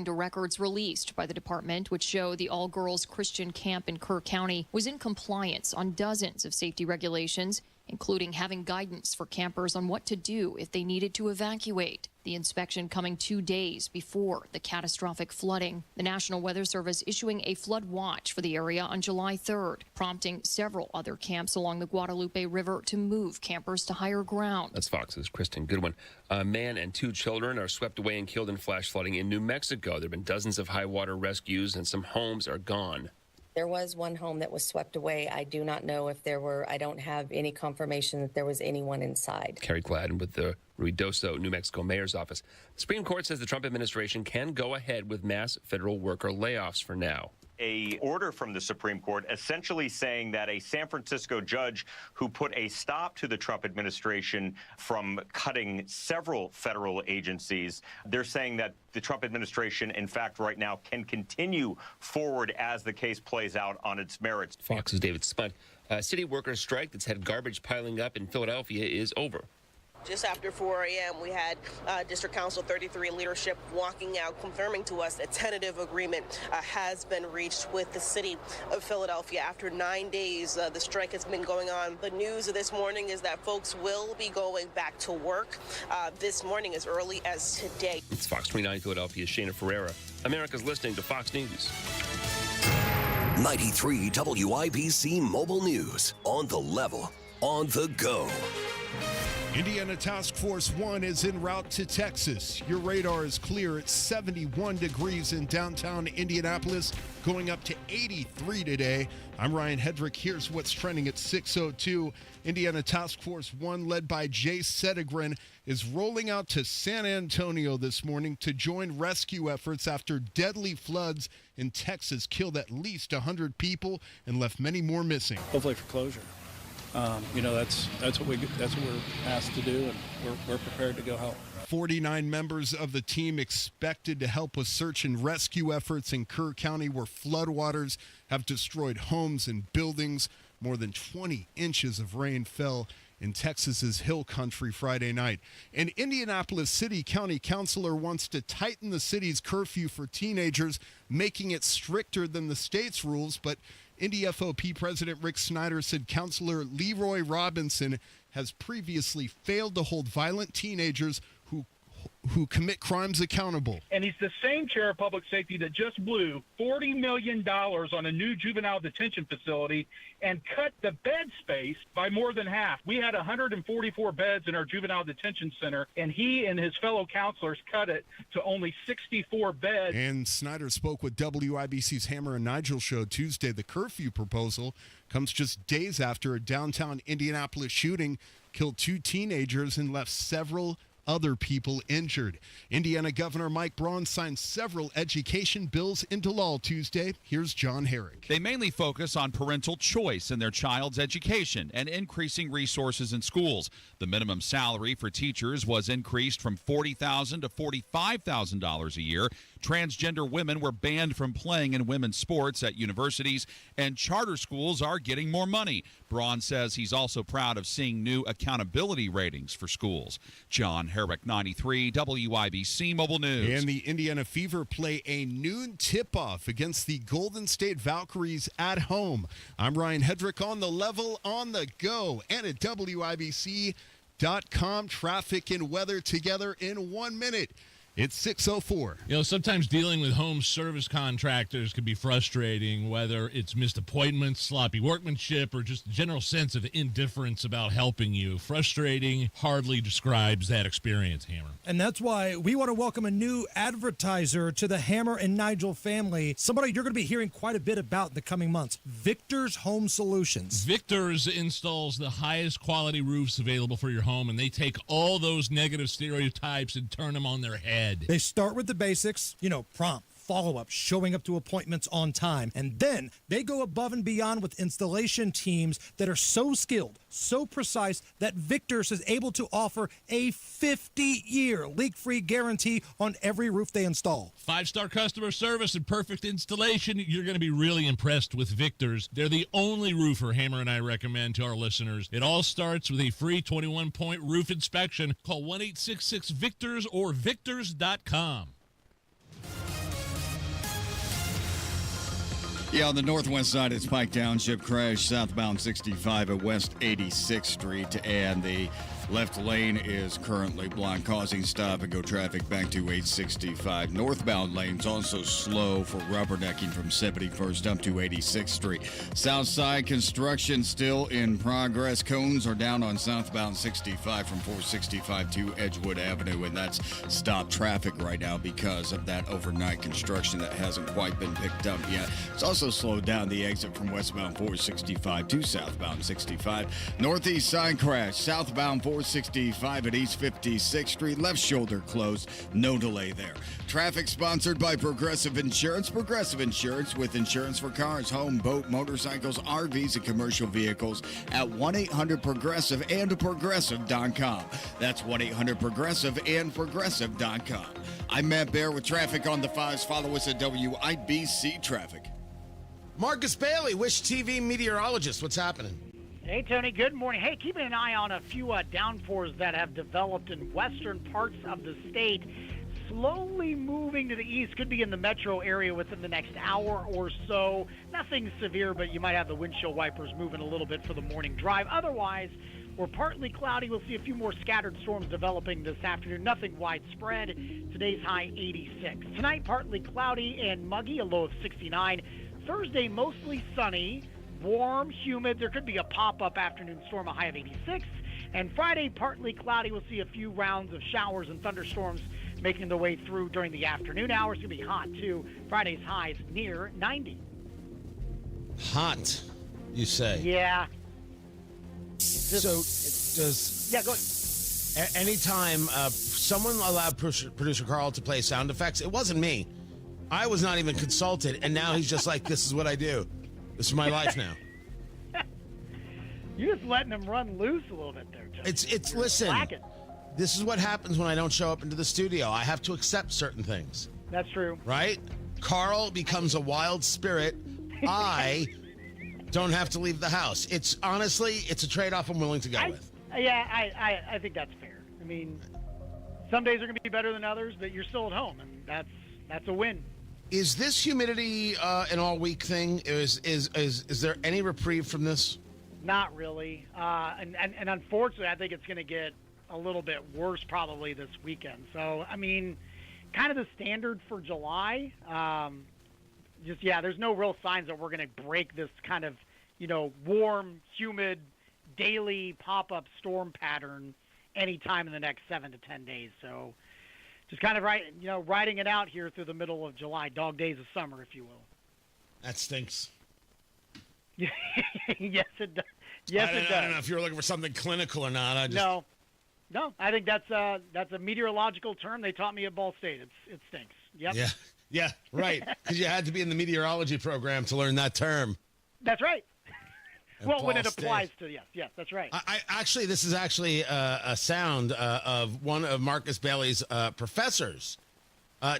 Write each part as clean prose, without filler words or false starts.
into records released by the department, which show the all-girls Christian camp in Kerr County was in compliance on dozens of safety regulations, including having guidance for campers on what to do if they needed to evacuate. The inspection coming 2 days before the catastrophic flooding. The National Weather Service issuing a flood watch for the area on July 3rd, prompting several other camps along the Guadalupe River to move campers to higher ground. That's Fox's Kristen Goodwin. A man and 2 children are swept away and killed in flash flooding in New Mexico. There have been dozens of high water rescues and some homes are gone. There was one home that was swept away. I do not know if I don't have any confirmation that there was anyone inside. Carrie Gladden with the Ruidoso, New Mexico mayor's office. The Supreme Court says the Trump administration can go ahead with mass federal worker layoffs for now. A order from the Supreme Court essentially saying that a San Francisco judge who put a stop to the Trump administration from cutting several federal agencies, they're saying that the Trump administration, in fact, right now can continue forward as the case plays out on its merits. Fox's David Spunt. A city workers' strike that's had garbage piling up in Philadelphia is over. Just after 4 a.m., we had District Council 33 leadership walking out, confirming to us a tentative agreement has been reached with the city of Philadelphia. After 9 days, the strike has been going on. The news of this morning is that folks will be going back to work this morning as early as today. It's Fox 29 Philadelphia's Shana Ferreira. America's listening to Fox News. 93 WIBC Mobile News. On the level, on the go. Indiana Task Force 1 is en route to Texas. Your radar is clear at 71 degrees in downtown Indianapolis, going up to 83 today. I'm Ryan Hedrick. Here's what's trending at 6:02. Indiana Task Force 1, led by Jay Sedegren, is rolling out to San Antonio this morning to join rescue efforts after deadly floods in Texas killed at least 100 people and left many more missing. Hopefully for closure. That's what we're asked to do, and we're prepared to go help. 49 members of the team expected to help with search and rescue efforts in Kerr County, where floodwaters have destroyed homes and buildings. More than 20 inches of rain fell in Texas's Hill Country Friday night. An Indianapolis City County councilor wants to tighten the city's curfew for teenagers, making it stricter than the state's rules, but Indy FOP President Rick Snyder said Councilor Leroy Robinson has previously failed to hold violent teenagers who commit crimes accountable. And he's the same chair of public safety that just blew $40 million on a new juvenile detention facility and cut the bed space by more than half. We had 144 beds in our juvenile detention center, and he and his fellow counselors cut it to only 64 beds. And Snyder spoke with WIBC's Hammer and Nigel show Tuesday. The curfew proposal comes just days after a downtown Indianapolis shooting killed 2 teenagers and left several other people injured. Indiana Governor Mike Braun signed several education bills into law Tuesday. Here's John Herrick. They mainly focus on parental choice in their child's education and increasing resources in schools. The minimum salary for teachers was increased from $40,000 to $45,000 a year. Transgender women were banned from playing in women's sports at universities, and charter schools are getting more money. Braun says he's also proud of seeing new accountability ratings for schools. John Herrick, 93 WIBC Mobile News. And the Indiana Fever play a noon tip-off against the Golden State Valkyries at home. I'm Ryan Hedrick on the level, on the go, and at WIBC.com. Traffic and weather together in 1 minute. It's 6:04. You know, sometimes dealing with home service contractors can be frustrating, whether it's missed appointments, sloppy workmanship, or just a general sense of indifference about helping you. Frustrating hardly describes that experience, Hammer. And that's why we want to welcome a new advertiser to the Hammer and Nigel family, somebody you're going to be hearing quite a bit about in the coming months, Victor's Home Solutions. Victor's installs the highest quality roofs available for your home, and they take all those negative stereotypes and turn them on their head. They start with the basics, prompt, follow-up, showing up to appointments on time. And then they go above and beyond with installation teams that are so skilled, so precise, that Victor's is able to offer a 50-year leak-free guarantee on every roof they install. 5-star customer service and perfect installation. You're going to be really impressed with Victor's. They're the only roofer Hammer and I recommend to our listeners. It all starts with a free 21-point roof inspection. Call 1-866-VICTORS or victors.com. Yeah, on the northwest side, it's Pike Township crash, southbound 65 at West 86th Street, and the left lane is currently blocked, causing stop and go traffic back to 865. Northbound lanes also slow for rubbernecking from 71st up to 86th Street. South side construction still in progress. Cones are down on southbound 65 from 465 to Edgewood Avenue, and that's stopped traffic right now because of that overnight construction that hasn't quite been picked up yet. It's also slowed down the exit from westbound 465 to southbound 65. Northeast side crash, southbound 465 at East 56th Street, left shoulder closed, no delay there. Traffic sponsored by Progressive Insurance. Progressive Insurance with insurance for cars, home, boat, motorcycles, RVs, and commercial vehicles at 1-800-PROGRESSIVE and Progressive.com. That's 1-800-PROGRESSIVE and Progressive.com. I'm Matt Bear with traffic on the 5s. Follow us at WIBC Traffic. Marcus Bailey, Wish TV meteorologist. What's happening? Hey, Tony. Good morning. Hey, keeping an eye on a few downpours that have developed in western parts of the state. Slowly moving to the east. Could be in the metro area within the next hour or so. Nothing severe, but you might have the windshield wipers moving a little bit for the morning drive. Otherwise, we're partly cloudy. We'll see a few more scattered storms developing this afternoon. Nothing widespread. Today's high 86. Tonight, partly cloudy and muggy, a low of 69. Thursday, mostly sunny, warm, humid. There could be a pop-up afternoon storm, a high of 86. And Friday, partly cloudy. We'll see a few rounds of showers and thunderstorms making their way through during the afternoon hours. It's going to be hot, too. Friday's highs near 90. Hot, you say? Yeah. Yeah, go ahead. Anytime someone allowed producer Carl to play sound effects, it wasn't me. I was not even consulted, and now he's just like, this is what I do. This is my life now. You're just letting him run loose a little bit there, Joe. Listen, this is what happens when I don't show up into the studio. I have to accept certain things. That's true. Right? Carl becomes a wild spirit. I don't have to leave the house. It's a trade-off I'm willing to go with. Yeah, I think that's fair. I mean, some days are going to be better than others, but you're still at home, and that's a win. Is this humidity an all-week thing? Is there any reprieve from this? Not really. And unfortunately, I think it's going to get a little bit worse probably this weekend. So, I mean, kind of the standard for July. There's no real signs that we're going to break this kind of, warm, humid, daily pop-up storm pattern anytime in the next 7 to 10 days. So just kind of riding it out here through the middle of July, dog days of summer, if you will. That stinks. Yes, it does. Yes, it does. I don't know if you're looking for something clinical or not. No, I think that's a meteorological term they taught me at Ball State. It stinks. Yep. Yeah, right. Because you had to be in the meteorology program to learn that term. That's right. Well, when it Ball applies State. to yes, that's right. This is actually a sound of one of Marcus Bailey's professors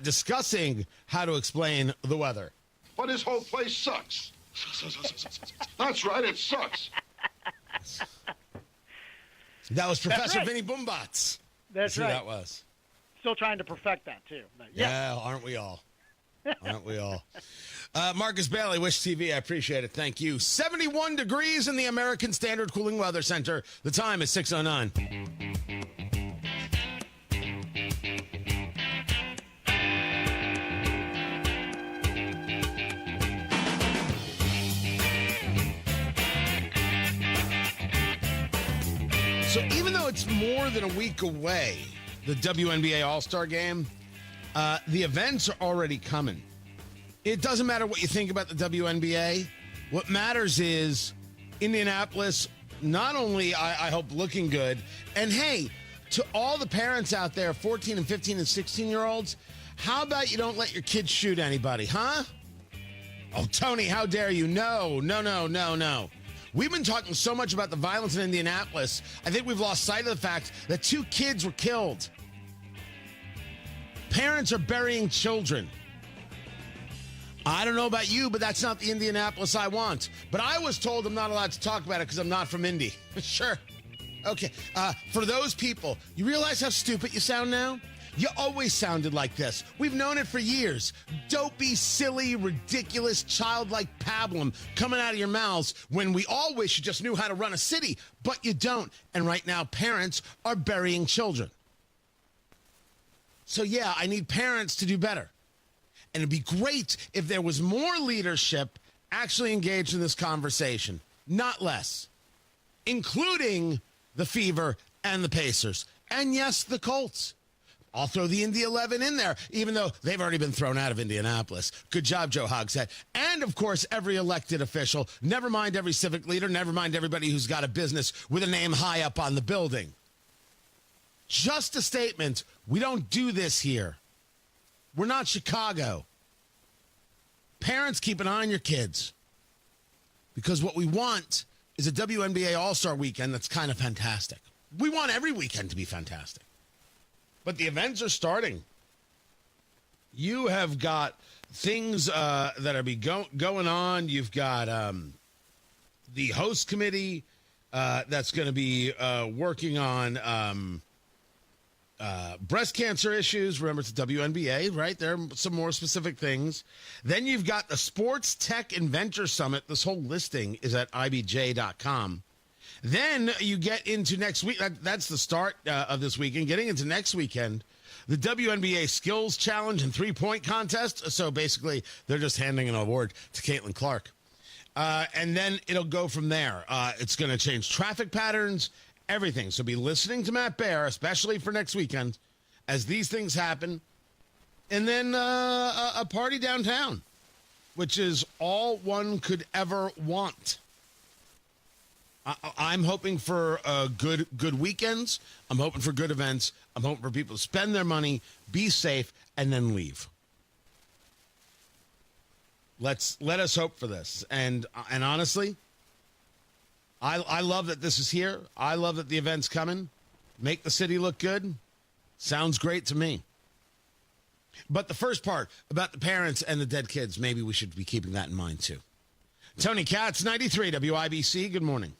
discussing how to explain the weather. But this whole place sucks. That's right, it sucks. That was Professor right. Vinny Boombots. That's right. Who that was. Still trying to perfect that, too. But yeah, aren't we all? Aren't we all? Marcus Bailey, Wish TV, I appreciate it. Thank you. 71 degrees in the American Standard Cooling Weather Center. The time is 6:09. So even though it's more than a week away, the WNBA All-Star Game, the events are already coming. It doesn't matter what you think about the WNBA. What matters is Indianapolis, not only, I hope, looking good. And, hey, to all the parents out there, 14 and 15 and 16-year-olds, how about you don't let your kids shoot anybody, huh? Oh, Tony, how dare you? No. We've been talking so much about the violence in Indianapolis, I think we've lost sight of the fact that 2 kids were killed. Parents are burying children. I don't know about you, but that's not the Indianapolis I want. But I was told I'm not allowed to talk about it because I'm not from Indy. Sure. Okay. For those people, you realize how stupid you sound now? You always sounded like this. We've known it for years. Dopey, silly, ridiculous, childlike pablum coming out of your mouths when we all wish you just knew how to run a city, but you don't. And right now, parents are burying children. So yeah, I need parents to do better. And it'd be great if there was more leadership actually engaged in this conversation, not less, including the Fever and the Pacers. And yes, the Colts. I'll throw the Indy 11 in there, even though they've already been thrown out of Indianapolis. Good job, Joe Hogshead. And, of course, every elected official. Never mind every civic leader. Never mind everybody who's got a business with a name high up on the building. Just a statement. We don't do this here. We're not Chicago. Parents, keep an eye on your kids. Because what we want is a WNBA All-Star weekend that's kind of fantastic. We want every weekend to be fantastic. But the events are starting. You have got things that are going on. You've got the host committee that's going to be working on breast cancer issues. Remember, it's WNBA, right? There are some more specific things. Then you've got the Sports Tech Inventor Summit. This whole listing is at ibj.com. Then you get into next week. That's the start of this weekend. Getting into next weekend, the WNBA Skills Challenge and three-point contest. So basically, they're just handing an award to Caitlin Clark. And then it'll go from there. It's going to change traffic patterns, everything. So be listening to Matt Baer, especially for next weekend, as these things happen. And then a party downtown, which is all one could ever want. I'm hoping for good weekends. I'm hoping for good events. I'm hoping for people to spend their money, be safe, and then leave. Let us hope for this. And honestly, I love that this is here. I love that the event's coming. Make the city look good. Sounds great to me. But the first part about the parents and the dead kids, maybe we should be keeping that in mind too. Tony Katz, 93 WIBC. Good morning.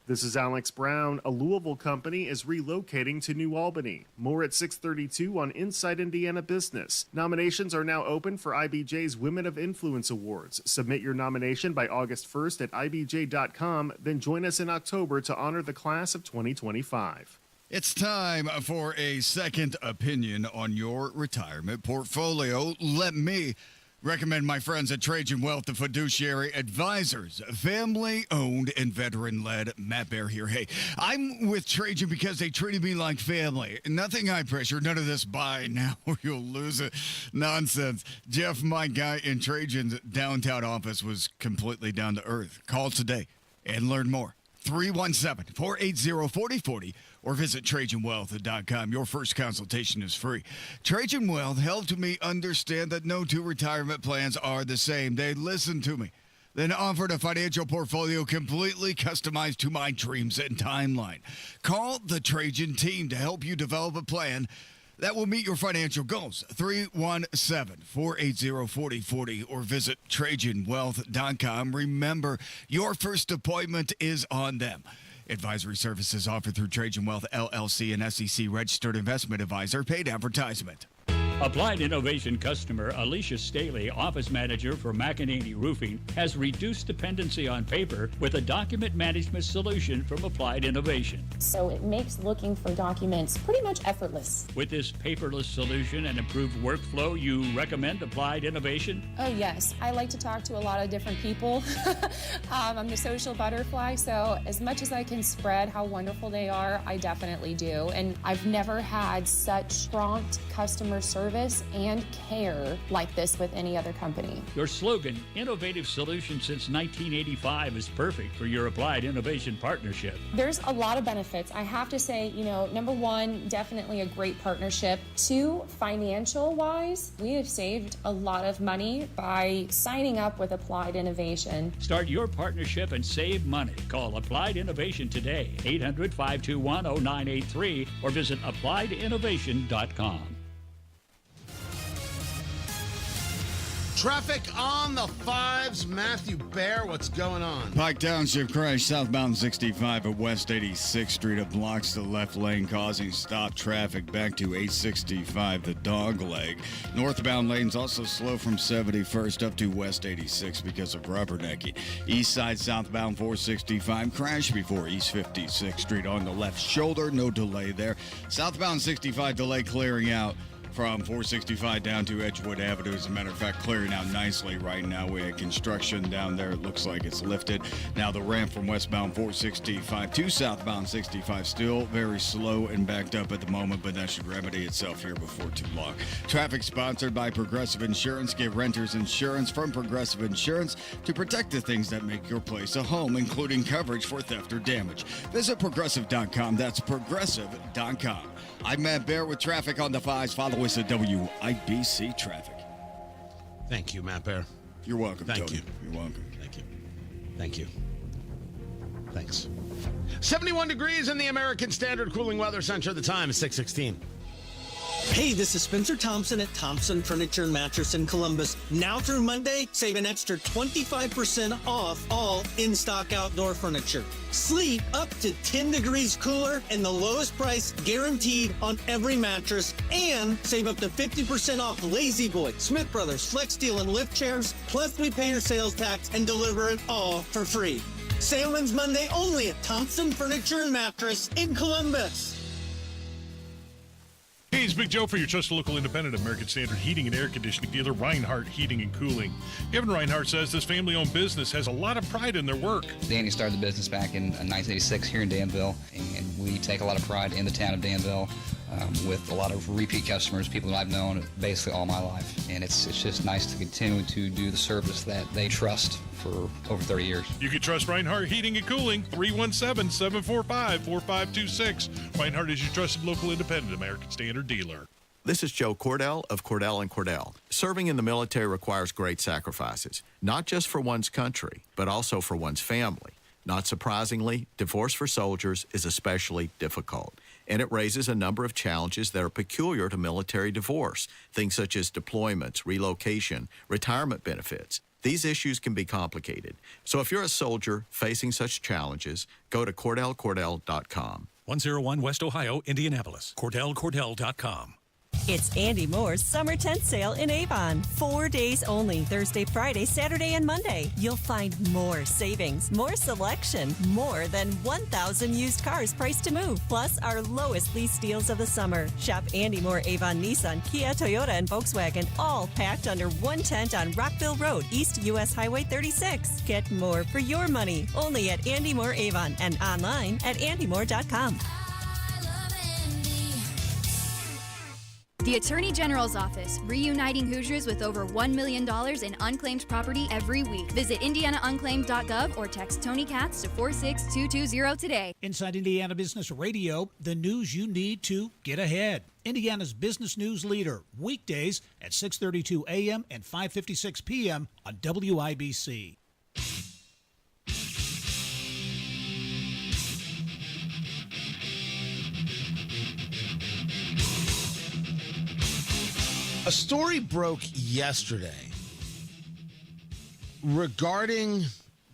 This is Alex Brown. A Louisville company is relocating to New Albany. More at 6:32 on Inside Indiana Business. Nominations are now open for IBJ's Women of Influence Awards. Submit your nomination by August 1st at ibj.com, then join us in October to honor the class of 2025. It's time for a second opinion on your retirement portfolio. Let me recommend my friends at Trajan Wealth, the fiduciary advisors, family-owned and veteran-led. Matt Baer here. Hey, I'm with Trajan because they treated me like family. Nothing high pressure, none of this buy now or you'll lose it nonsense. Jeff, my guy in Trajan's downtown office, was completely down to earth. Call today and learn more. 317-480-4040 or visit TrajanWealth.com. Your first consultation is free. Trajan Wealth helped me understand that no two retirement plans are the same. They listened to me, then offered a financial portfolio completely customized to my dreams and timeline. Call the Trajan team to help you develop a plan that will meet your financial goals. 317-480-4040 or visit TrajanWealth.com. Remember, your first appointment is on them. Advisory services offered through Trajan Wealth, LLC, an SEC registered investment advisor. Paid advertisement. Applied Innovation customer Alicia Staley, office manager for McEnany Roofing, has reduced dependency on paper with a document management solution from Applied Innovation. So it makes looking for documents pretty much effortless. With this paperless solution and improved workflow, you recommend Applied Innovation? Oh, yes. I like to talk to a lot of different people. I'm the social butterfly, so as much as I can spread how wonderful they are, I definitely do. And I've never had such prompt customer service and care like this with any other company. Your slogan, Innovative Solution Since 1985, is perfect for your Applied Innovation partnership. There's a lot of benefits. I have to say, number one, definitely a great partnership. Two, financial-wise, we have saved a lot of money by signing up with Applied Innovation. Start your partnership and save money. Call Applied Innovation today, 800-521-0983, or visit applieddinnovation.com. Traffic on the fives. Matthew Bear, what's going on? Pike Township crash southbound 65 at West 86th Street. It blocks the left lane, causing stop traffic back to 865, the dog leg. Northbound lanes also slow from 71st up to West 86 because of rubbernecking. East side southbound 465 crash before East 56th Street on the left shoulder. No delay there. Southbound 65 delay clearing out from 465 down to Edgewood Avenue. As a matter of fact, clearing out nicely right now. We had construction down there. It looks like it's lifted. Now the ramp from westbound 465 to southbound 65 still very slow and backed up at the moment, but that should remedy itself here before too long. Traffic sponsored by Progressive Insurance. Get renters insurance from Progressive Insurance to protect the things that make your place a home, including coverage for theft or damage. Visit progressive.com. That's progressive.com. I'm Matt Bear with traffic on the fives. Follow us at WIBC Traffic. Thank you, Matt Bear. You're welcome, Thank Tony. you. You're welcome. Thank you. Thank you. Thanks. 71 degrees in the American Standard Cooling Weather Center. The time is 6:16. Hey, this is Spencer Thompson at Thompson Furniture and Mattress in Columbus. Now through Monday, save an extra 25% off all in-stock outdoor furniture. Sleep up to 10 degrees cooler and the lowest price guaranteed on every mattress. And save up to 50% off Lazy Boy, Smith Brothers, Flex Steel, and lift chairs. Plus, we pay your sales tax and deliver it all for free. Sale ends Monday only at Thompson Furniture and Mattress in Columbus. Hey, it's Big Joe for your trusted local independent American Standard heating and air conditioning dealer, Reinhardt Heating and Cooling. Kevin Reinhardt says this family-owned business has a lot of pride in their work. Danny started the business back in 1986 here in Danville, and we take a lot of pride in the town of Danville with a lot of repeat customers, people that I've known basically all my life. And it's just nice to continue to do the service that they trust for over 30 years. You can trust Reinhardt Heating and Cooling, 317-745-4526. Reinhardt is your trusted local independent American Standard dealer. This is Joe Cordell of Cordell & Cordell. Serving in the military requires great sacrifices, not just for one's country, but also for one's family. Not surprisingly, divorce for soldiers is especially difficult, and it raises a number of challenges that are peculiar to military divorce, things such as deployments, relocation, retirement benefits. These issues can be complicated. So if you're a soldier facing such challenges, go to CordellCordell.com. 101 West Ohio, Indianapolis. CordellCordell.com. It's Andy Moore's Summer Tent Sale in Avon. 4 days only, Thursday, Friday, Saturday, and Monday. You'll find more savings, more selection, more than 1,000 used cars priced to move, plus our lowest lease deals of the summer. Shop Andy Moore Avon Nissan, Kia, Toyota, and Volkswagen, all packed under one tent on Rockville Road, East US Highway 36. Get more for your money, only at Andy Moore Avon and online at andymore.com. The Attorney General's Office, reuniting Hoosiers with over $1 million in unclaimed property every week. Visit indianaunclaimed.gov or text Tony Katz to 46220 today. Inside Indiana Business Radio, the news you need to get ahead. Indiana's business news leader, weekdays at 6:32 a.m. and 5:56 p.m. on WIBC. A story broke yesterday regarding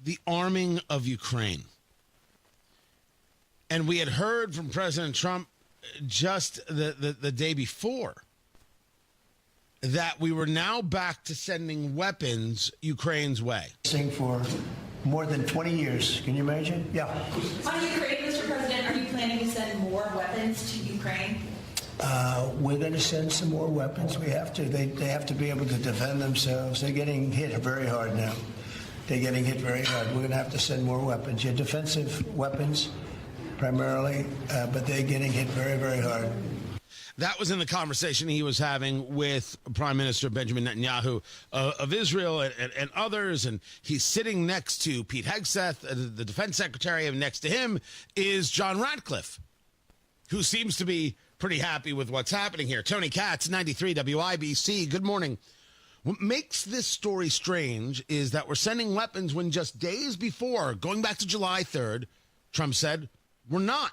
the arming of Ukraine. And we had heard from President Trump just the day before that we were now back to sending weapons Ukraine's way. For more than 20 years. Can you imagine? Yeah. On Ukraine, Mr. President, are you planning to send more weapons to Ukraine? We're going to send some more weapons. We have to. They have to be able to defend themselves. They're getting hit very hard now. They're getting hit very hard. We're going to have to send more weapons. Yeah, defensive weapons primarily, but they're getting hit very, very hard. That was in the conversation he was having with Prime Minister Benjamin Netanyahu of Israel and others. And he's sitting next to Pete Hegseth, the defense secretary, and next to him is John Ratcliffe, who seems to be pretty happy with what's happening here. Tony Katz, 93 WIBC. Good morning. What makes this story strange is that we're sending weapons when just days before, going back to July 3rd, Trump said, we're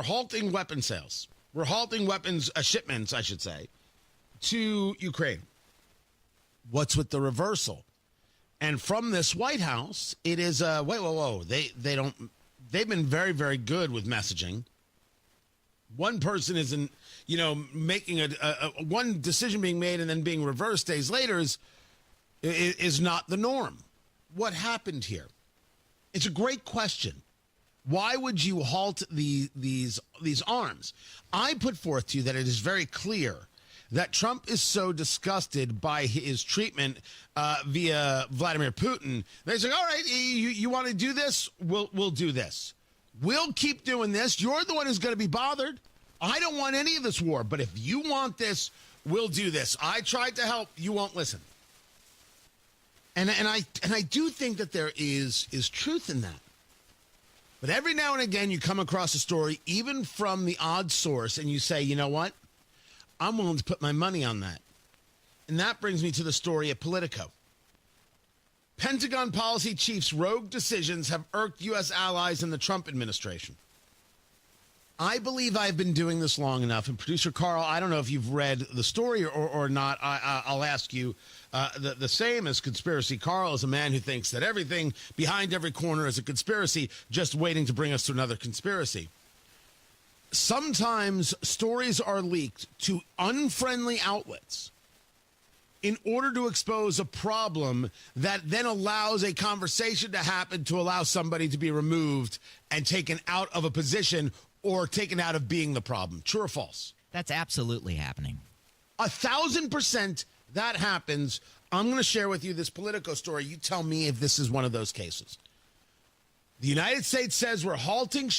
halting weapon sales. We're halting weapons shipments, I should say, to Ukraine. What's with the reversal? And from this White House, it is whoa. They've been very, very good with messaging. One person isn't, making one decision being made and then being reversed days later is not the norm. What happened here? It's a great question. Why would you halt these arms? I put forth to you that it is very clear that Trump is so disgusted by his treatment via Vladimir Putin that he's like, all right, you want to do this? We'll do this. We'll keep doing this. You're the one who's going to be bothered. I don't want any of this war, but if you want this, we'll do this. I tried to help. You won't listen. And I do think that there is truth in that. But every now and again, you come across a story, even from the odd source, and you say, you know what? I'm willing to put my money on that. And that brings me to the story at Politico. Pentagon policy chief's rogue decisions have irked U.S. allies in the Trump administration. I believe I've been doing this long enough. And producer Carl, I don't know if you've read the story or not. I'll ask you the same as Conspiracy Carl is a man who thinks that everything behind every corner is a conspiracy, just waiting to bring us to another conspiracy. Sometimes stories are leaked to unfriendly outlets in order to expose a problem that then allows a conversation to happen to allow somebody to be removed and taken out of a position or taken out of being the problem. True or false? That's absolutely happening. 1,000% that happens. I'm going to share with you this Politico story. You tell me if this is one of those cases. The United States says we're halting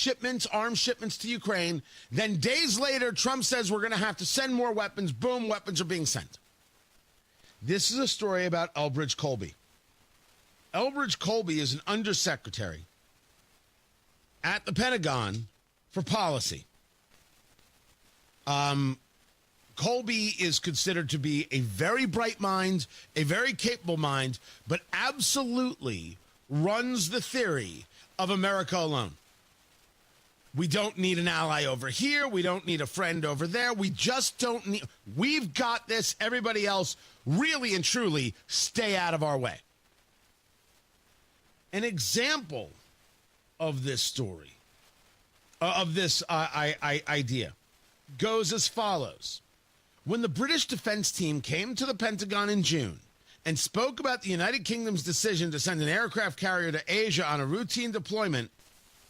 arms shipments to Ukraine. Then days later, Trump says we're going to have to send more weapons. Boom, weapons are being sent. This is a story about Elbridge Colby. Elbridge Colby is an undersecretary at the Pentagon for policy. Colby is considered to be a very bright mind, a very capable mind, but absolutely runs the theory of America alone. We don't need an ally over here. We don't need a friend over there. We just don't need. We've got this. Everybody else, really and truly, stay out of our way. An example of this story, of this idea, goes as follows. When the British defense team came to the Pentagon in June and spoke about the United Kingdom's decision to send an aircraft carrier to Asia on a routine deployment,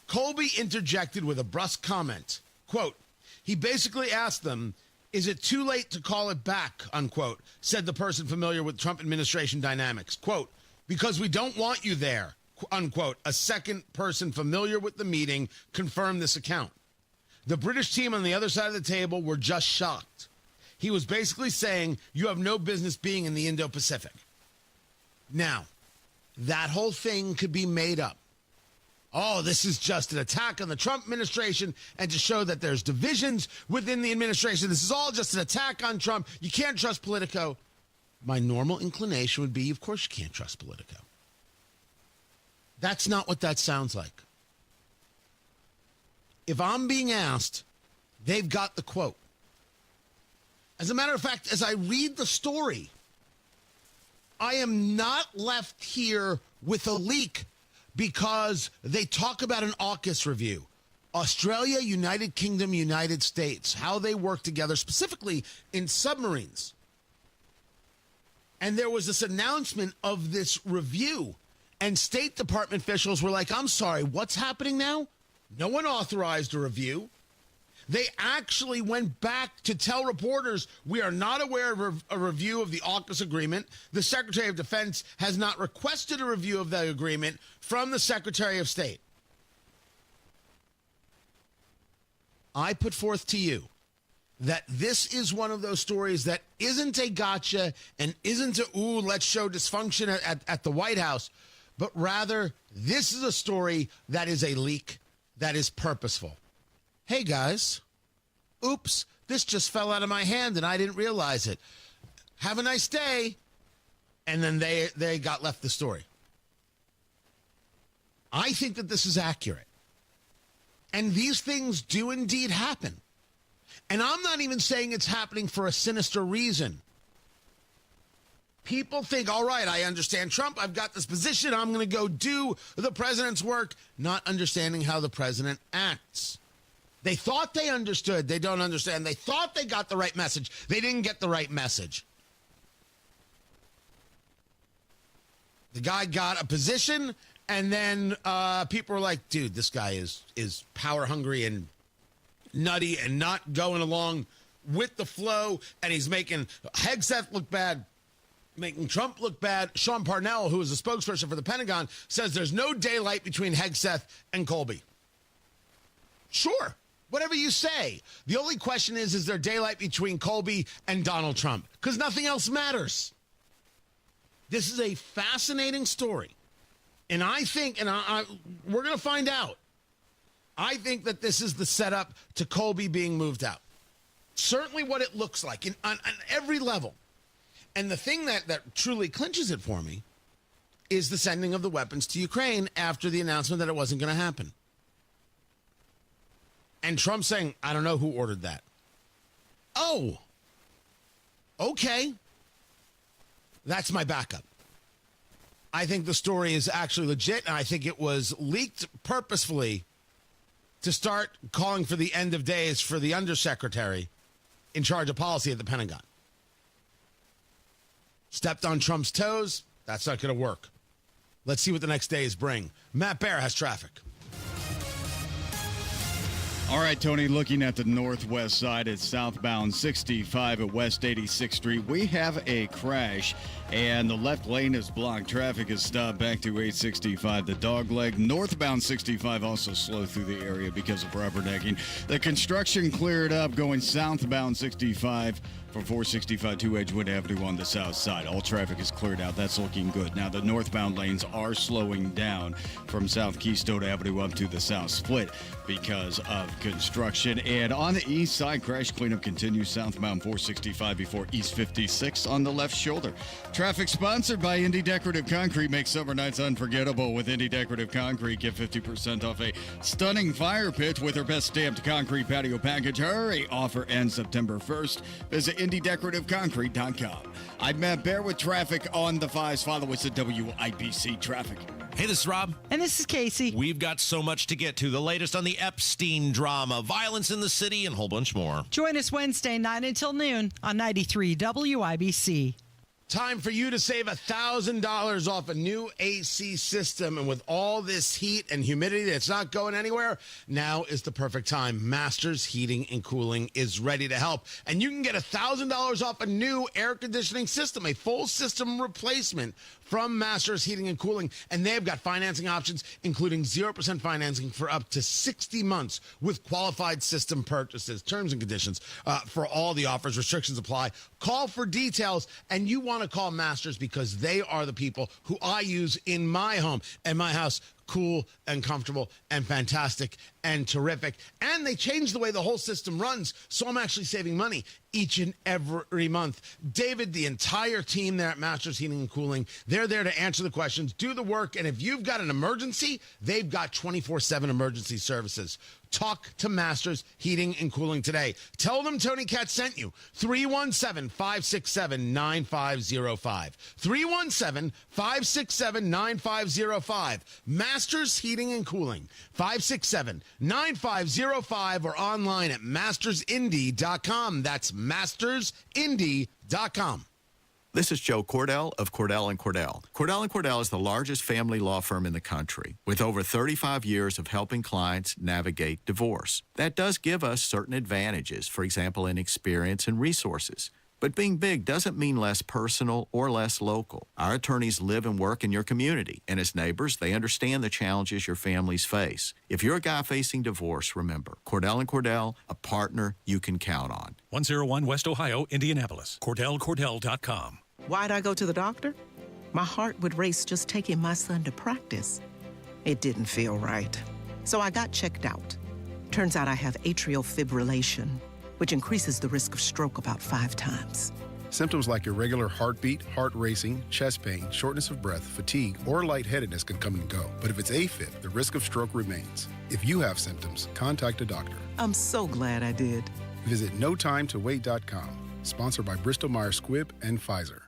Colby interjected with a brusque comment. Quote, he basically asked them, is it too late to call it back, unquote, said the person familiar with Trump administration dynamics. Quote, because we don't want you there, unquote. A second person familiar with the meeting confirmed this account. The British team on the other side of the table were just shocked. He was basically saying, you have no business being in the Indo-Pacific. Now, that whole thing could be made up. Oh, this is just an attack on the Trump administration and to show that there's divisions within the administration. This is all just an attack on Trump. You can't trust Politico. My normal inclination would be, of course you can't trust Politico. That's not what that sounds like. If I'm being asked, they've got the quote. As a matter of fact, as I read the story, I am not left here with a leak because they talk about an AUKUS review. Australia, United Kingdom, United States, how they work together, specifically in submarines. And there was this announcement of this review, and State Department officials were like, I'm sorry, what's happening now? No one authorized a review. They actually went back to tell reporters, we are not aware of a review of the AUKUS agreement. The Secretary of Defense has not requested a review of the agreement from the Secretary of State. I put forth to you that this is one of those stories that isn't a gotcha and isn't a, ooh, let's show dysfunction at the White House, but rather this is a story that is a leak that is purposeful. Hey, guys, oops, this just fell out of my hand and I didn't realize it. Have a nice day. And then they got left the story. I think that this is accurate. And these things do indeed happen. And I'm not even saying it's happening for a sinister reason. People think, all right, I understand Trump. I've got this position. I'm going to go do the president's work, not understanding how the president acts. They thought they understood. They don't understand. They thought they got the right message. They didn't get the right message. The guy got a position, and then people were like, dude, this guy is power hungry and nutty and not going along with the flow, and he's making Hegseth look bad, making Trump look bad. Sean Parnell, who is a spokesperson for the Pentagon, says there's no daylight between Hegseth and Colby. Sure, whatever you say. The only question is there daylight between Colby and Donald Trump? Because nothing else matters. This is a fascinating story. And I think, and we're going to find out, I think that this is the setup to Colby being moved out. Certainly what it looks like on every level. And the thing that truly clinches it for me is the sending of the weapons to Ukraine after the announcement that it wasn't going to happen. And Trump saying, I don't know who ordered that. Oh, okay. That's my backup. I think the story is actually legit, and I think it was leaked purposefully to start calling for the end of days for the undersecretary in charge of policy at the Pentagon. Stepped on Trump's toes. That's not going to work. Let's see what the next days bring. Matt Bear has traffic. All right, Tony, looking at the northwest side, it's southbound 65 at West 86th Street. We have a crash, and the left lane is blocked. Traffic is stopped back to 865, the dog leg. Northbound 65 also slow through the area because of rubbernecking. The construction cleared up going southbound 65 from 465 to Edgewood Avenue on the south side. All traffic is cleared out. That's looking good. Now, the northbound lanes are slowing down from South Keystone Avenue up to the South Split because of construction. And on the east side, crash cleanup continues southbound 465 before East 56 on the left shoulder. Traffic sponsored by Indy Decorative Concrete. Make summer nights unforgettable with Indy Decorative Concrete. Get 50% off a stunning fire pit with their best stamped concrete patio package. Hurry! Offer ends September 1st. Visit IndyDecorativeConcrete.com. I'm Matt Bear with traffic on the 5s. Follow us at WIBC Traffic. Hey, this is Rob. And this is Casey. We've got so much to get to. The latest on the Epstein drama, violence in the city, and a whole bunch more. Join us Wednesday, 9 until noon on 93 WIBC. Time for you to save $1,000 off a new AC system. And with all this heat and humidity that's not going anywhere, now is the perfect time. Masters Heating and Cooling is ready to help. And you can get $1,000 off a new air conditioning system, a full system replacement from Masters Heating and Cooling. And they've got financing options, including 0% financing for up to 60 months with qualified system purchases. Terms and conditions for all the offers. Restrictions apply. Call for details, and you want to call Masters because they are the people who I use in my home and my house. Cool and comfortable and fantastic and terrific. And they changed the way the whole system runs, so I'm actually saving money each and every month. David, the entire team there at Masters Heating and Cooling, they're there to answer the questions, do the work, and if you've got an emergency, they've got 24/7 emergency services. Talk to Masters Heating and Cooling today. Tell them Tony Katz sent you. 317-567-9505. 317-567-9505. Masters Heating and Cooling. 567-9505 or online at mastersindy.com. That's mastersindy.com. This is Joe Cordell of Cordell & Cordell. Cordell & Cordell is the largest family law firm in the country with over 35 years of helping clients navigate divorce. That does give us certain advantages, for example, in experience and resources. But being big doesn't mean less personal or less local. Our attorneys live and work in your community, and as neighbors, they understand the challenges your families face. If you're a guy facing divorce, remember, Cordell & Cordell, a partner you can count on. 101 West Ohio, Indianapolis. CordellCordell.com. Why'd I go to the doctor? My heart would race just taking my son to practice. It didn't feel right. So I got checked out. Turns out I have atrial fibrillation, which increases the risk of stroke about 5 times. Symptoms like irregular heartbeat, heart racing, chest pain, shortness of breath, fatigue, or lightheadedness can come and go. But if it's AFib, the risk of stroke remains. If you have symptoms, contact a doctor. I'm so glad I did. Visit NoTimeToWait.com. Sponsored by Bristol Myers Squibb and Pfizer.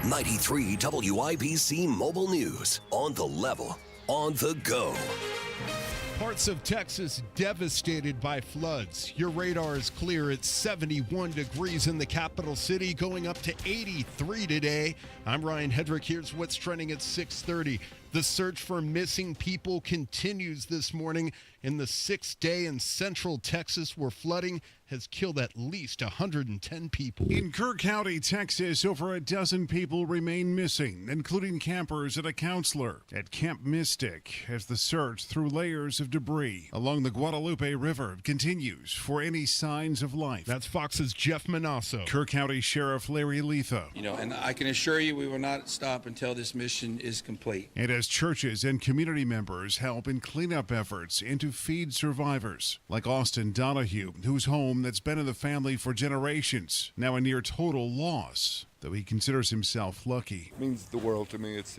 93 WIBC Mobile News. On the level, on the go. Parts of Texas devastated by floods. Your radar is clear. It's 71 degrees in the capital city, going up to 83 today. I'm Ryan Hedrick. Here's what's trending at 6:30. The search for missing people continues this morning in the sixth day in central Texas, where flooding has killed at least 110 people. In Kerr County, Texas, over a dozen people remain missing, including campers and a counselor at Camp Mystic, as the search through layers of debris along the Guadalupe River continues for any signs of life. That's Fox's Jeff Manasso. Kerr County Sheriff Larry Letha. And I can assure you we will not stop until this mission is complete. And as churches and community members help in cleanup efforts and to feed survivors, like Austin Donahue, whose home that's been in the family for generations, now a near total loss, though he considers himself lucky. It means the world to me. It's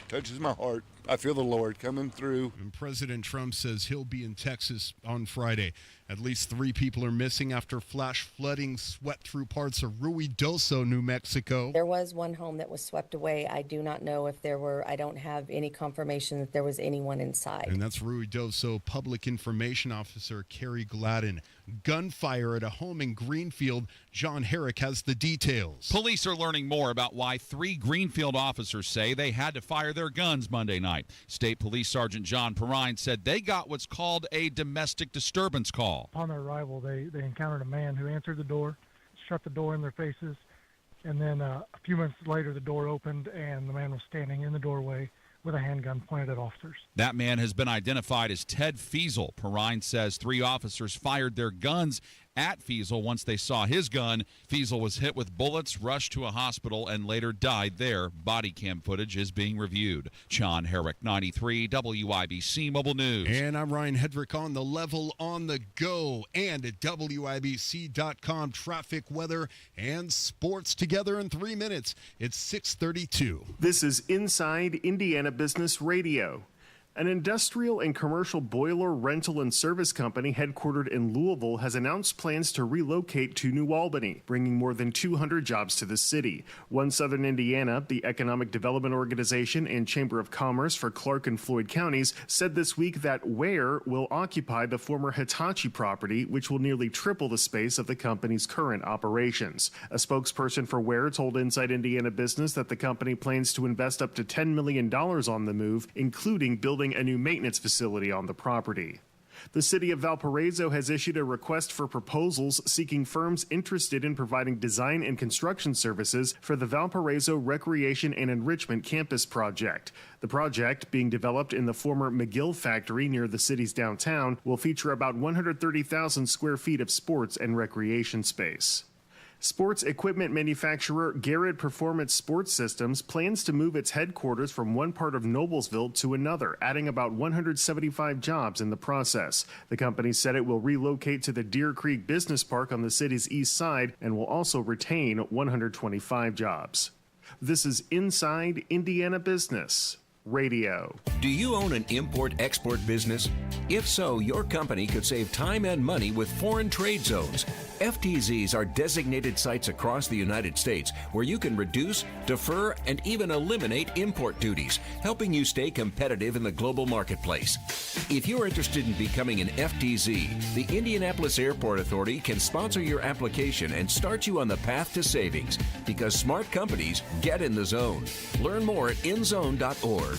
touches my heart. I feel the Lord coming through. And President Trump says he'll be in Texas on Friday. At least 3 people are missing after flash flooding swept through parts of Ruidoso, New Mexico. There was one home that was swept away. I do not know if I don't have any confirmation that there was anyone inside. And that's Ruidoso Public Information Officer Carrie Gladden. Gunfire at a home in Greenfield. John Herrick has the details. Police are learning more about why 3 Greenfield officers say they had to fire their guns Monday night. State Police Sergeant John Perrine said they got what's called a domestic disturbance call. Upon their arrival, they encountered a man who answered the door, shut the door in their faces, and then a few minutes later the door opened and the man was standing in the doorway with a handgun pointed at officers. That man has been identified as Ted Feasel. Perrine says 3 officers fired their guns at Feasel once they saw his gun. Feasel was hit with bullets, rushed to a hospital, and later died there. Body cam footage is being reviewed. John Herrick, 93 WIBC Mobile News. And I'm Ryan Hedrick on the level, on the go, and at WIBC.com. Traffic, weather, and sports together in 3 minutes. It's 6:32. This is Inside Indiana Business Radio. An industrial and commercial boiler rental and service company headquartered in Louisville has announced plans to relocate to New Albany, bringing more than 200 jobs to the city. One Southern Indiana, the Economic Development Organization and Chamber of Commerce for Clark and Floyd counties, said this week that Ware will occupy the former Hitachi property, which will nearly triple the space of the company's current operations. A spokesperson for Ware told Inside Indiana Business that the company plans to invest up to $10 million on the move, including building a new maintenance facility on the property. The city of Valparaiso has issued a request for proposals seeking firms interested in providing design and construction services for the Valparaiso Recreation and Enrichment Campus project. The project, being developed in the former McGill factory near the city's downtown, will feature about 130,000 square feet of sports and recreation space. Sports equipment manufacturer Garrett Performance Sports Systems plans to move its headquarters from one part of Noblesville to another, adding about 175 jobs in the process. The company said it will relocate to the Deer Creek Business Park on the city's east side and will also retain 125 jobs. This is Inside Indiana Business Radio. Do you own an import-export business? If so, your company could save time and money with foreign trade zones. FTZs are designated sites across the United States where you can reduce, defer, and even eliminate import duties, helping you stay competitive in the global marketplace. If you're interested in becoming an FTZ, the Indianapolis Airport Authority can sponsor your application and start you on the path to savings, because smart companies get in the zone. Learn more at inzone.org.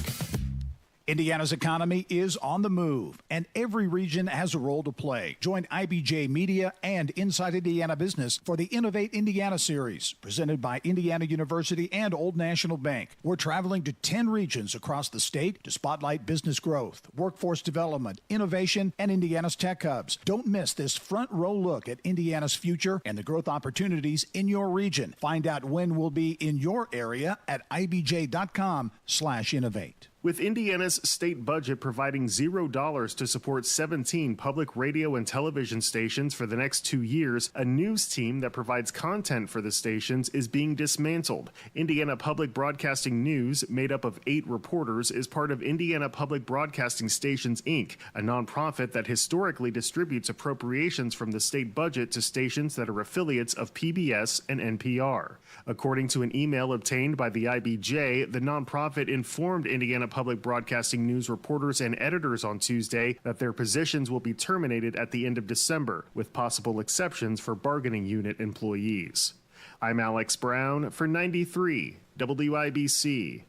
Indiana's economy is on the move, and every region has a role to play. Join IBJ Media and Inside Indiana Business for the Innovate Indiana series, presented by Indiana University and Old National Bank. We're traveling to 10 regions across the state to spotlight business growth, workforce development, innovation, and Indiana's tech hubs. Don't miss this front row look at Indiana's future and the growth opportunities in your region. Find out when we'll be in your area at ibj.com/innovate. With Indiana's state budget providing $0 to support 17 public radio and television stations for the next 2 years, a news team that provides content for the stations is being dismantled. Indiana Public Broadcasting News, made up of 8 reporters, is part of Indiana Public Broadcasting Stations, Inc., a nonprofit that historically distributes appropriations from the state budget to stations that are affiliates of PBS and NPR. According to an email obtained by the IBJ, the nonprofit informed Indiana Public Broadcasting News reporters and editors on Tuesday that their positions will be terminated at the end of December, with possible exceptions for bargaining unit employees. I'm Alex Brown for 93 WIBC.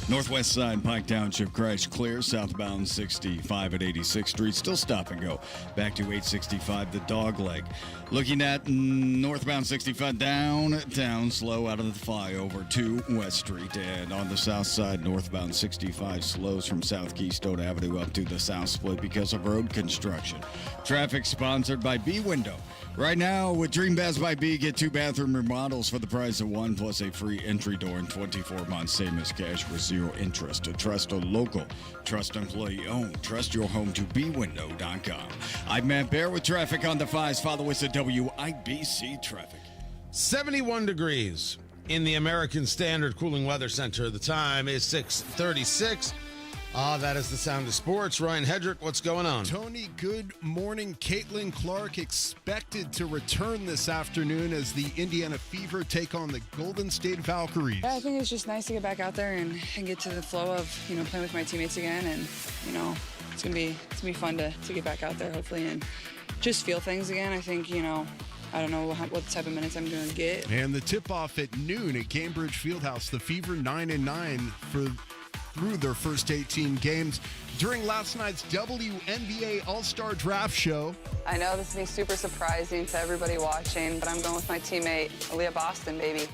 Northwest side, Pike Township crash clear. Southbound 65 at 86th Street. Still stop and go. Back to 865, the dog leg. Looking at northbound 65 down slow out of the flyover to West Street. And on the south side, northbound 65 slows from South Keystone Avenue up to the south split because of road construction. Traffic sponsored by B Window. Right now, with Dream Baths by B, get 2 bathroom remodels for the price of 1 plus a free entry door in 24 months. Same as cash with 0 interest. To trust a local, trust employee owned. Trust your home to bwindow.com. I'm Matt Bear with traffic on the 5s. Follow us at WIBC Traffic. 71 degrees in the American Standard Cooling Weather Center. The time is 6:36. That is the sound of sports. Ryan Hedrick, what's going on? Tony, good morning. Caitlin Clark expected to return this afternoon as the Indiana Fever take on the Golden State Valkyries. Yeah, I think it's just nice to get back out there and get to the flow of, playing with my teammates again. And, it's gonna be fun to get back out there, hopefully, and just feel things again. I think, I don't know what type of minutes I'm going to get. And the tip-off at noon at Cambridge Fieldhouse. The Fever 9-9 through their first 18 games. During last night's WNBA All-Star Draft Show. I know this will be super surprising to everybody watching, but I'm going with my teammate, Aaliyah Boston, baby.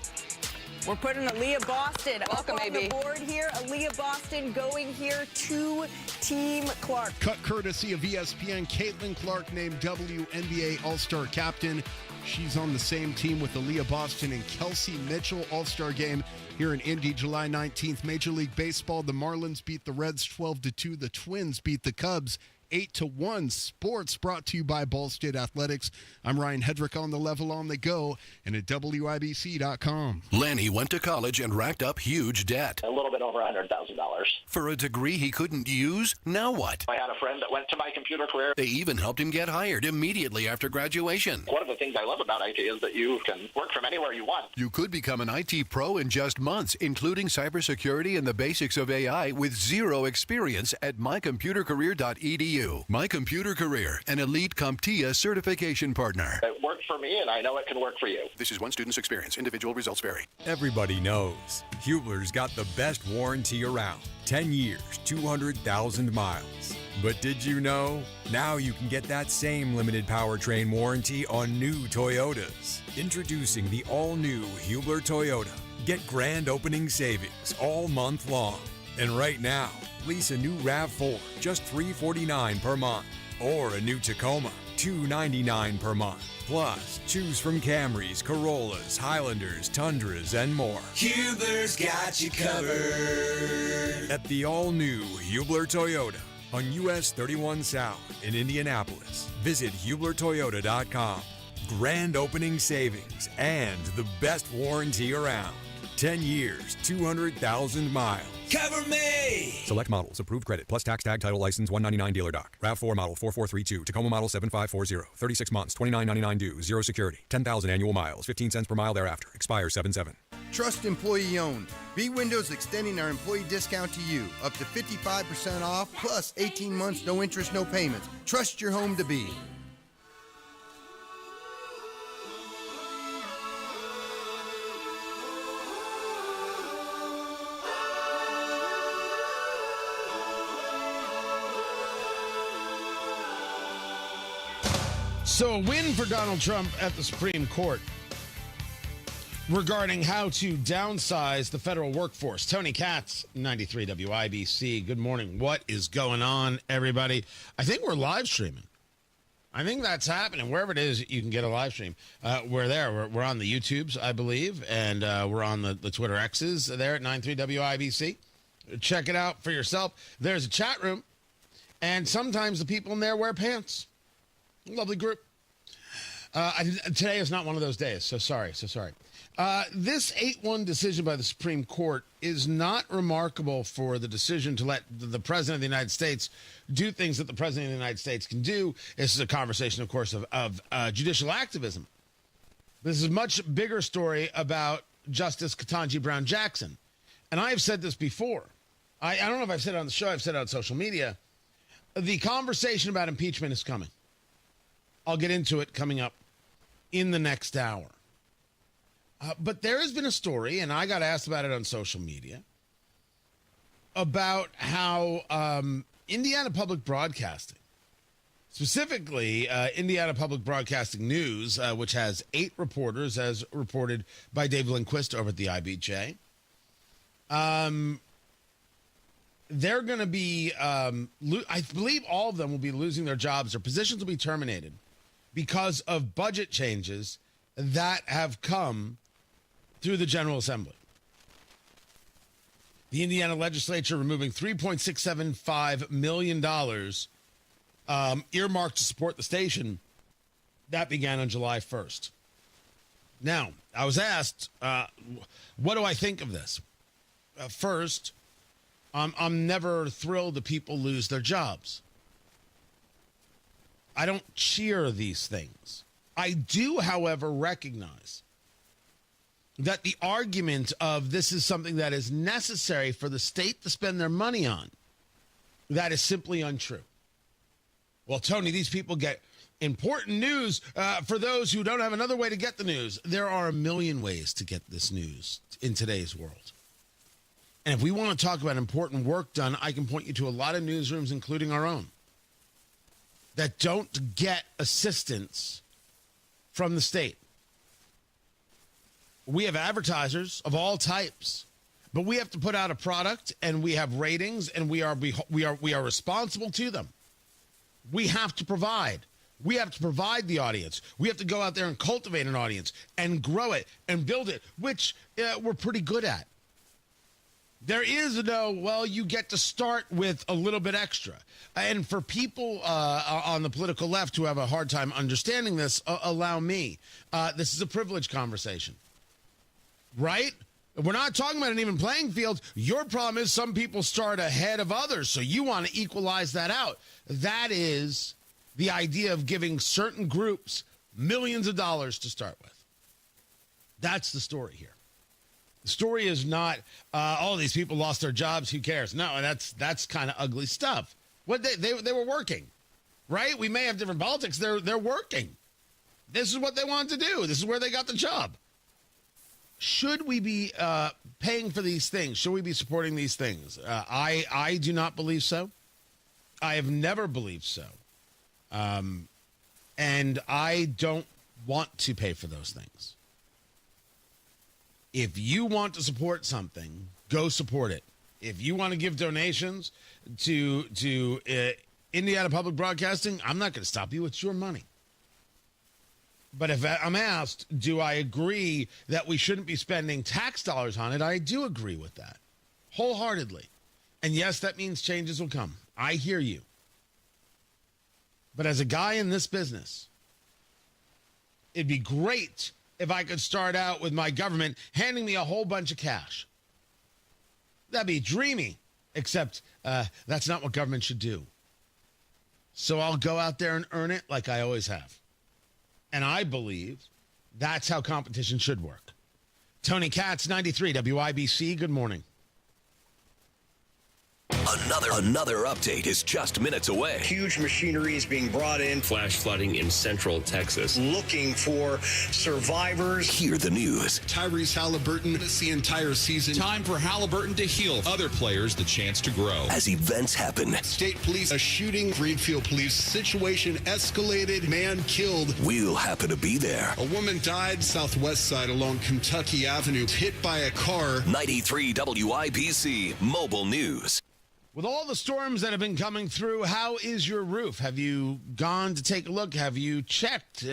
We're putting Aaliyah Boston Welcome, up on baby. the board here. Aaliyah Boston going here to Team Clark. Cut courtesy of ESPN. Caitlin Clark named WNBA All-Star Captain. She's on the same team with Aaliyah Boston and Kelsey Mitchell. All-Star game here in Indy, July 19th. Major League Baseball, the Marlins beat the Reds 12-2. The Twins beat the Cubs 8-1. Sports brought to you by Ball State Athletics. I'm Ryan Hedrick on the level on the go and at WIBC.com. Lanny went to college and racked up huge debt. A little bit over $100,000. For a degree he couldn't use? Now what? I had a friend that went to My Computer Career. They even helped him get hired immediately after graduation. One of the things I love about IT is that you can work from anywhere you want. You could become an IT pro in just months, including cybersecurity and the basics of AI with 0 experience at mycomputercareer.edu. My Computer Career, an elite CompTIA certification partner. It worked for me, and I know it can work for you. This is one student's experience. Individual results vary. Everybody knows Hubler's got the best warranty around. 10 years, 200,000 miles. But did you know? Now you can get that same limited powertrain warranty on new Toyotas. Introducing the all-new Hubler Toyota. Get grand opening savings all month long. And right now, lease a new RAV4, just $349 per month. Or a new Tacoma, $299 per month. Plus, choose from Camrys, Corollas, Highlanders, Tundras, and more. Hubler's got you covered. At the all-new Hubler Toyota on US 31 South in Indianapolis. Visit HublerToyota.com. Grand opening savings and the best warranty around. 10 years, 200,000 miles. Cover me! Select models. Approved credit. Plus tax tag title license 199 dealer doc. RAV4 model 4432. Tacoma model 7540. 36 months. $29.99 due. 0 security. 10,000 annual miles. 15 cents per mile thereafter. Expires 7/7. Trust employee owned. B Windows extending our employee discount to you. Up to 55% off. Plus 18 months. No interest, no payments. Trust your home to B. So a win for Donald Trump at the Supreme Court regarding how to downsize the federal workforce. Tony Katz, 93 WIBC. Good morning. What is going on, everybody? I think we're live streaming. I think that's happening. Wherever it is, you can get a live stream. We're there. We're on the YouTubes, I believe, and we're on the Twitter X's there at 93WIBC. Check it out for yourself. There's a chat room, and sometimes the people in there wear pants. Lovely group. Today is not one of those days, so sorry. This 8-1 decision by the Supreme Court is not remarkable for the decision to let the President of the United States do things that the President of the United States can do. This is a conversation, of course, of judicial activism. This is a much bigger story about Justice Ketanji Brown Jackson. And I have said this before. I don't know if I've said it on the show. I've said it on social media. The conversation about impeachment is coming. I'll get into it coming up in the next hour. But there has been a story, and I got asked about it on social media, about how Indiana Public Broadcasting, specifically Indiana Public Broadcasting News, which has 8 reporters, as reported by Dave Lindquist over at the IBJ, they're going to be, I believe all of them will be losing their jobs. Their positions will be terminated because of budget changes that have come through the General Assembly. The Indiana legislature removing $3.675 million earmarked to support the station. That began on July 1st. Now, I was asked, what do I think of this? First, I'm never thrilled that people lose their jobs. I don't cheer these things. I do, however, recognize that the argument of this is something that is necessary for the state to spend their money on, that is simply untrue. Well, Tony, these people get important news for those who don't have another way to get the news. There are a million ways to get this news in today's world. And if we want to talk about important work done, I can point you to a lot of newsrooms, including our own, that don't get assistance from the state. We have advertisers of all types, but we have to put out a product, and we have ratings, and we are responsible to them. We have to provide. We have to provide the audience. We have to go out there and cultivate an audience and grow it and build it, which we're pretty good at. There is you get to start with a little bit extra. And for people on the political left who have a hard time understanding this, allow me. This is a privilege conversation. Right? We're not talking about an even playing field. Your problem is some people start ahead of others, so you want to equalize that out. That is the idea of giving certain groups millions of dollars to start with. That's the story here. The story is not, these people lost their jobs, who cares? No, that's kind of ugly stuff. What they were working, right? We may have different politics. They're working. This is what they wanted to do. This is where they got the job. Should we be paying for these things? Should we be supporting these things? I do not believe so. I have never believed so. And I don't want to pay for those things. If you want to support something, go support it. If you want to give donations to Indiana Public Broadcasting, I'm not going to stop you. It's your money. But if I'm asked, do I agree that we shouldn't be spending tax dollars on it? I do agree with that wholeheartedly. And yes, that means changes will come. I hear you. But as a guy in this business, it'd be great if I could start out with my government handing me a whole bunch of cash. That'd be dreamy, except that's not what government should do. So I'll go out there and earn it like I always have. And I believe that's how competition should work. Tony Katz, 93 WIBC, good morning. Another update is just minutes away. Huge machinery is being brought in. Flash flooding in central Texas. Looking for survivors. Hear the news. Tyrese Halliburton missed the entire season. Time for Halliburton to heal. Other players the chance to grow. As events happen. State police, a shooting. Greenfield police, situation escalated. Man killed. We'll happen to be there. A woman died southwest side along Kentucky Avenue, hit by a car. 93 WIBC Mobile News. With all the storms that have been coming through, how is your roof? Have you gone to take a look? Have you checked?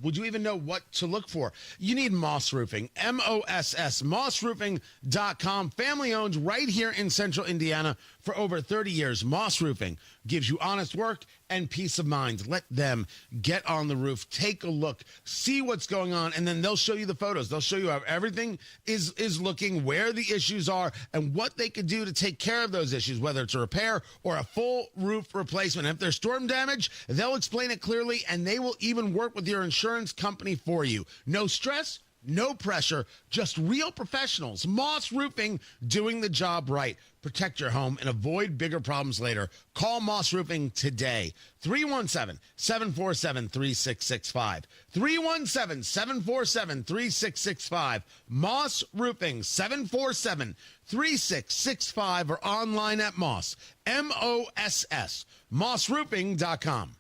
Would you even know what to look for? You need Moss Roofing, M-O-S-S, mossroofing.com. Family owned right here in central Indiana for over 30 years. Moss Roofing gives you honest work and peace of mind. Let them get on the roof, take a look, see what's going on, and then they'll show you the photos. They'll show you how everything is looking, where the issues are, and what they could do to take care of those issues, whether it's a repair or a full roof replacement. If there's storm damage, they'll explain it clearly, and they will even work with your insurance company for you. No stress, no pressure, just real professionals. Moss Roofing doing the job right. Protect your home and avoid bigger problems later. Call Moss Roofing today. 317-747-3665. 317-747-3665. Moss Roofing, 747-3665, or online at Moss, M-O-S-S, mossroofing.com.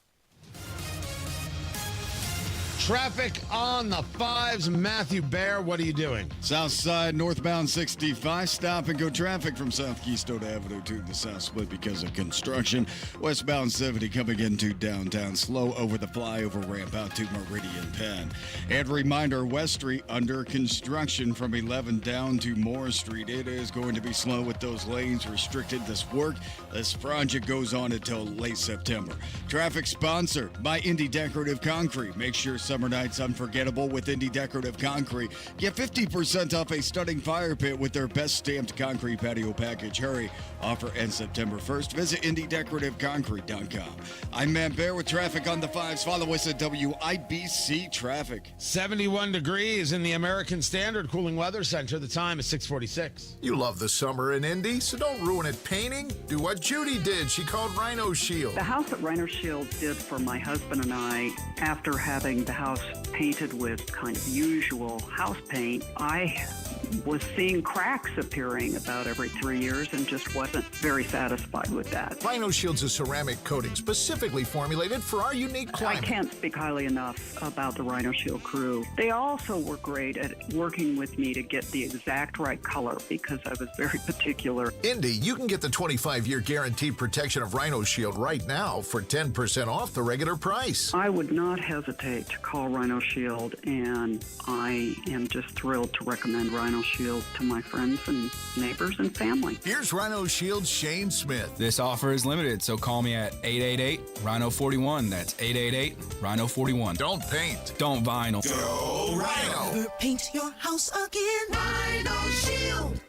Traffic on the 5s. Matthew Bear, what are you doing? South side, northbound 65. Stop and go traffic from South Keystone Avenue to the south split because of construction. Westbound 70 coming into downtown. Slow over the flyover ramp out to Meridian Penn. And reminder, West Street under construction from 11 down to Moore Street. It is going to be slow with those lanes restricted. This project goes on until late September. Traffic sponsored by Indy Decorative Concrete. Make sure summer nights unforgettable with Indy Decorative Concrete. Get 50% off a stunning fire pit with their best stamped concrete patio package. Hurry. Offer ends September 1st. Visit IndyDecorativeConcrete.com. I'm Matt Bear with traffic on the 5s. Follow us at WIBC Traffic. 71 degrees in the American Standard Cooling Weather Center. The time is 6:46. You love the summer in Indy, so don't ruin it painting. Do what Judy did. She called Rhino Shield. The house that Rhino Shield did for my husband and I, after having the house painted with kind of usual house paint, I was seeing cracks appearing about every 3 years and just wasn't very satisfied with that. Rhino Shield's a ceramic coating specifically formulated for our unique climate. I can't speak highly enough about the Rhino Shield crew. They also were great at working with me to get the exact right color because I was very particular. Indy, you can get the 25-year guaranteed protection of Rhino Shield right now for 10% off the regular price. I would not hesitate to call Rhino Shield, and I am just thrilled to recommend Rhino Shield to my friends and neighbors and family. Here's Rhino Shield's Shane Smith. This offer is limited, so call me at 888-RHINO-41. That's 888-RHINO-41. Don't paint. Don't vinyl. Go Rhino. Never paint your house again. Rhino Shield.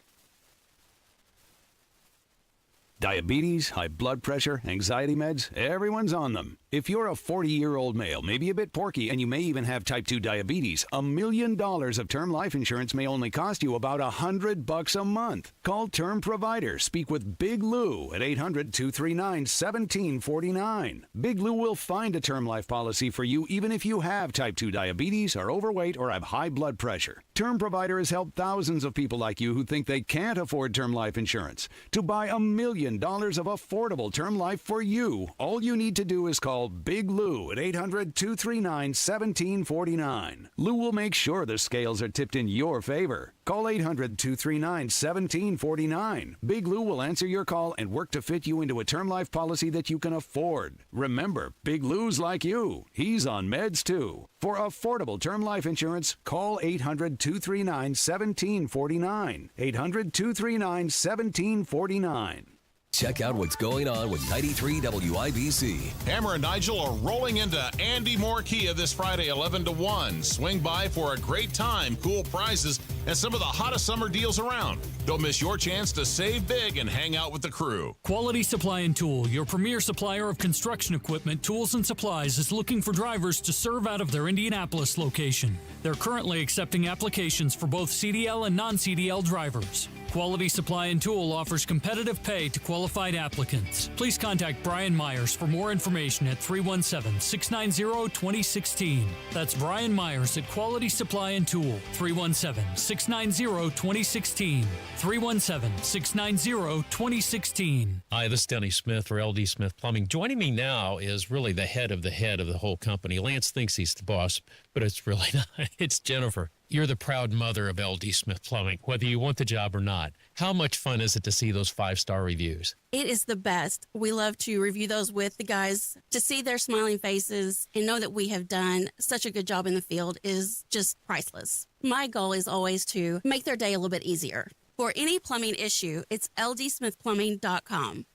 Diabetes, high blood pressure, anxiety meds, everyone's on them. If you're a 40-year-old male, maybe a bit porky, and you may even have type 2 diabetes, $1 million of term life insurance may only cost you about $100 a month. Call Term Provider. Speak with Big Lou at 800-239-1749. Big Lou will find a term life policy for you even if you have type 2 diabetes, are overweight, or have high blood pressure. Term Provider has helped thousands of people like you who think they can't afford term life insurance to buy $1 million of affordable term life for you. All you need to do is call Big Lou at 800-239-1749. Lou will make sure the scales are tipped in your favor. Call 800-239-1749. Big Lou will answer your call and work to fit you into a term life policy that you can afford. Remember, Big Lou's like you. He's on meds too. For affordable term life insurance, call 800-239-1749. 800-239-1749. Check out what's going on with 93 WIBC. Hammer and Nigel are rolling into Andy Moore Kia this Friday, 11 to 1. Swing by for a great time, cool prizes, and some of the hottest summer deals around. Don't miss your chance to save big and hang out with the crew. Quality Supply and Tool, your premier supplier of construction equipment, tools, and supplies, is looking for drivers to serve out of their Indianapolis location. They're currently accepting applications for both CDL and non-CDL drivers. Quality Supply and Tool offers competitive pay to qualified applicants. Please contact Brian Myers for more information at 317-690-2016. That's Brian Myers at Quality Supply and Tool, 317-690-2016. 317-690-2016. Hi, this is Denny Smith for LD Smith Plumbing. Joining me now is really the head of the whole company. Lance thinks he's the boss, but it's really not. It's Jennifer. You're the proud mother of LD Smith Plumbing, whether you want the job or not. How much fun is it to see those 5-star reviews? It is the best. We love to review those with the guys. To see their smiling faces and know that we have done such a good job in the field is just priceless. My goal is always to make their day a little bit easier. For any plumbing issue, it's ldsmithplumbing.com.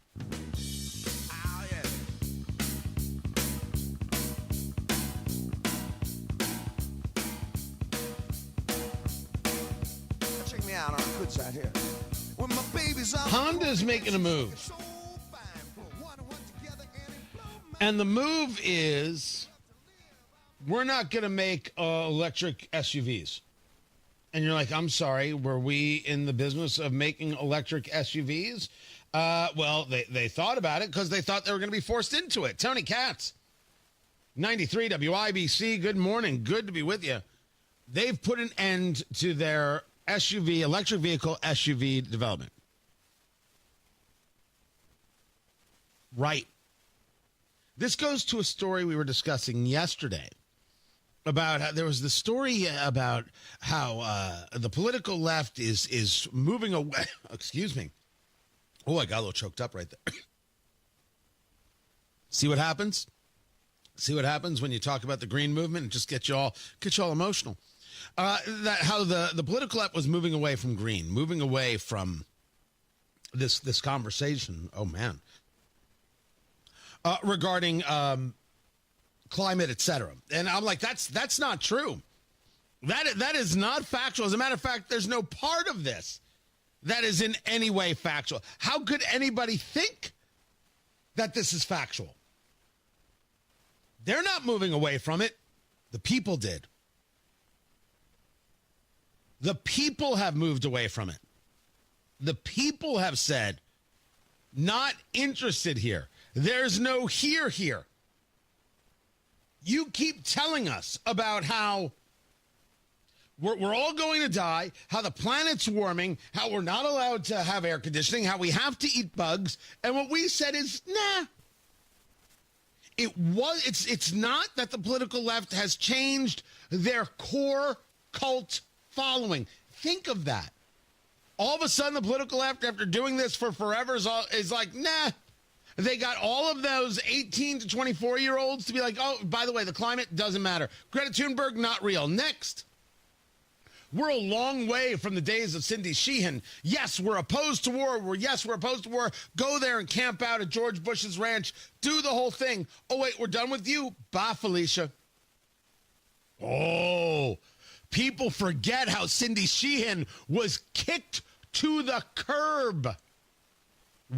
Honda's making a move. And the move is we're not going to make electric SUVs. And you're like, I'm sorry, were we in the business of making electric SUVs? Well, they thought about it because they thought they were going to be forced into it. Tony Katz, 93 WIBC, good morning. Good to be with you. They've put an end to their SUV, electric vehicle SUV development. Right. This goes to a story we were discussing yesterday about how there was the story about how the political left is moving away. Excuse me. Oh, I got a little choked up right there. See what happens? See what happens when you talk about the green movement and just get you all emotional. That how the political left was moving away from green, moving away from this conversation. Oh man. Regarding climate, etc. And I'm like, that's not true. That is not factual. As a matter of fact, there's no part of this that is in any way factual. How could anybody think that this is factual? They're not moving away from it. The people did. The people have moved away from it. The people have said, not interested here. There's no here. You keep telling us about how we're all going to die, how the planet's warming, how we're not allowed to have air conditioning, how we have to eat bugs. And what we said is, nah. It's not that the political left has changed their core cult following. Think of that. All of a sudden, the political left, after doing this for forever, is like, nah. They got all of those 18 to 24-year-olds to be like, oh, by the way, the climate doesn't matter. Greta Thunberg, not real. Next. We're a long way from the days of Cindy Sheehan. Yes, we're opposed to war. We're opposed to war. Go there and camp out at George Bush's ranch. Do the whole thing. Oh, wait, we're done with you? Bye, Felicia. Oh, people forget how Cindy Sheehan was kicked to the curb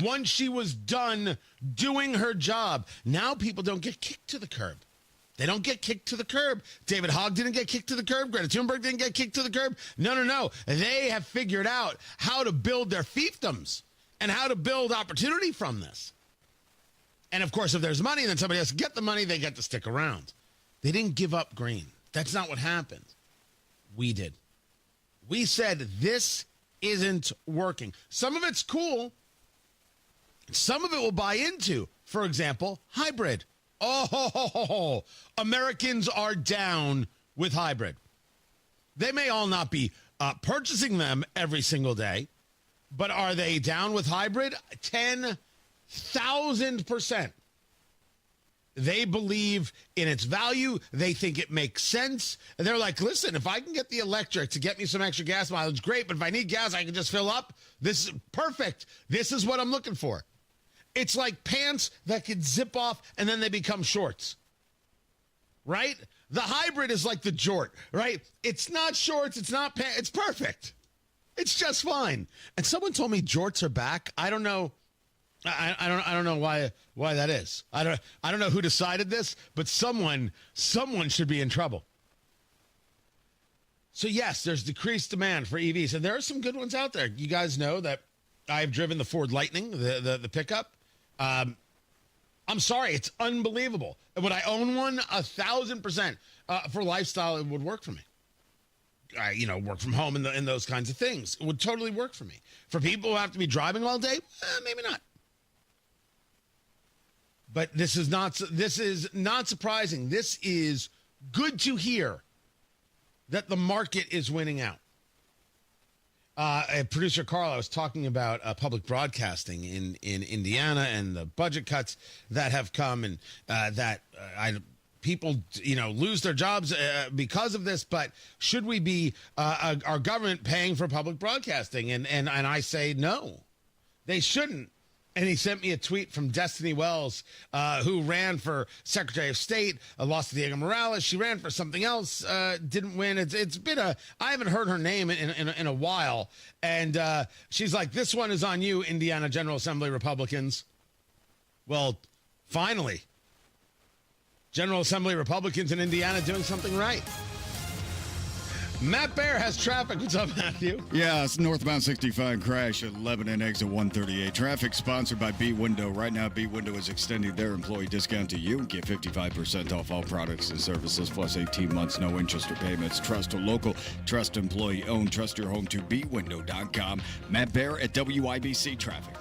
once she was done doing her job. Now people don't get kicked to the curb. They don't get kicked to the curb. David Hogg didn't get kicked to the curb. Greta Thunberg didn't get kicked to the curb. No. They have figured out how to build their fiefdoms and how to build opportunity from this. And, of course, if there's money, then somebody has to get the money. They get to stick around. They didn't give up green. That's not what happened. We did. We said this isn't working. Some of it's cool. Some of it will buy into, for example, hybrid. Oh, Americans are down with hybrid. They may all not be purchasing them every single day, but are they down with hybrid? 10,000%. They believe in its value. They think it makes sense. And they're like, listen, if I can get the electric to get me some extra gas mileage, great. But if I need gas, I can just fill up. This is perfect. This is what I'm looking for. It's like pants that could zip off and then they become shorts, right? The hybrid is like the jort, right? It's not shorts. It's not pants. It's perfect. It's just fine. And someone told me jorts are back. I don't know. I don't know why that is. I don't know who decided this, but someone should be in trouble. So yes, there's decreased demand for EVs, and there are some good ones out there. You guys know that I've driven the Ford Lightning, the pickup. I'm sorry, it's unbelievable. Would I own one? 1,000%. For lifestyle, it would work for me. Work from home and those kinds of things. It would totally work for me. For people who have to be driving all day, maybe not. But this is not surprising. This is good to hear that the market is winning out. Producer Carl, I was talking about public broadcasting in Indiana and the budget cuts that have come, and people, lose their jobs because of this. But should we be our government paying for public broadcasting? And I say no, they shouldn't. And he sent me a tweet from Destiny Wells, who ran for Secretary of State, lost to Diego Morales. She ran for something else, didn't win. It's been I haven't heard her name in a while. And she's like, this one is on you, Indiana General Assembly Republicans. Well, finally, General Assembly Republicans in Indiana doing something right. Matt Bear has traffic. What's up, Matthew? Yeah, it's northbound 65 crash at Lebanon exit 138. Traffic sponsored by B Window. Right now, B Window is extending their employee discount to you. Get 55% off all products and services, plus 18 months, no interest or payments. Trust a local, trust employee owned. Trust your home to bwindow.com. Matt Bear at WIBC Traffic.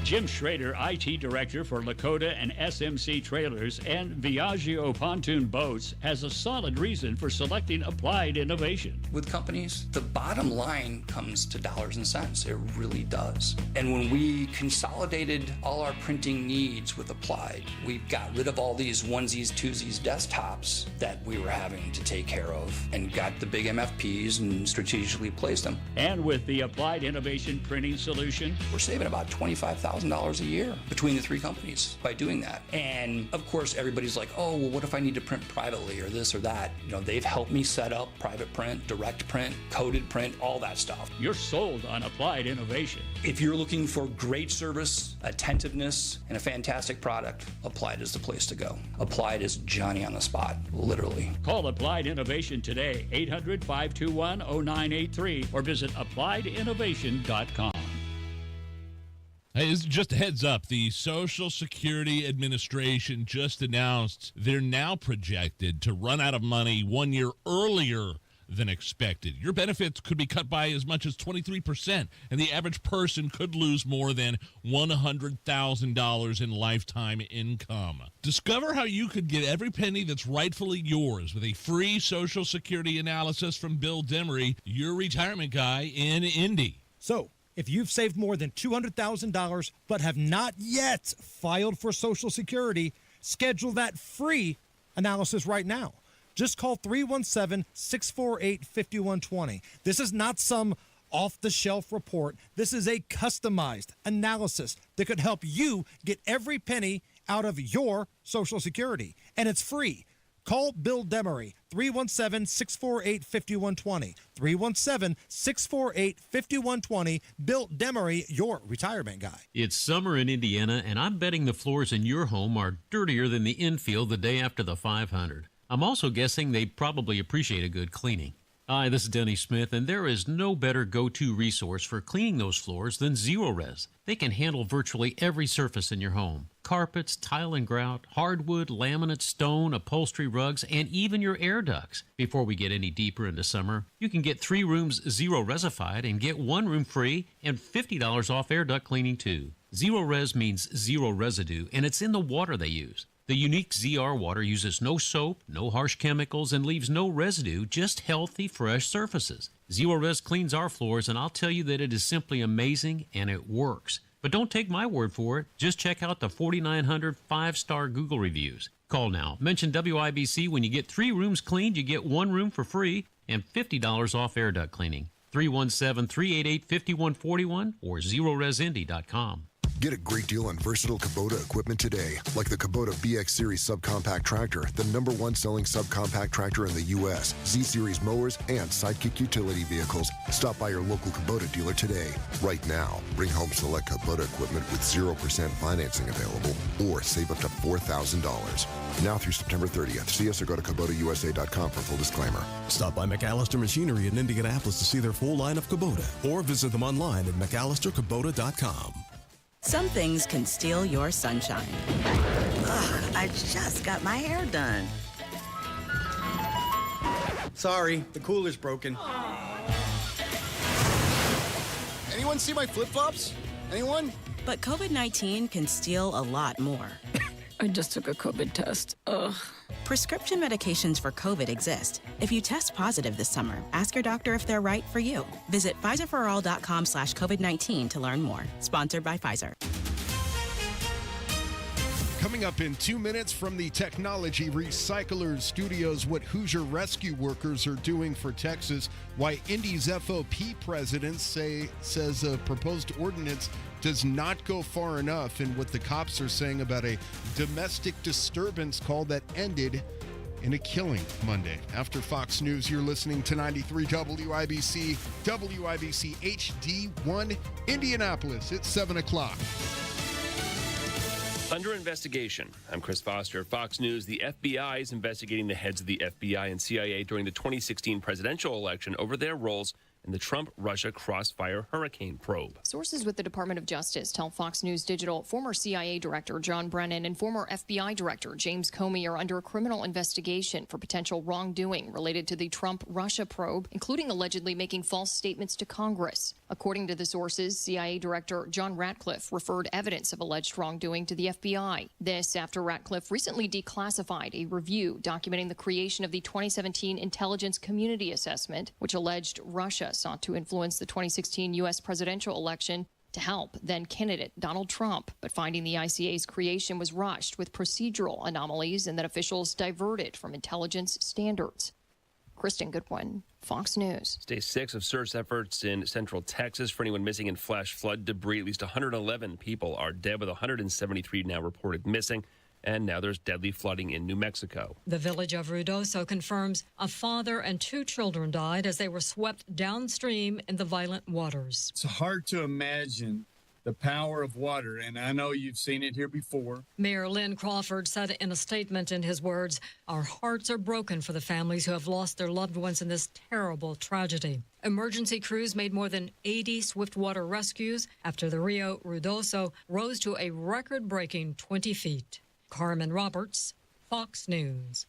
Jim Schrader, IT Director for Lakota and SMC Trailers and Viaggio Pontoon Boats, has a solid reason for selecting Applied Innovation. With companies, the bottom line comes to dollars and cents. It really does. And when we consolidated all our printing needs with Applied, we got rid of all these onesies, twosies desktops that we were having to take care of and got the big MFPs and strategically placed them. And with the Applied Innovation Printing Solution, we're saving about $25,000 a year between the three companies by doing that. And of course, everybody's like, oh, well, what if I need to print privately or this or that? They've helped me set up private print, direct print, coded print, all that stuff. You're sold on Applied Innovation. If you're looking for great service, attentiveness, and a fantastic product, Applied is the place to go. Applied is Johnny on the spot, literally. Call Applied Innovation today, 800-521-0983, or visit appliedinnovation.com. Hey, this is just a heads up. The Social Security Administration just announced they're now projected to run out of money 1 year earlier than expected. Your benefits could be cut by as much as 23%, and the average person could lose more than $100,000 in lifetime income. Discover how you could get every penny that's rightfully yours with a free Social Security analysis from Bill Demery, your retirement guy in Indy. So, if you've saved more than $200,000 but have not yet filed for Social Security, schedule that free analysis right now. Just call 317-648-5120. This is not some off-the-shelf report. This is a customized analysis that could help you get every penny out of your Social Security. And it's free. Call Bill Demery, 317-648-5120. 317-648-5120. Bill Demery, your retirement guy. It's summer in Indiana, and I'm betting the floors in your home are dirtier than the infield the day after the 500. I'm also guessing they probably appreciate a good cleaning. Hi, this is Denny Smith, and there is no better go-to resource for cleaning those floors than Zero-Res. They can handle virtually every surface in your home. Carpets, tile and grout, hardwood, laminate, stone, upholstery, rugs, and even your air ducts. Before we get any deeper into summer, you can get 3 rooms Zero-Resified and get 1 room free and $50 off air duct cleaning too. Zero-Res means zero residue, and it's in the water they use. The unique ZR water uses no soap, no harsh chemicals, and leaves no residue, just healthy, fresh surfaces. Zero-Res cleans our floors, and I'll tell you that it is simply amazing, and it works. But don't take my word for it. Just check out the 4,900 5-star Google reviews. Call now. Mention WIBC. When you get 3 rooms cleaned, you get 1 room for free and $50 off air duct cleaning. 317-388-5141 or ZeroResIndy.com. Get a great deal on versatile Kubota equipment today, like the Kubota BX Series subcompact tractor, the #1 selling subcompact tractor in the U.S., Z-Series mowers, and Sidekick utility vehicles. Stop by your local Kubota dealer today. Right now, bring home select Kubota equipment with 0% financing available, or save up to $4,000. Now through September 30th. See us or go to KubotaUSA.com for full disclaimer. Stop by McAllister Machinery in Indianapolis to see their full line of Kubota, or visit them online at McAllisterKubota.com. Some things can steal your sunshine. Ugh, I just got my hair done. Sorry, the cooler's broken. Anyone see my flip-flops? Anyone? But COVID-19 can steal a lot more. I just took a COVID test. Ugh. Prescription medications for COVID exist. If you test positive this summer, ask your doctor if they're right for you. Visit PfizerForAll.com/COVID-19 to learn more. Sponsored by Pfizer. Coming up in 2 minutes from the Technology Recyclers Studios, what Hoosier rescue workers are doing for Texas, why Indy's FOP president says a proposed ordinance does not go far enough, and what the cops are saying about a domestic disturbance call that ended in a killing Monday. After Fox News, you're listening to 93 WIBC, WIBC HD1 Indianapolis. It's 7 o'clock. Under investigation. I'm Chris Foster. Fox News. The FBI is investigating the heads of the FBI and CIA during the 2016 presidential election over their roles in the Trump-Russia crossfire hurricane probe. Sources with the Department of Justice tell Fox News Digital former CIA Director John Brennan and former FBI Director James Comey are under a criminal investigation for potential wrongdoing related to the Trump-Russia probe, including allegedly making false statements to Congress. According to the sources, CIA Director John Ratcliffe referred evidence of alleged wrongdoing to the FBI. This after Ratcliffe recently declassified a review documenting the creation of the 2017 Intelligence Community Assessment, which alleged Russia sought to influence the 2016 U.S. presidential election to help then-candidate Donald Trump, but finding the ICA's creation was rushed with procedural anomalies and that officials diverted from intelligence standards. Kristen Goodwin, Fox News. Day 6 of search efforts in central Texas for anyone missing in flash flood debris. At least 111 people are dead, with 173 now reported missing. And now there's deadly flooding in New Mexico. The village of Ruidoso confirms a father and 2 children died as they were swept downstream in the violent waters. It's hard to imagine the power of water, and I know you've seen it here before. Mayor Lynn Crawford said in a statement, in his words, "Our hearts are broken for the families who have lost their loved ones in this terrible tragedy." Emergency crews made more than 80 swiftwater rescues after the Rio Ruidoso rose to a record-breaking 20 feet. Carmen Roberts, Fox News.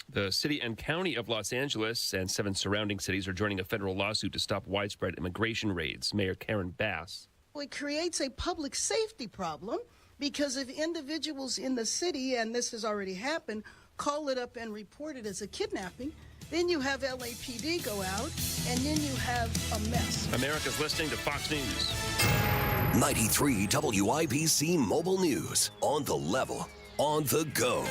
The city and county of Los Angeles and 7 surrounding cities are joining a federal lawsuit to stop widespread immigration raids. Mayor Karen Bass. It creates a public safety problem because if individuals in the city, and this has already happened, call it up and report it as a kidnapping, then you have LAPD go out, and then you have a mess. America's listening to Fox News. 93 WIBC Mobile News. On the level, on the go.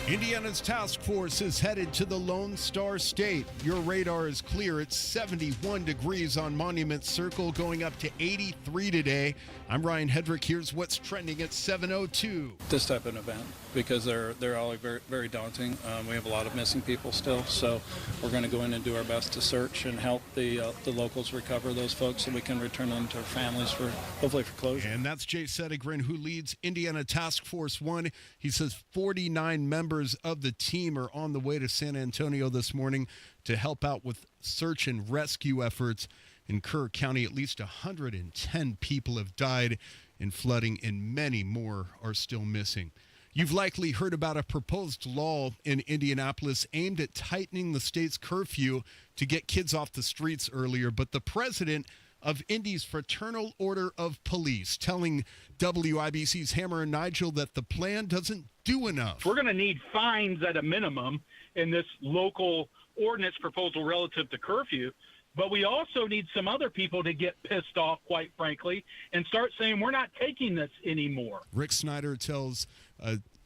Indiana's task force is headed to the Lone Star State. Your radar is clear. It's 71 degrees on Monument Circle, going up to 83 today. I'm Ryan Hedrick. Here's what's trending at 7:02. This type of event, because they're all very, very daunting. We have a lot of missing people still, so we're going to go in and do our best to search and help the locals recover those folks so we can return them to their families for hopefully for closure. And that's Jay Sedigren, who leads Indiana Task Force 1. He says 49 members of the team are on the way to San Antonio this morning to help out with search and rescue efforts in Kerr County. At least 110 people have died in flooding, and many more are still missing. You've likely heard about a proposed law in Indianapolis aimed at tightening the state's curfew to get kids off the streets earlier, but the president of Indy's Fraternal Order of Police telling WIBC's Hammer and Nigel that the plan doesn't do enough. We're going to need fines at a minimum in this local ordinance proposal relative to curfew, but we also need some other people to get pissed off, quite frankly, and start saying we're not taking this anymore. Rick Snyder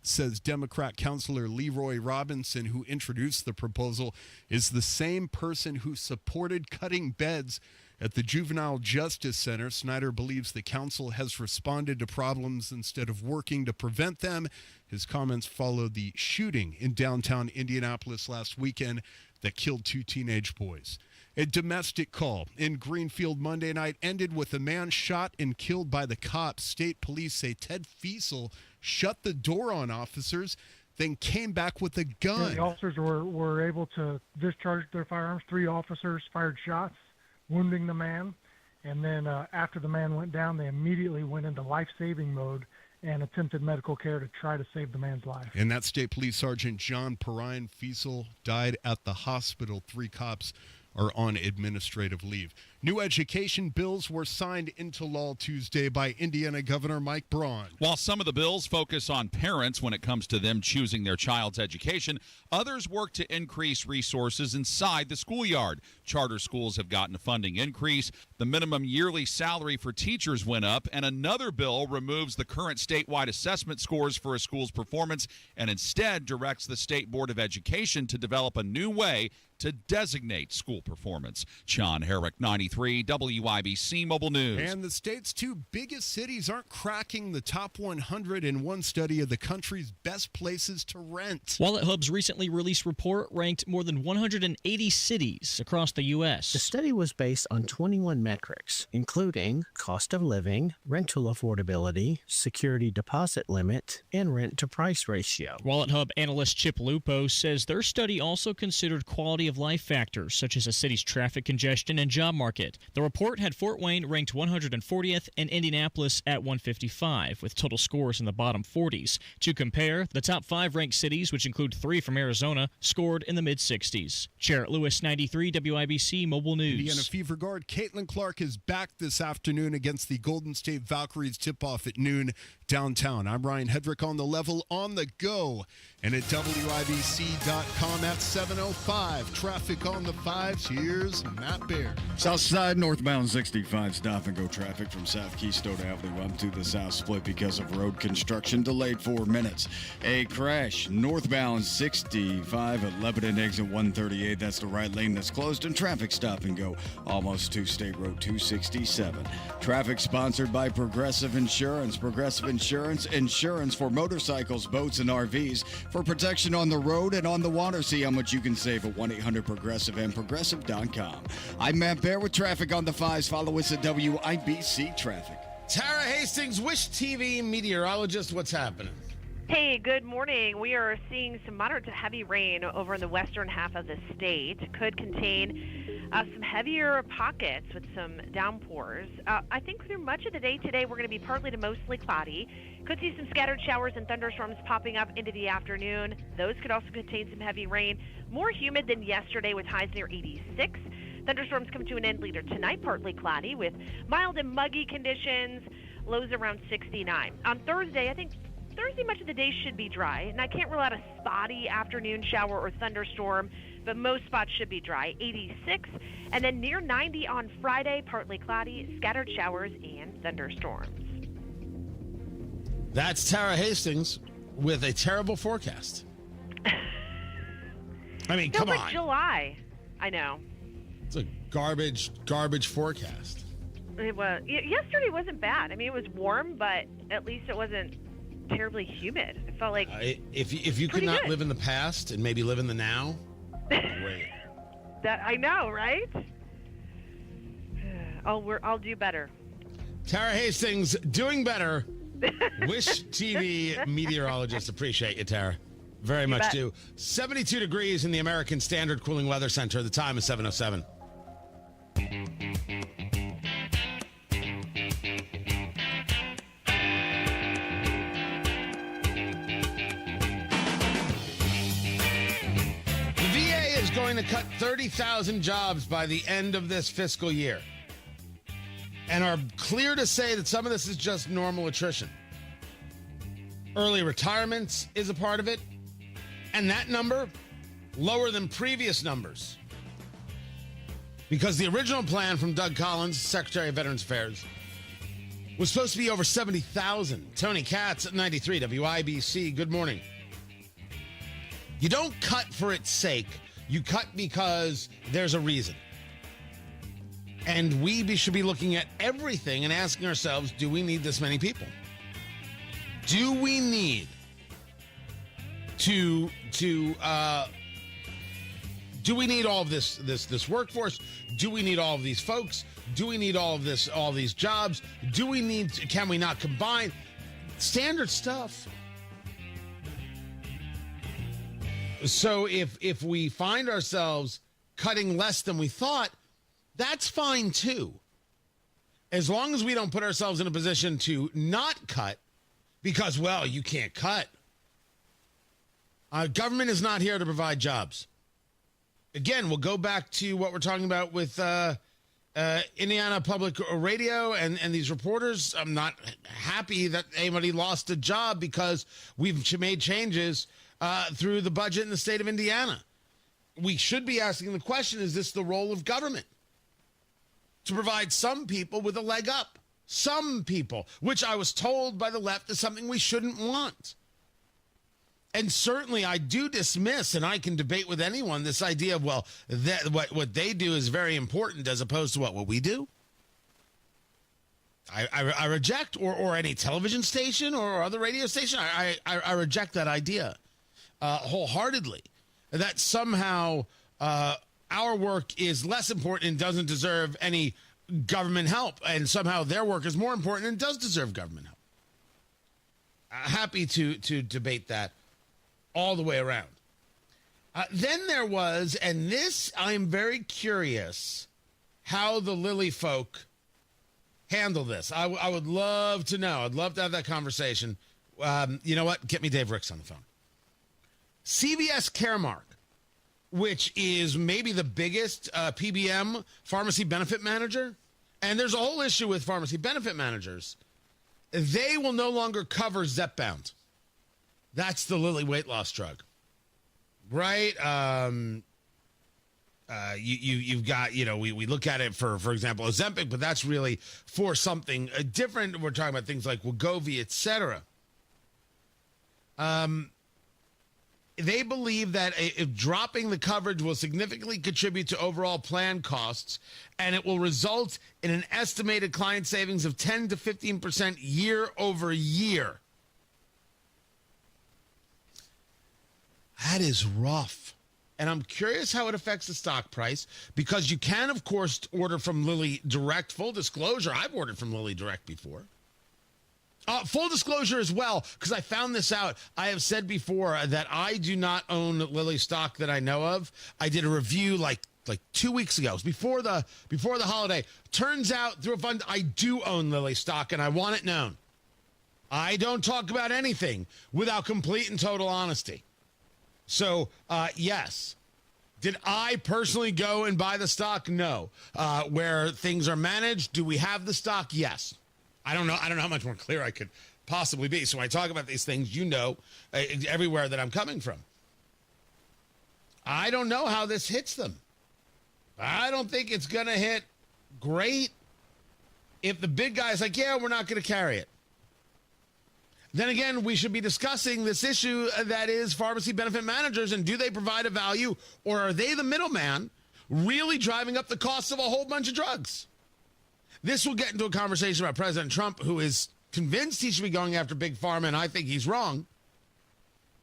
says Democrat Councilor Leroy Robinson, who introduced the proposal, is the same person who supported cutting beds at the Juvenile Justice Center. Snyder believes the council has responded to problems instead of working to prevent them. His comments followed the shooting in downtown Indianapolis last weekend that killed 2 teenage boys. A domestic call in Greenfield Monday night ended with a man shot and killed by the cops. State police say Ted Fiesel shut the door on officers, then came back with a gun. Yeah, the officers were able to discharge their firearms. 3 officers fired shots, wounding the man. And then after the man went down, they immediately went into life-saving mode and attempted medical care to try to save the man's life. And that State Police Sergeant John Perrine. Fiesel died at the hospital. 3 cops are on administrative leave. New education bills were signed into law Tuesday by Indiana Governor Mike Braun. While some of the bills focus on parents when it comes to them choosing their child's education, others work to increase resources inside the schoolyard. Charter schools have gotten a funding increase. The minimum yearly salary for teachers went up, and another bill removes the current statewide assessment scores for a school's performance and instead directs the State Board of Education to develop a new way to designate school performance. John Herrick, 93 WIBC Mobile News. And the state's two biggest cities aren't cracking the top 100 in one study of the country's best places to rent. Wallet Hub's recently released report ranked more than 180 cities across the U.S. The study was based on 21 metrics, including cost of living, rental affordability, security deposit limit, and rent-to-price ratio. Wallet Hub analyst Chip Lupo says their study also considered quality of life factors such as a city's traffic congestion and job market. The report had Fort Wayne ranked 140th and Indianapolis at 155, with total scores in the bottom 40s. To compare, the top 5 ranked cities, which include 3 from Arizona, scored in the mid-60s. Jarrett Lewis, 93 WIBC Mobile News. Indiana Fever guard Caitlin Clark is back this afternoon against the Golden State Valkyries tip-off at noon downtown. I'm Ryan Hedrick on the level on the go and at WIBC.com at 7:05. Traffic on the 5s. Here's Matt Bear. South side northbound 65 stop and go traffic from South Keystone Avenue up to the south split because of road construction. Delayed 4 minutes. A crash northbound 65 at Lebanon exit 138. That's the right lane that's closed, and traffic stop and go almost to State Road 267. Traffic sponsored by Progressive Insurance. Progressive Insurance, insurance for motorcycles, boats, and RVs for protection on the road and on the water. See how much you can save at 1-800-PROGRESSIVE and Progressive.com. I'm Matt Bear with traffic on the 5s. Follow us at WIBC Traffic. Tara Hastings, Wish TV meteorologist, what's happening? Hey, good morning. We are seeing some moderate to heavy rain over in the western half of the state. Could contain some heavier pockets with some downpours. I think through much of the day today, we're going to be partly to mostly cloudy. Could see some scattered showers and thunderstorms popping up into the afternoon. Those could also contain some heavy rain. More humid than yesterday with highs near 86. Thunderstorms come to an end later tonight, partly cloudy with mild and muggy conditions, lows around 69. On Thursday, I think Thursday, much of the day should be dry, and I can't rule out a spotty afternoon shower or thunderstorm, but most spots should be dry, 86, and then near 90 on Friday, partly cloudy, scattered showers and thunderstorms. That's Tara Hastings with a terrible forecast. I mean, come on. Like July. I know. It's a garbage forecast. It was. Yesterday wasn't bad. I mean, it was warm, but at least it wasn't terribly humid. It felt like if you could not live in the past and maybe live in the now. Great. That I know, right? I'll do better. Tara Hastings doing better. Wish TV meteorologist. Appreciate you, Tara. Very much do. 72 degrees in the American Standard Cooling Weather Center. The time is 7:07. Going to cut 30,000 jobs by the end of this fiscal year, and are clear to say that some of this is just normal attrition. Early retirements is a part of it, and that number lower than previous numbers, because the original plan from Doug Collins, Secretary of Veterans Affairs, was supposed to be over 70,000. Tony Katz at 93 WIBC. Good morning. You don't cut for its sake. You cut because there's a reason. And we should be looking at everything and asking ourselves, do we need this many people? Do we need do we need all of this workforce? Do we need all of these folks? Do we need all these jobs? Can we not combine? Standard stuff. So if we find ourselves cutting less than we thought, that's fine too. As long as we don't put ourselves in a position to not cut because, well, you can't cut. Government is not here to provide jobs. again, we'll go back to what we're talking about with Indiana Public Radio and these reporters. I'm not happy that anybody lost a job because we've made changes through the budget in the state of Indiana. We should be asking the question, is this the role of government? To provide some people with a leg up. Some people, which I was told by the left is something we shouldn't want. And certainly I do dismiss, and I can debate with anyone, this idea of, well, that what they do is very important as opposed to what we do. I reject, or any television station or other radio station, I reject that idea wholeheartedly. That somehow our work is less important and doesn't deserve any government help, and somehow their work is more important and does deserve government help. Happy to debate that all the way around. Then there was, and this I'm very curious how the Lilly folk handle this. I would love to know. I'd love to have that conversation. You know what? Get me Dave Ricks on the phone. CVS Caremark, which is maybe the biggest PBM, pharmacy benefit manager, and there's a whole issue with pharmacy benefit managers. They will no longer cover Zepbound. That's the Lilly weight loss drug, right? You've got, we look at it for example, Ozempic, but that's really for something different. We're talking about things like Wegovy, etc. They believe that if dropping the coverage will significantly contribute to overall plan costs, and it will result in an estimated client savings of 10 to 15% year over year. That is rough. And I'm curious how it affects the stock price, because you can, of course, order from Lilly Direct. Full disclosure, I've ordered from Lilly Direct before. Full disclosure as well, because I found this out. I have said before that I do not own Lilly stock that I know of. I did a review like 2 weeks ago. It was before the holiday. Turns out through a fund, I do own Lilly stock, and I want it known. I don't talk about anything without complete and total honesty. So, yes. Did I personally go and buy the stock? No. Where things are managed, do we have the stock? Yes. I don't know how much more clear I could possibly be. So when I talk about these things, everywhere that I'm coming from. I don't know how this hits them. I don't think it's going to hit great if the big guy's like, yeah, we're not going to carry it. Then again, we should be discussing this issue that is pharmacy benefit managers, and do they provide a value, or are they the middleman really driving up the cost of a whole bunch of drugs? This will get into a conversation about President Trump, who is convinced he should be going after Big Pharma, and I think he's wrong.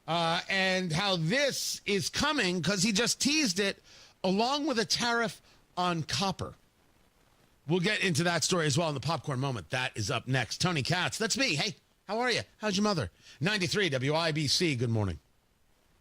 And how this is coming because he just teased it, along with a tariff on copper. We'll get into that story as well in the popcorn moment. That is up next. Tony Katz, that's me. Hey, how are you? How's your mother? 93 WIBC, good morning.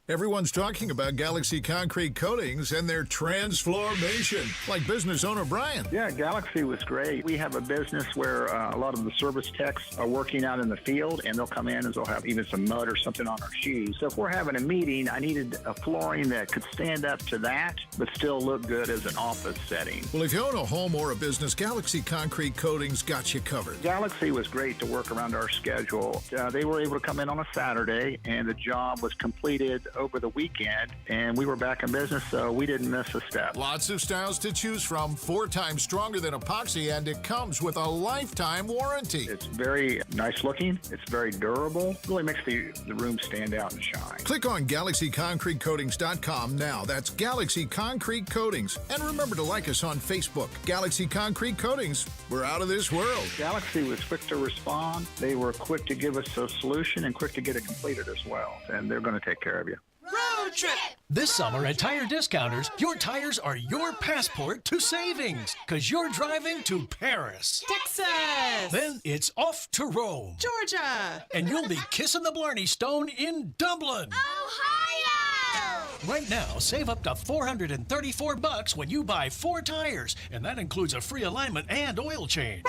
Everyone's talking about Galaxy Concrete Coatings and their transformation, like business owner Brian. Yeah, Galaxy was great. We have a business where a lot of the service techs are working out in the field, and they'll come in and they'll have even some mud or something on our shoes. So if we're having a meeting, I needed a flooring that could stand up to that, but still look good as an office setting. Well, if you own a home or a business, Galaxy Concrete Coatings got you covered. Galaxy was great to work around our schedule. They were able to come in on a Saturday, and the job was completed over the weekend, and we were back in business, so we didn't miss a step. Lots of styles to choose from, 4 times stronger than epoxy, and it comes with a lifetime warranty. It's very nice looking. It's very durable. Really makes the room stand out and shine. Click on GalaxyConcreteCoatings.com now. That's Galaxy Concrete Coatings. And remember to like us on Facebook. Galaxy Concrete Coatings. We're out of this world. Galaxy was quick to respond. They were quick to give us a solution and quick to get it completed as well. And they're going to take care of you. Road trip! This summer at Tire Discounters, your tires are your passport to savings, because you're driving to Paris, Texas, then it's off to Rome, Georgia, and you'll be kissing the Blarney Stone in Dublin, Ohio! Right now, save up to $434 when you buy 4 tires, and that includes a free alignment and oil change.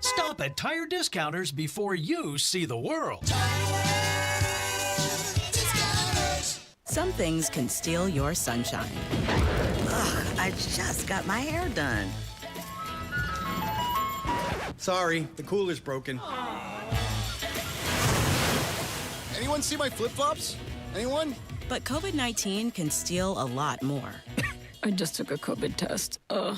Stop at Tire Discounters before you see the world. Some things can steal your sunshine. I just got my hair done. Sorry, the cooler's broken. Anyone see my flip-flops? Anyone? But COVID-19 can steal a lot more. I just took a COVID test. Ugh.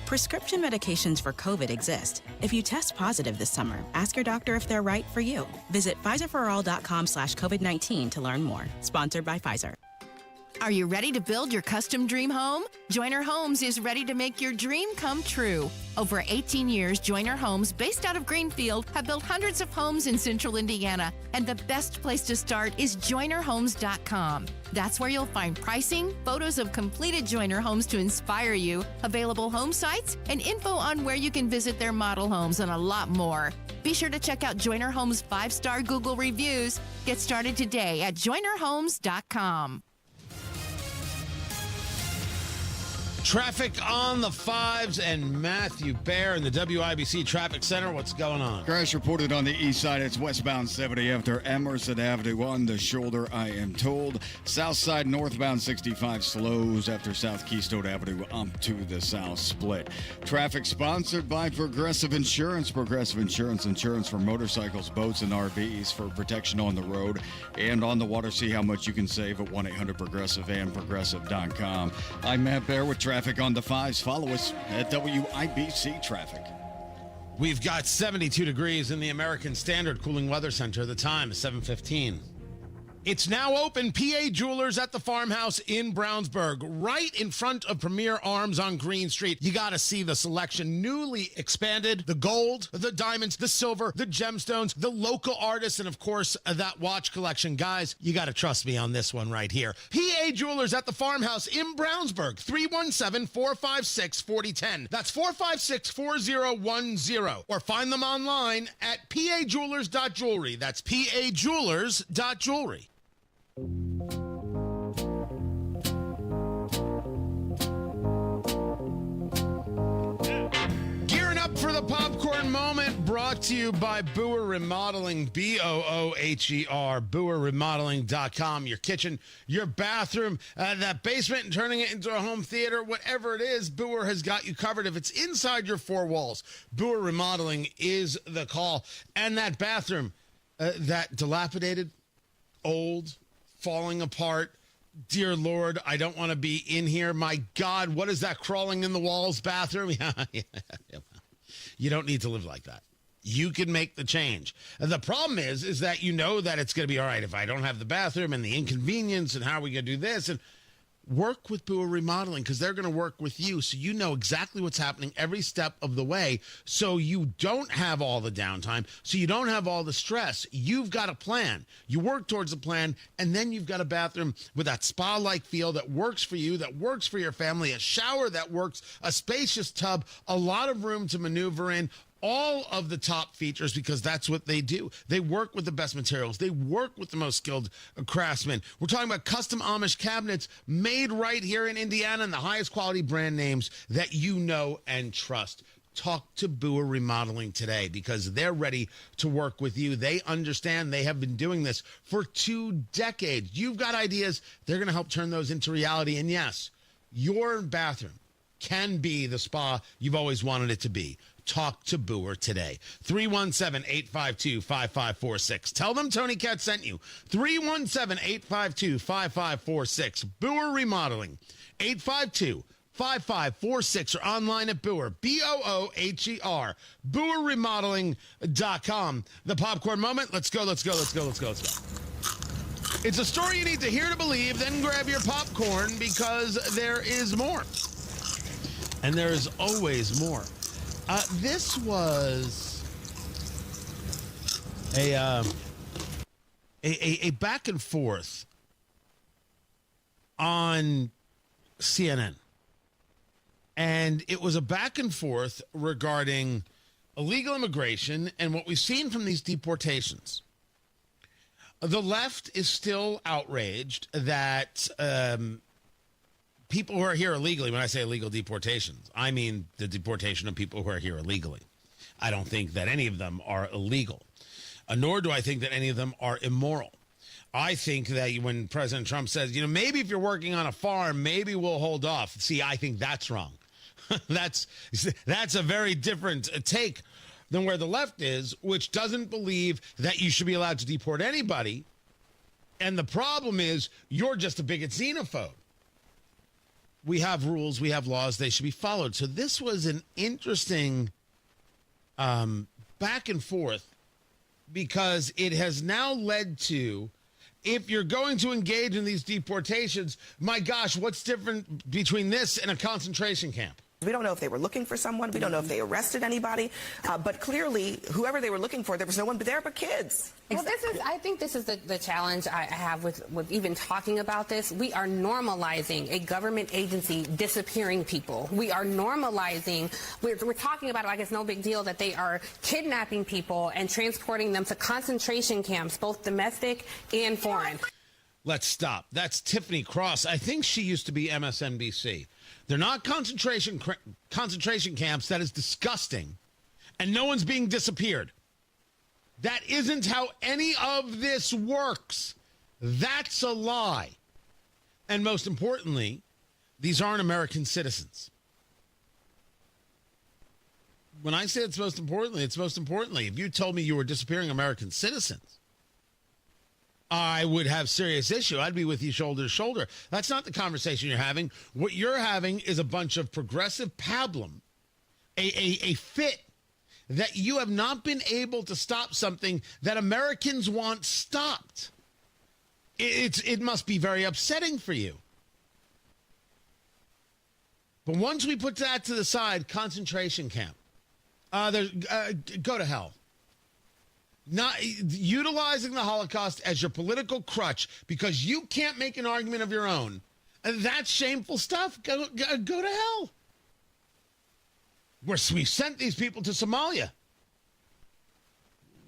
Prescription medications for COVID exist. If you test positive this summer, ask your doctor if they're right for you. Visit PfizerForAll.com/COVID-19 to learn more. Sponsored by Pfizer. Are you ready to build your custom dream home? Joiner Homes is ready to make your dream come true. Over 18 years, Joiner Homes, based out of Greenfield, have built hundreds of homes in central Indiana. And the best place to start is JoinerHomes.com. That's where you'll find pricing, photos of completed Joiner homes to inspire you, available home sites, and info on where you can visit their model homes and a lot more. Be sure to check out Joiner Homes' 5-star Google reviews. Get started today at JoinerHomes.com. Traffic on the 5s and Matthew Bear in the WIBC Traffic Center. What's going on? Crash reported on the east side. It's westbound 70 after Emerson Avenue on the shoulder, I am told. South side northbound 65 slows after South Keystone Avenue up to the south split. Traffic sponsored by Progressive Insurance. Progressive Insurance, insurance for motorcycles, boats, and RVs for protection on the road and on the water. See how much you can save at 1-800-PROGRESSIVE and Progressive.com. I'm Matt Bear with traffic on the 5s. Follow us at WIBC Traffic. We've got 72 degrees in the American Standard Cooling Weather Center. The time is 7:15. It's now open. PA Jewelers at the Farmhouse in Brownsburg, right in front of Premier Arms on Green Street. You got to see the selection. Newly expanded, the gold, the diamonds, the silver, the gemstones, the local artists, and of course, that watch collection. Guys, you got to trust me on this one right here. PA Jewelers at the Farmhouse in Brownsburg, 317-456-4010. That's 456-4010. Or find them online at pajewelers.jewelry. That's pajewelers.jewelry. Gearing up for the popcorn moment, brought to you by Boer Remodeling, BOOHER, BoerRemodeling.com. Your kitchen, your bathroom, that basement, and turning it into a home theater, whatever it is, Boer has got you covered. If it's inside your four walls, Boer Remodeling is the call. And that bathroom, that dilapidated, old, falling apart. Dear Lord, I don't want to be in here. My God, what is that crawling in the walls bathroom? You don't need to live like that. You can make the change. And the problem is that you know that it's going to be all right if I don't have the bathroom and the inconvenience and how are we going to do this. And work with Boer Remodeling because they're going to work with you so you know exactly what's happening every step of the way so you don't have all the downtime, so you don't have all the stress. You've got a plan. You work towards a plan, and then you've got a bathroom with that spa-like feel that works for you, that works for your family, a shower that works, a spacious tub, a lot of room to maneuver in, all of the top features because that's what they do. They work with the best materials. They work with the most skilled craftsmen. We're talking about custom Amish cabinets made right here in Indiana and the highest quality brand names that you know and trust. Talk to Boer Remodeling today because they're ready to work with you. They understand. They have been doing this for 2 decades. You've got ideas. They're going to help turn those into reality. And yes, your bathroom can be the spa you've always wanted it to be. Talk to Boer today. 317-852-5546. Tell them Tony Katz sent you. 317-852-5546. Boer Remodeling. 852-5546 or online at Boer. BOOHER. BoerRemodeling.com. The popcorn moment. Let's go. It's a story you need to hear to believe. Then grab your popcorn because there is more. And there is always more. This was a back and forth on CNN. And it was a back and forth regarding illegal immigration and what we've seen from these deportations. The left is still outraged that people who are here illegally, when I say illegal deportations, I mean the deportation of people who are here illegally. I don't think that any of them are illegal, nor do I think that any of them are immoral. I think that when President Trump says, maybe if you're working on a farm, maybe we'll hold off. See, I think that's wrong. That's a very different take than where the left is, which doesn't believe that you should be allowed to deport anybody. And the problem is you're just a bigot xenophobe. We have rules, we have laws, they should be followed. So this was an interesting back and forth, because it has now led to, if you're going to engage in these deportations, my gosh, what's different between this and a concentration camp? We don't know if they were looking for someone. We don't know if they arrested anybody. But clearly, whoever they were looking for, there was no one there but kids. Well, I think this is the challenge I have with even talking about this. We are normalizing a government agency disappearing people. We are normalizing, we're talking about it like it's no big deal that they are kidnapping people and transporting them to concentration camps, both domestic and foreign. Let's stop. That's Tiffany Cross. I think she used to be MSNBC. They're not concentration camps. That is disgusting. And no one's being disappeared. That isn't how any of this works. That's a lie. And most importantly, these aren't American citizens. When I say it's most importantly, it's most importantly. If you told me you were disappearing American citizens, I would have serious issue. I'd be with you shoulder to shoulder. That's not the conversation you're having. What you're having is a bunch of progressive pablum, a fit that you have not been able to stop something that Americans want stopped. It must be very upsetting for you. But once we put that to the side, concentration camp, go to hell. Not utilizing the Holocaust as your political crutch because you can't make an argument of your own. That's shameful stuff. Go to hell. We sent these people to Somalia.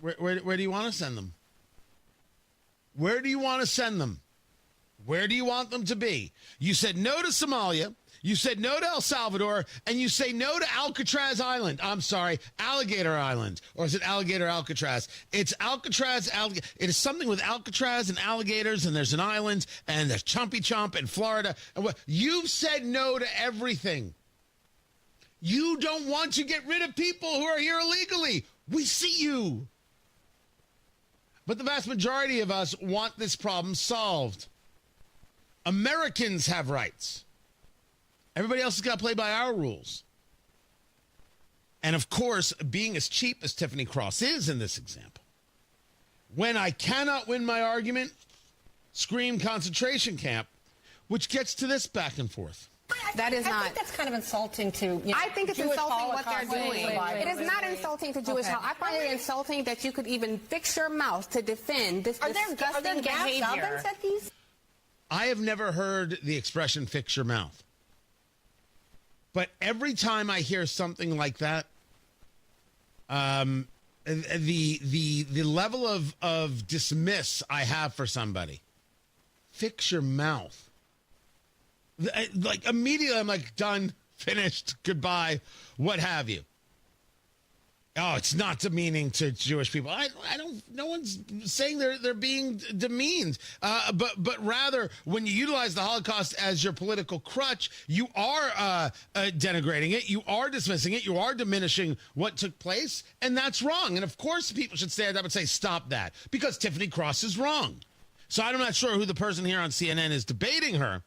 Where do you want to send them? Where do you want to send them? Where do you want them to be? You said no to Somalia. You said no to El Salvador, and you say no to Alcatraz Island. I'm sorry, Alligator Island. Or is it Alligator Alcatraz? It's Alcatraz. It is something with Alcatraz and alligators, and there's an island, and there's Chumpy Chump in Florida. You've said no to everything. You don't want to get rid of people who are here illegally. We see you. But the vast majority of us want this problem solved. Americans have rights. Everybody else has got to play by our rules. And of course, being as cheap as Tiffany Cross is in this example, when I cannot win my argument, scream concentration camp, which gets to this back and forth. That is not. I think that's kind of insulting to. I think it's Jewish insulting what they're Holocaust doing. It is not insulting to Jewish Holocaust. I find it insulting that you could even fix your mouth to defend this disgusting behavior. Ovens at these? I have never heard the expression "fix your mouth," but every time I hear something like that, the level of dismiss I have for somebody, fix your mouth. Like immediately I'm like, done, finished, goodbye, what have you. Oh, it's not demeaning to Jewish people. I don't. No one's saying they're being demeaned. But rather, when you utilize the Holocaust as your political crutch, you are denigrating it. You are dismissing it. You are diminishing what took place, and that's wrong. And of course, people should stand up and say, "Stop that," because Tiffany Cross is wrong. So I'm not sure who the person here on CNN is debating her,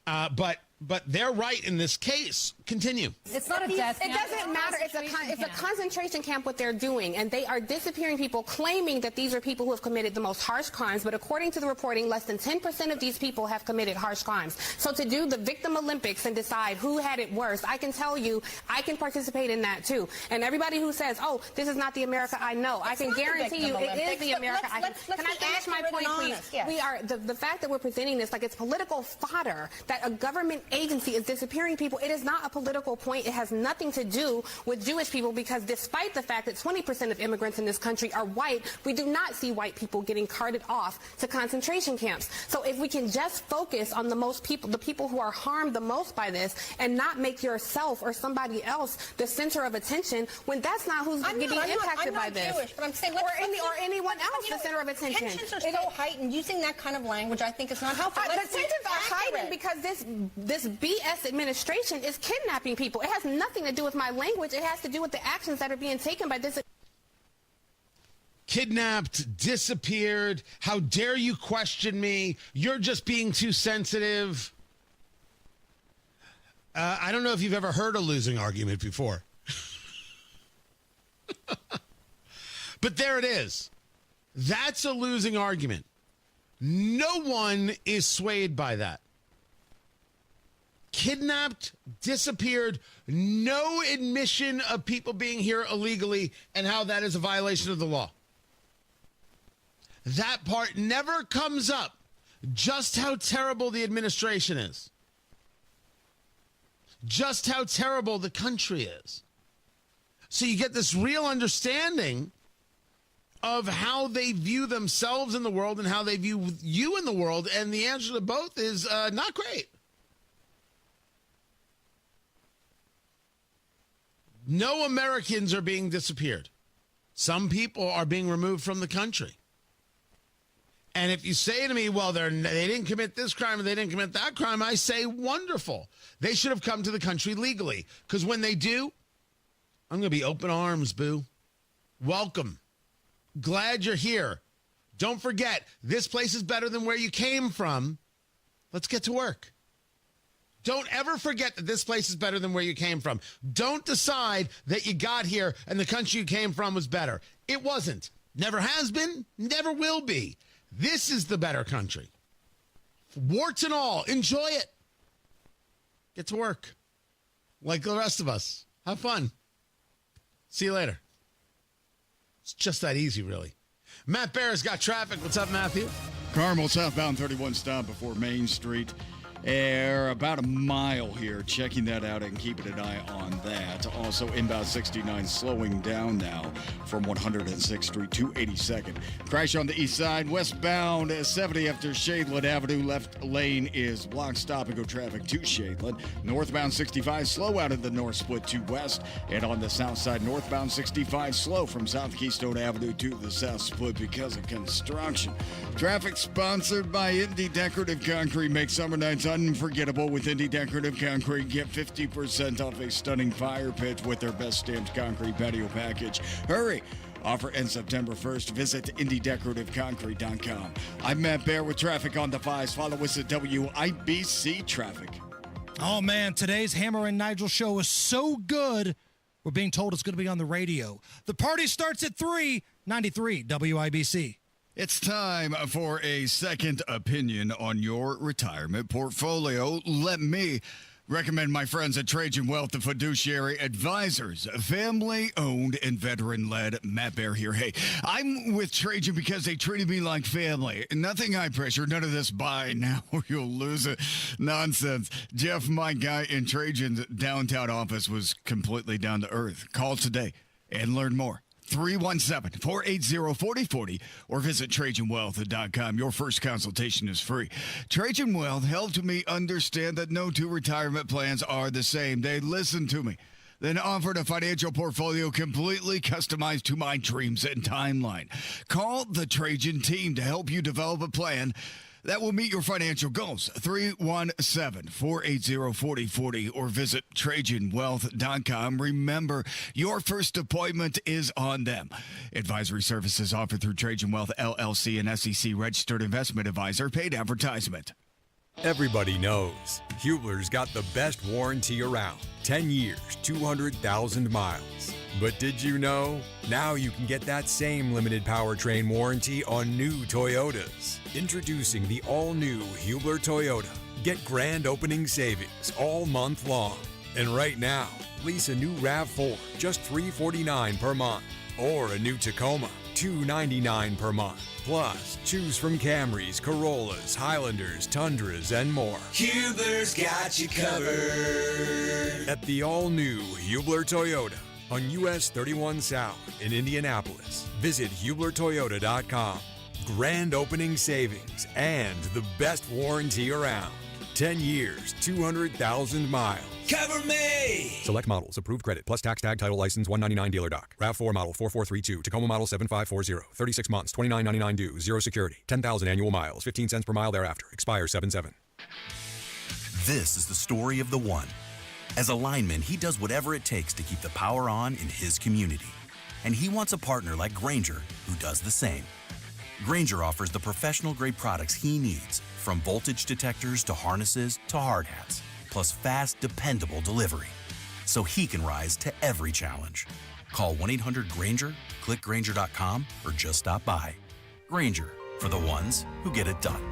but they're right in this case. Continue. It's not a death camp. It doesn't matter. It's a concentration camp what they're doing, and they are disappearing people, claiming that these are people who have committed the most harsh crimes. But according to the reporting, less than 10% of these people have committed harsh crimes. So to do the victim Olympics and decide who had it worse, I can tell you, I can participate in that too. And everybody who says, "Oh, this is not the America I know," I can guarantee you it is the America I know. Can I finish my point, please? Yes. We are the fact that we're presenting this like it's political fodder, that a government agency is disappearing people. It is not a political point. It has nothing to do with Jewish people, because despite the fact that 20% of immigrants in this country are white, we do not see white people getting carted off to concentration camps. So if we can just focus on the people who are harmed the most by this, and not make yourself or somebody else the center of attention, when that's not who's getting impacted by this. Jewish, but I'm saying, or anyone else the center of attention. Tensions are so heightened. Using that kind of language, I think, is not helpful. The tensions are heightened because this BS administration is kidnapping people. It has nothing to do with my language. It has to do with the actions that are being taken by this. Kidnapped, disappeared. How dare you question me? You're just being too sensitive. I don't know if you've ever heard a losing argument before. But there it is. That's a losing argument. No one is swayed by that. Kidnapped, disappeared, no admission of people being here illegally, and how that is a violation of the law. That part never comes up. Just how terrible the administration is. Just how terrible the country is. So you get this real understanding of how they view themselves in the world and how they view you in the world, and the answer to both is not great. No Americans are being disappeared. Some people are being removed from the country. And if you say to me, well, they didn't commit this crime or they didn't commit that crime, I say, wonderful. They should have come to the country legally. Because when they do, I'm going to be open arms, boo. Welcome. Glad you're here. Don't forget, this place is better than where you came from. Let's get to work. Don't ever forget that this place is better than where you came from. Don't decide that you got here and the country you came from was better. It wasn't. Never has been, never will be. This is the better country. Warts and all. Enjoy it. Get to work. Like the rest of us. Have fun. See you later. It's just that easy, really. Matt Bear's got traffic. What's up, Matthew? Carmel southbound 31 stop before Main Street. About a mile here. Checking that out and keeping an eye on that. Also, inbound 69 slowing down now from 106th Street to 82nd. Crash on the east side. Westbound 70 after Shadeland Avenue. Left lane is blocked. Stop and go traffic to Shadeland. Northbound 65 slow out of the north split to west. And on the south side, northbound 65 slow from South Keystone Avenue to the south split because of construction. Traffic sponsored by Indy Decorative Concrete. Make summer nights unforgettable with Indy Decorative Concrete. Get 50% off a stunning fire pit with their best stamped concrete patio package. Hurry! Offer ends September 1st. Visit IndyDecorativeConcrete.com. I'm Matt Bear with traffic on the 5s. Follow us at WIBC Traffic. Oh, man, today's Hammer and Nigel show is so good, we're being told it's going to be on the radio. The party starts at 3:93 WIBC. It's time for a second opinion on your retirement portfolio. Let me recommend my friends at Trajan Wealth, the fiduciary advisors, family-owned and veteran-led. Matt Bear here. Hey, I'm with Trajan because they treated me like family. Nothing high pressure, none of this buy now or you'll lose it nonsense. Jeff, my guy in Trajan's downtown office, was completely down to earth. Call today and learn more. 317-480-4040 or visit TrajanWealth.com. Your first consultation is free. Trajan Wealth helped me understand that no two retirement plans are the same. They listened to me, then offered a financial portfolio completely customized to my dreams and timeline. Call the Trajan team to help you develop a plan that will meet your financial goals. 317-480-4040 or visit TrajanWealth.com. Remember, your first appointment is on them. Advisory services offered through Trajan Wealth, LLC, an SEC registered investment advisor. Paid advertisement. Everybody knows Hubler's got the best warranty around. 10 years, 200,000 miles. But did you know? Now you can get that same limited powertrain warranty on new Toyotas. Introducing the all-new Hubler Toyota. Get grand opening savings all month long. And right now, lease a new RAV4, just $349 per month. or a new Tacoma, $299 per month. Plus, choose from Camrys, Corollas, Highlanders, Tundras, and more. Hubler's got you covered. At the all-new Hubler Toyota on US 31 South in Indianapolis. Visit HublerToyota.com. Grand opening savings and the best warranty around. 10 years, 200,000 miles. Cover me! Select models, approved credit, plus tax tag title license 199 dealer doc. RAV4 model 4432, Tacoma model 7540, 36 months, $29.99 due, 0 security, 10,000 annual miles, 15 cents per mile thereafter. Expires 7/7. This is the story of the one. As a lineman, he does whatever it takes to keep the power on in his community. And he wants a partner like Grainger who does the same. Grainger offers the professional-grade products he needs, from voltage detectors to harnesses to hard hats, plus fast, dependable delivery, so he can rise to every challenge. Call 1-800-GRAINGER, click Grainger.com, or just stop by. Grainger, for the ones who get it done.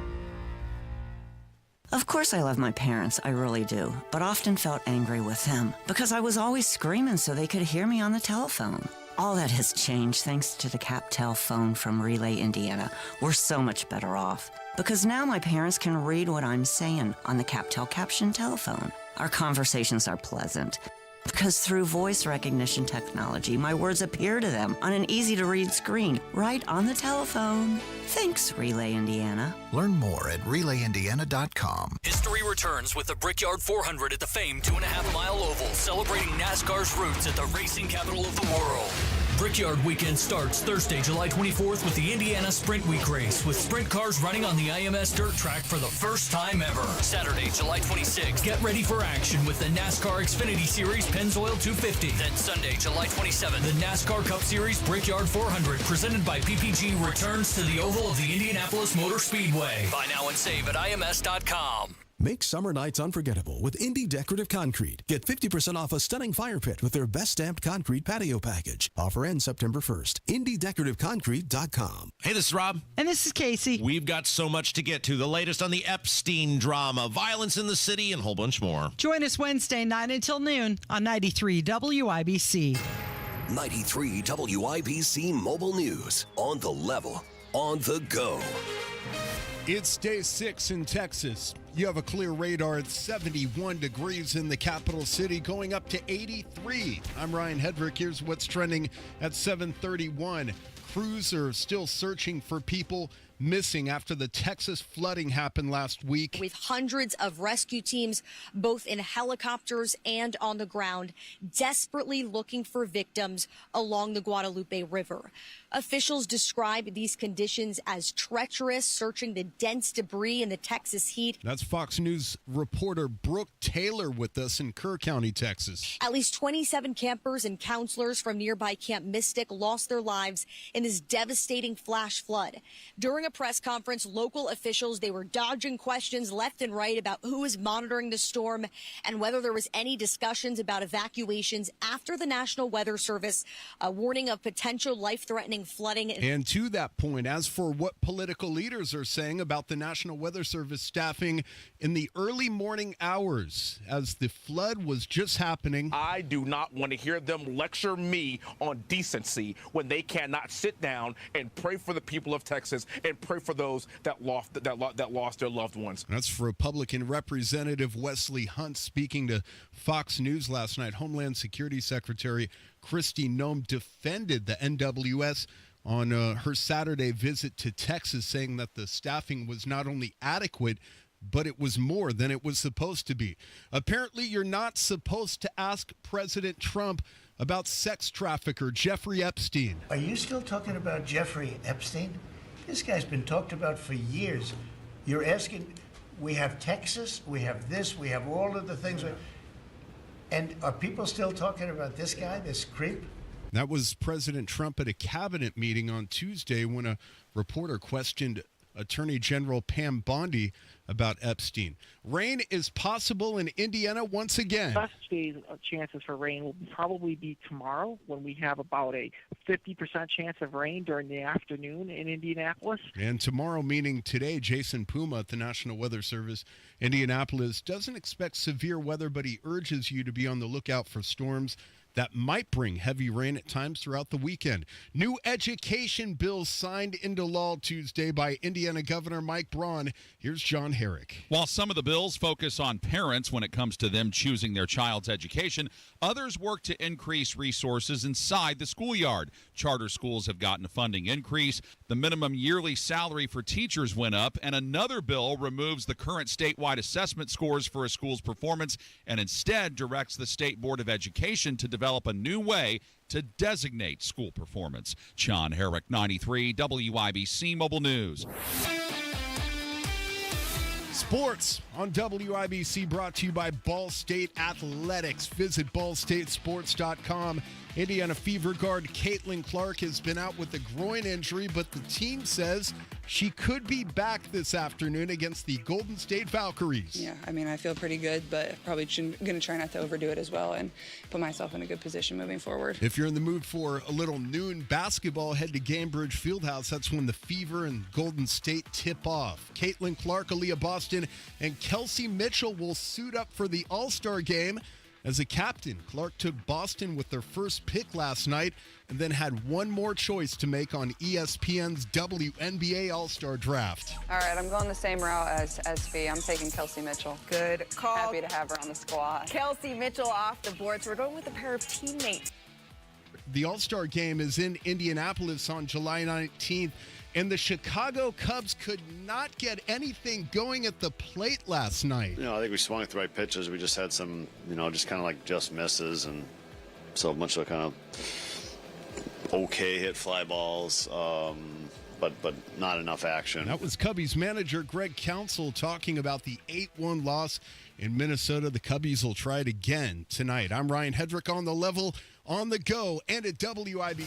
Of course I love my parents, I really do, but often felt angry with them because I was always screaming so they could hear me on the telephone. All that has changed thanks to the CapTel phone from Relay, Indiana. We're so much better off because now my parents can read what I'm saying on the CapTel caption telephone. Our conversations are pleasant because through voice recognition technology, my words appear to them on an easy-to-read screen right on the telephone. Thanks, Relay, Indiana. Learn more at RelayIndiana.com. History returns with the Brickyard 400 at the famed 2.5-mile oval, celebrating NASCAR's roots at the racing capital of the world. Brickyard weekend starts Thursday, July 24th with the Indiana Sprint Week race, with sprint cars running on the IMS dirt track for the first time ever. Saturday, July 26th, get ready for action with the NASCAR Xfinity Series Pennzoil 250. Then Sunday, July 27th, the NASCAR Cup Series Brickyard 400, presented by PPG, returns to the oval of the Indianapolis Motor Speedway. Buy now and save at IMS.com. Make summer nights unforgettable with Indy Decorative Concrete. Get 50% off a stunning fire pit with their best stamped concrete patio package. Offer ends September 1st. IndyDecorativeConcrete.com. Hey, this is Rob. And this is Casey. We've got so much to get to. The latest on the Epstein drama, violence in the city, and a whole bunch more. Join us Wednesday, 9 until noon on 93 WIBC. 93 WIBC Mobile News. On the level, on the go. It's day 6 in Texas. You have a clear radar at 71 degrees in the capital city, going up to 83. I'm Ryan Hedrick. Here's what's trending at 7:31. Crews are still searching for people missing after the Texas flooding happened last week. With hundreds of rescue teams, both in helicopters and on the ground, desperately looking for victims along the Guadalupe River. Officials describe these conditions as treacherous, searching the dense debris in the Texas heat. That's Fox News reporter Brooke Taylor with us in Kerr County, Texas. At least 27 campers and counselors from nearby Camp Mystic lost their lives in this devastating flash flood. During a press conference, local officials, they were dodging questions left and right about who was monitoring the storm and whether there was any discussions about evacuations after the National Weather Service, a warning of potential life-threatening flooding. And to that point, as for what political leaders are saying about the National Weather Service staffing in the early morning hours as the flood was just happening. I do not want to hear them lecture me on decency when they cannot sit down and pray for the people of Texas and pray for those that lost their loved ones. That's Republican Representative Wesley Hunt speaking to Fox News last night. Homeland Security Secretary Kristi Noem defended the NWS on her Saturday visit to Texas, saying that the staffing was not only adequate, but it was more than it was supposed to be. Apparently, you're not supposed to ask President Trump about sex trafficker Jeffrey Epstein. Are you still talking about Jeffrey Epstein? This guy's been talked about for years. You're asking, we have Texas, we have this, we have all of the things. And are people still talking about this guy, this creep? That was President Trump at a cabinet meeting on Tuesday when a reporter questioned Attorney General Pam Bondi about Epstein. Rain is possible in Indiana once again. Best chances for rain will probably be tomorrow when we have about a 50% chance of rain during the afternoon in Indianapolis. And tomorrow, meaning today, Jason Puma at the National Weather Service, Indianapolis, doesn't expect severe weather, but he urges you to be on the lookout for storms that might bring heavy rain at times throughout the weekend. New education bills signed into law Tuesday by Indiana Governor Mike Braun. Here's John Herrick. While some of the bills focus on parents when it comes to them choosing their child's education, others work to increase resources inside the schoolyard. Charter schools have gotten a funding increase. The minimum yearly salary for teachers went up, and another bill removes the current statewide assessment scores for a school's performance and instead directs the State Board of Education to develop a new way to designate school performance. John Herrick, 93 WIBC Mobile News. Sports on WIBC brought to you by Ball State Athletics. Visit ballstatesports.com. Indiana Fever guard Caitlin Clark has been out with a groin injury, but the team says she could be back this afternoon against the Golden State Valkyries. Yeah, I mean, I feel pretty good, but probably going to try not to overdo it as well and put myself in a good position moving forward. If you're in the mood for a little noon basketball, head to Gamebridge Fieldhouse. That's when the Fever and Golden State tip off. Caitlin Clark, Aaliyah Boston, and Kelsey Mitchell will suit up for the All-Star game. As a captain, Clark took Boston with their first pick last night and then had one more choice to make on ESPN's WNBA All-Star Draft. All right, I'm going the same route as Fee. I'm taking Kelsey Mitchell. Good call. Happy to have her on the squad. Kelsey Mitchell off the board, so we're going with a pair of teammates. The All-Star game is in Indianapolis on July 19th. And the Chicago Cubs could not get anything going at the plate last night. I think we swung at the right pitches. We just had some, just kind of like just misses. And so a bunch of kind of okay hit fly balls, but not enough action. That was Cubbies manager Greg Counsell talking about the 8-1 loss in Minnesota. The Cubbies will try it again tonight. I'm Ryan Hedrick on the level, on the go, and at WIBC.com.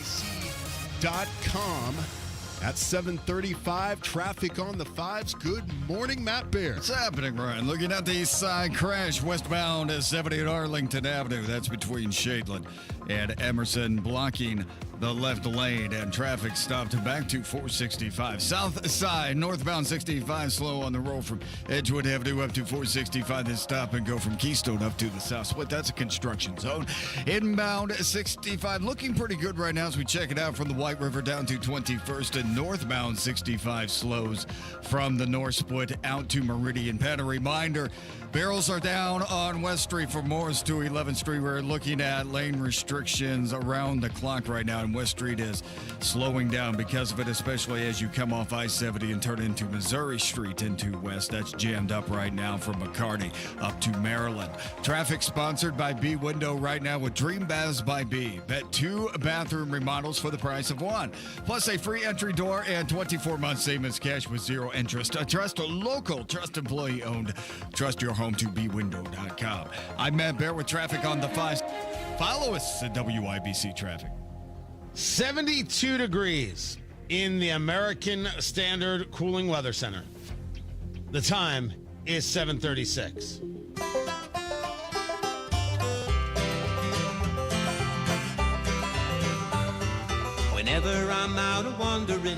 At 7:35, traffic on the 5s. Good morning, Matt Bear. What's happening, Ryan? Looking at the east side crash westbound at 70 at Arlington Avenue. That's between Shadeland and Emerson, blocking the left lane, and traffic stopped back to 465. South side, northbound 65, slow on the roll from Edgewood Avenue up to 465. Then stop and go from Keystone up to the south split. That's a construction zone. Inbound 65, looking pretty good right now as we check it out from the White River down to 21st, and northbound 65 slows from the north split out to Meridian. Pen a reminder, barrels are down on West Street from Morris to 11th Street. We're looking at lane restrictions around the clock right now, and West Street is slowing down because of it, especially as you come off I-70 and turn into Missouri Street into West. That's jammed up right now from McCarty up to Maryland. Traffic sponsored by B Window right now with Dream Baths by B. Bet 2 bathroom remodels for the price of 1. Plus a free entry door and 24-month savings cash with 0 interest. Trust a local, trust employee owned. Trust your home to bwindow.com. I'm Matt Bear with traffic on the 5s. Follow us at WIBC Traffic. 72 degrees in the American Standard Cooling Weather Center. The time is 7:36. Whenever I'm out a-wandering,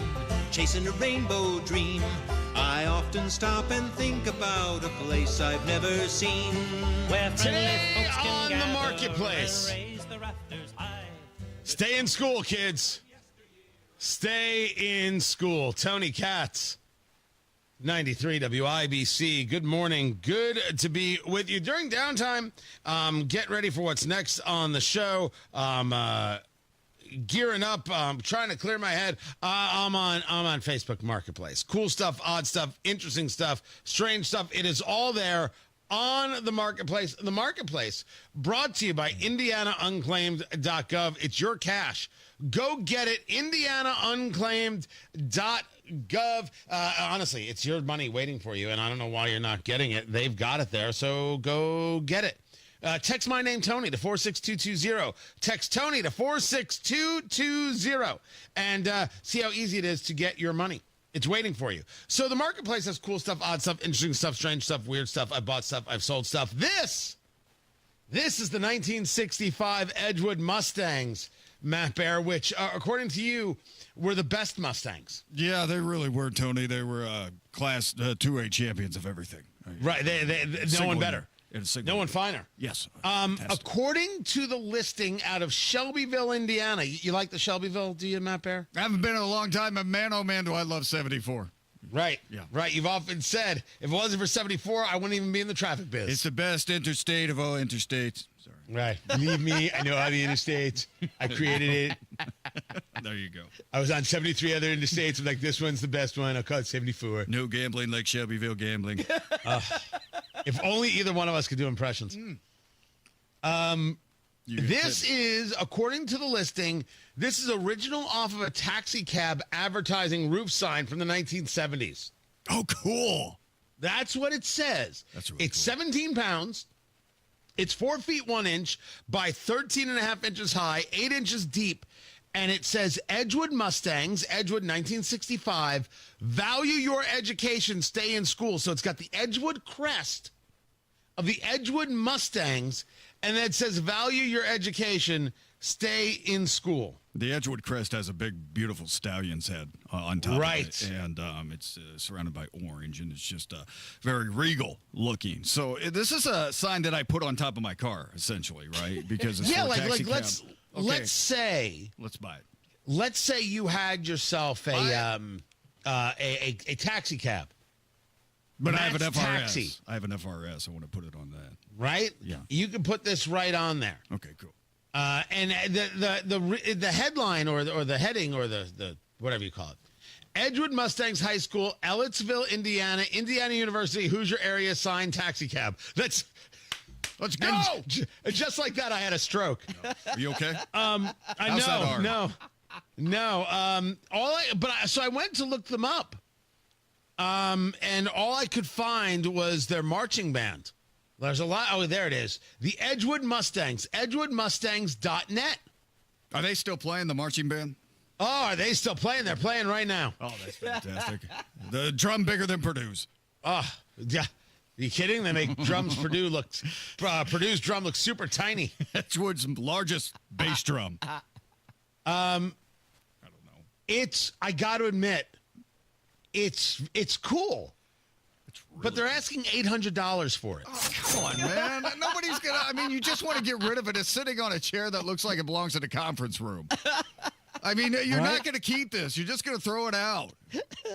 chasing a rainbow dream, I often stop and think about a place I've never seen. Where today on the marketplace, stay in school, kids. Stay in school. Tony Katz, 93 WIBC. Good morning. Good to be with you. During downtime, get ready for what's next on the show. Gearing up, trying to clear my head. I'm on Facebook Marketplace. Cool stuff, odd stuff, interesting stuff, strange stuff. It is all there on the Marketplace. The Marketplace brought to you by IndianaUnclaimed.gov. It's your cash. Go get it. IndianaUnclaimed.gov. Honestly, it's your money waiting for you, and I don't know why you're not getting it. They've got it there, so go get it. Text my name, Tony, to 46220. Text Tony to 46220 and see how easy it is to get your money. It's waiting for you. So the Marketplace has cool stuff, odd stuff, interesting stuff, strange stuff, weird stuff. I've bought stuff. I've sold stuff. This is the 1965 Edgewood Mustangs, Matt Bear, which, according to you, were the best Mustangs. Yeah, they really were, Tony. They were Class 2A champions of everything. Right. No one better. No one finer. Yes. According to the listing out of Shelbyville, Indiana, you like the Shelbyville, do you, Matt Bear? I haven't been in a long time, but man, oh man, do I love 74. Right. Yeah. Right. You've often said, if it wasn't for 74, I wouldn't even be in the traffic biz. It's the best interstate of all interstates. Sorry. Right. Believe me, I know all the interstates. I created it. There you go. I was on 73 other interstates. I'm like, this one's the best one. I'll call it 74. No gambling like Shelbyville gambling. If only either one of us could do impressions. This is, according to the listing, this is original off of a taxi cab advertising roof sign from the 1970s. Oh, cool. That's what it says. That's really It's cool. 17 pounds. It's 4 feet 1 inch by 13 and a half inches high, 8 inches deep. And it says Edgewood Mustangs, Edgewood 1965, value your education, stay in school. So it's got the Edgewood crest of the Edgewood Mustangs, and then it says value your education, stay in school. The Edgewood crest has a big, beautiful stallion's head on top of it. And it's surrounded by orange, and it's just very regal looking. So this is a sign that I put on top of my car, essentially, right? Because it's for a taxi cab. Let's say let's buy it. Let's say you had yourself a taxi cab. But I have an FRS. Taxi. I have an FRS. I want to put it on that. Right? Yeah. You can put this right on there. Okay, cool. And the headline or the heading or the whatever you call it. Edgewood Mustangs High School, Ellettsville, Indiana, Indiana University, Hoosier area sign taxi cab. Let's go. Just like that, I had a stroke. Are you okay? So I went to look them up. And all I could find was their marching band. There's a lot. Oh, there it is. The Edgewood Mustangs, edgewoodmustangs.net. Are they still playing the marching band? Oh, are they still playing? They're playing right now. Oh, that's fantastic. The drum bigger than Purdue's. Oh, yeah. Are you kidding? They make drums. Purdue's drum looks super tiny. Edgewood's largest bass drum. I don't know. I got to admit, it's cool. But they're asking $800 for it. Oh, come on, man. Nobody's going to... I mean, you just want to get rid of it. It's sitting on a chair that looks like it belongs in a conference room. I mean, you're not going to keep this. You're just going to throw it out.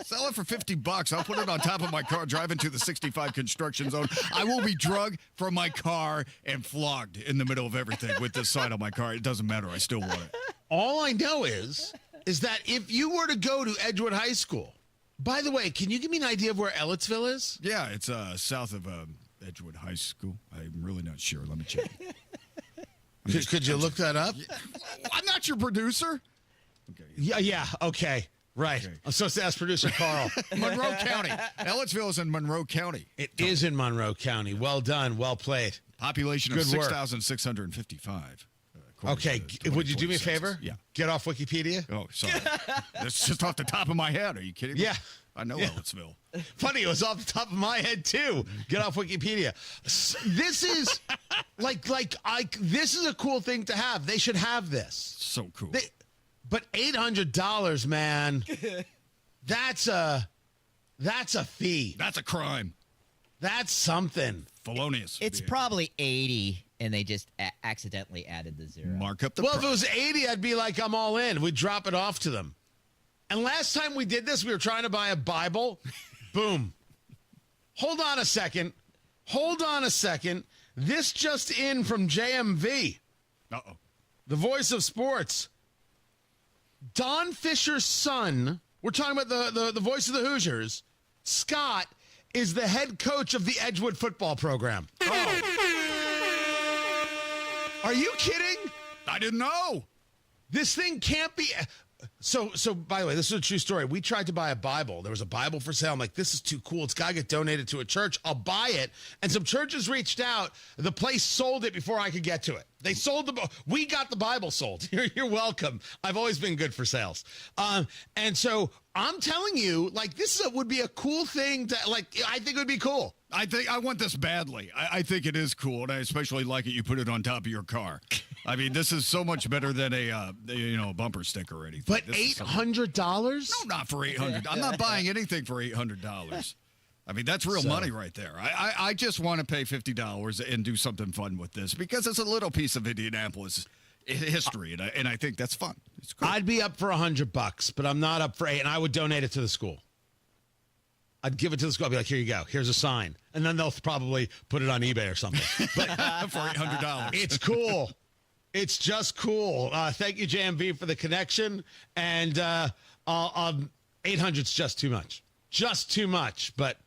Sell it for $50. I'll put it on top of my car, driving to the 65 construction zone. I will be drug from my car and flogged in the middle of everything with this sign on my car. It doesn't matter. I still want it. All I know is that if you were to go to Edgewood High School... By the way, can you give me an idea of where Ellettsville is? Yeah, it's south of Edgewood High School. I'm really not sure. Let me check. Could you look that up? I'm not your producer. Okay. Yeah, okay. Right. Okay. I'm supposed to ask producer Carl. Monroe County. Ellettsville is in Monroe County. It is in Monroe County. Well done. Well played. Population of 6,655. Okay, would you do me a favor? Yeah. Get off Wikipedia? Oh, sorry. That's just off the top of my head. Are you kidding me? Yeah. I know Ellettsville. Funny, it was off the top of my head, too. Get off Wikipedia. This is, this is a cool thing to have. They should have this. So cool. But $800, man, that's a fee. That's a crime. That's something. Felonious. It's probably 80, and they just accidentally added the zero. Mark up the Well, if it was 80, I'd be like, I'm all in. We'd drop it off to them. And last time we did this, we were trying to buy a Bible. Boom. Hold on a second. This just in from JMV. Uh-oh. The voice of sports. Don Fisher's son, we're talking about the voice of the Hoosiers, Scott, is the head coach of the Edgewood football program. Oh. Are you kidding? I didn't know. This thing can't be... So by the way, this is a true story. We tried to buy a Bible. There was a Bible for sale. I'm like, this is too cool. It's got to get donated to a church. I'll buy it. And some churches reached out. The place sold it before I could get to it. They sold we got the Bible sold. You're welcome. I've always been good for sales. And so I'm telling you, this would be a cool thing to, I think it would be cool. I want this badly. I think it is cool, and I especially like it. You put it on top of your car. I mean, this is so much better than a bumper sticker or anything. But $800? No, not for $800. I'm not buying anything for $800. I mean, that's real money right there. I just want to pay $50 and do something fun with this because it's a little piece of Indianapolis history, and I think that's fun. It's cool. I'd be up for $100, but I'm not up for $8, and I would donate it to the school. I'd give it to the school. I'd be like, here you go. Here's a sign. And then they'll probably put it on eBay or something. But for $800. It's cool. It's just cool. Thank you, JMV, for the connection. And 800's just too much. Just too much, but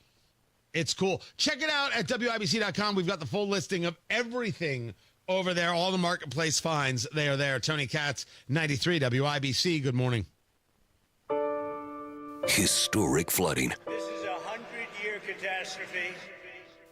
it's cool. Check it out at WIBC.com. We've got the full listing of everything over there. All the marketplace finds, they are there. Tony Katz, 93 WIBC. Good morning. Historic flooding. This is a 100-year catastrophe.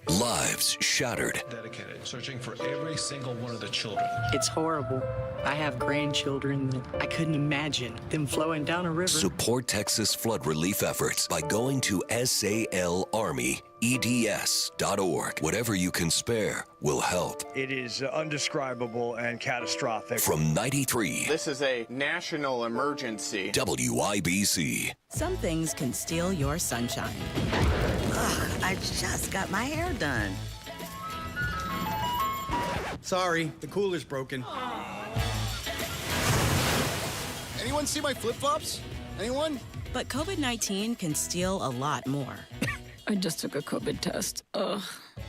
Lives shattered. Dedicated, searching for every single one of the children. It's horrible. I have grandchildren that I couldn't imagine them flowing down a river. Support Texas flood relief efforts by going to SALArmyEDS.org. Whatever you can spare will help. It is undescribable and catastrophic. From 93. This is a national emergency. WIBC. Some things can steal your sunshine. Ugh, I just got my hair done. Sorry, the cooler's broken. Anyone see my flip-flops? Anyone? But COVID-19 can steal a lot more. I just took a COVID test. Ugh.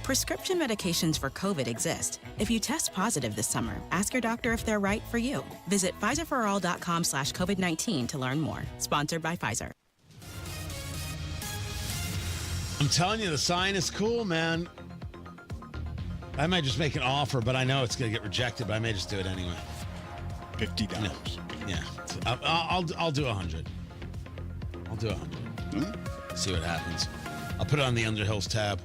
Prescription medications for COVID exist. If you test positive this summer, ask your doctor if they're right for you. Visit PfizerForAll.com/COVID-19 to learn more. Sponsored by Pfizer. I'm telling you, the sign is cool, man. I might just make an offer, but I know it's going to get rejected, but I may just do it anyway. $50. No. Yeah. I'll do 100. I'll do 100. See what happens. I'll put it on the Underhills tab.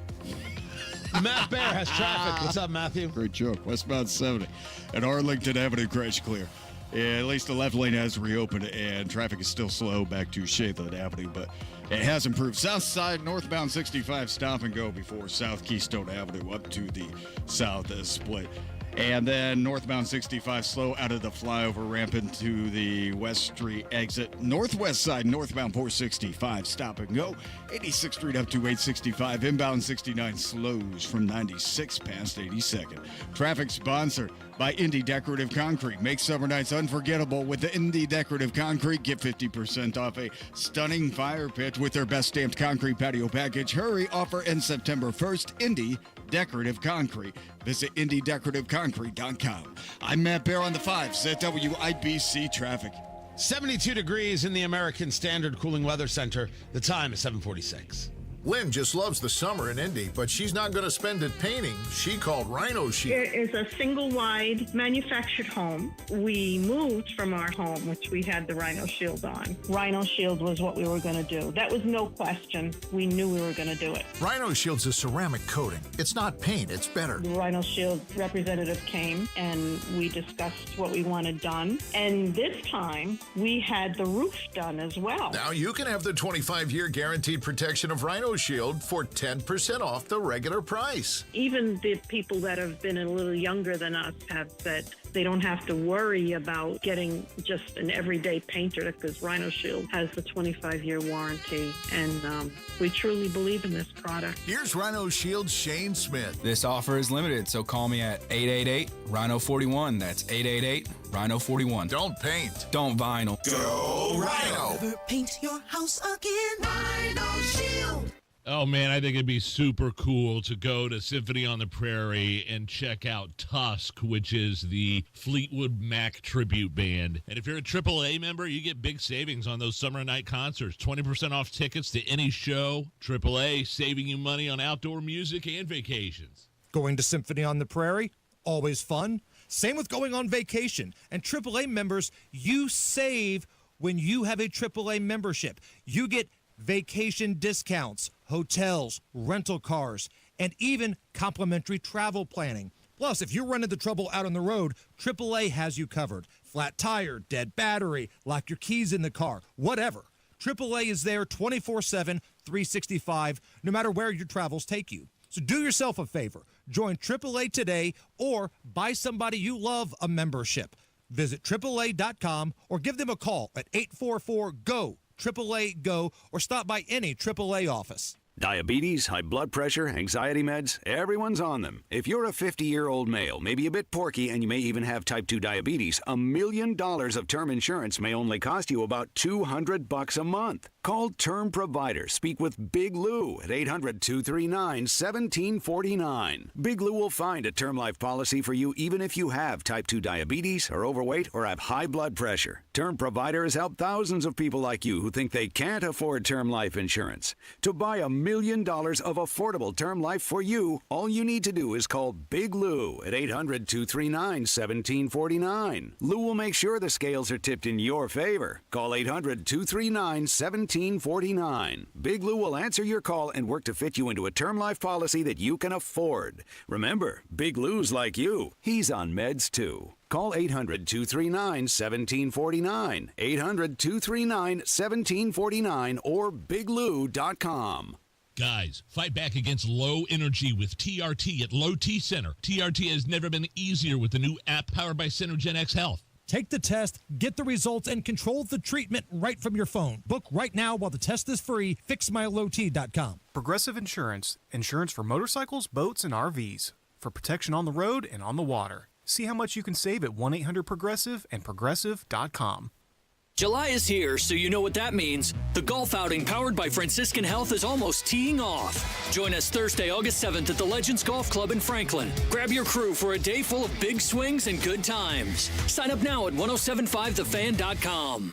Matt Bear has traffic. What's up, Matthew? Great joke. Westbound 70 at Arlington Avenue, crash clear. Yeah, at least the left lane has reopened, and traffic is still slow back to Shathland Avenue, but it has improved. South side, northbound 65, stop and go before South Keystone Avenue up to the south split. And then northbound 65, slow out of the flyover ramp into the West Street exit. Northwest side, northbound 465, stop and go. 86th Street up to 865. Inbound 69 slows from 96 past 82nd. Traffic sponsored by Indy Decorative Concrete. Make summer nights unforgettable with the Indy Decorative Concrete. Get 50% off a stunning fire pit with their best stamped concrete patio package. Hurry, offer ends September 1st. Indy Decorative Concrete. Visit IndyDecorativeConcrete.com. I'm Matt Bear on the 5s at WIBC Traffic. 72 degrees in the American Standard Cooling Weather Center. The time is 7:46. Lynn just loves the summer in Indy, but she's not going to spend it painting. She called Rhino Shield. It is a single-wide manufactured home. We moved from our home, which we had the Rhino Shield on. Rhino Shield was what we were going to do. That was no question. We knew we were going to do it. Rhino Shield's a ceramic coating. It's not paint, it's better. The Rhino Shield representative came, and we discussed what we wanted done. And this time, we had the roof done as well. Now you can have the 25-year guaranteed protection of Rhino Shield for 10% off the regular price. Even the people that have been a little younger than us have said they don't have to worry about getting just an everyday painter because Rhino Shield has the 25-year warranty, and we truly believe in this product. Here's Rhino Shield's Shane Smith. This offer is limited, so call me at 888-RHINO-41. That's 888-RHINO-41. Don't paint. Don't vinyl. Go Rhino. Never paint your house again. Rhino Shield. Oh, man, I think it'd be super cool to go to Symphony on the Prairie and check out Tusk, which is the Fleetwood Mac tribute band. And if you're a AAA member, you get big savings on those summer night concerts. 20% off tickets to any show. AAA saving you money on outdoor music and vacations. Going to Symphony on the Prairie? Always fun. Same with going on vacation. And AAA members, you save when you have a AAA membership. You get vacation discounts, hotels, rental cars, and even complimentary travel planning. Plus, if you're running into trouble out on the road, AAA has you covered. Flat tire, dead battery, lock your keys in the car, whatever. AAA is there 24/7, 365, no matter where your travels take you. So do yourself a favor. Join AAA today or buy somebody you love a membership. Visit AAA.com or give them a call at 844-GO. AAA Go, or stop by any AAA office. Diabetes, high blood pressure, anxiety meds, everyone's on them. If you're a 50-year-old male, maybe a bit porky, and you may even have type 2 diabetes, $1 million of term insurance may only cost you about $200 a month. Call Term Provider. Speak with Big Lou at 800-239-1749. Big Lou will find a term life policy for you even if you have type 2 diabetes, are overweight, or have high blood pressure. Term Provider has helped thousands of people like you who think they can't afford term life insurance. To buy $1 million of affordable term life for you, all you need to do is call Big Lou at 800-239-1749. Lou will make sure the scales are tipped in your favor. Call 800-239-1749. Big Lou will answer your call and work to fit you into a term life policy that you can afford. Remember, Big Lou's like you. He's on meds too. Call 800-239-1749, 800-239-1749, or biglou.com. Guys, fight back against low energy with TRT at Low T Center. TRT has never been easier with the new app powered by Synergen X Health. Take the test, get the results, and control the treatment right from your phone. Book right now while the test is free. FixMyLowT.com. Progressive Insurance. Insurance for motorcycles, boats, and RVs. For protection on the road and on the water. See how much you can save at 1-800-PROGRESSIVE and Progressive.com. July is here, so you know what that means. The golf outing powered by Franciscan Health is almost teeing off. Join us Thursday, August 7th at the Legends Golf Club in Franklin. Grab your crew for a day full of big swings and good times. Sign up now at 1075thefan.com.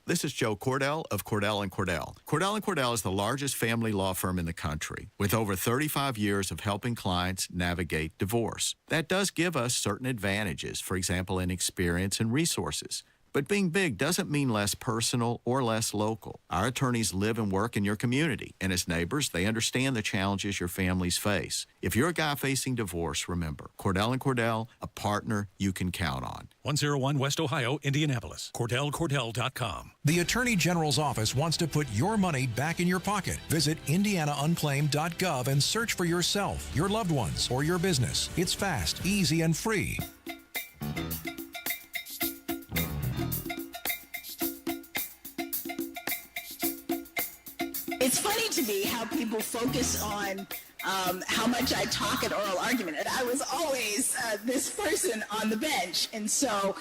This is Joe Cordell of Cordell & Cordell. Cordell & Cordell is the largest family law firm in the country with over 35 years of helping clients navigate divorce. That does give us certain advantages, for example, in experience and resources. But being big doesn't mean less personal or less local. Our attorneys live and work in your community, and as neighbors, they understand the challenges your families face. If you're a guy facing divorce, remember, Cordell & Cordell, a partner you can count on. 101 West Ohio, Indianapolis. CordellCordell.com. The Attorney General's office wants to put your money back in your pocket. Visit IndianaUnclaimed.gov and search for yourself, your loved ones, or your business. It's fast, easy, and free. It's funny to me how people focus on how much I talk at oral argument. And I was always this person on the bench. And so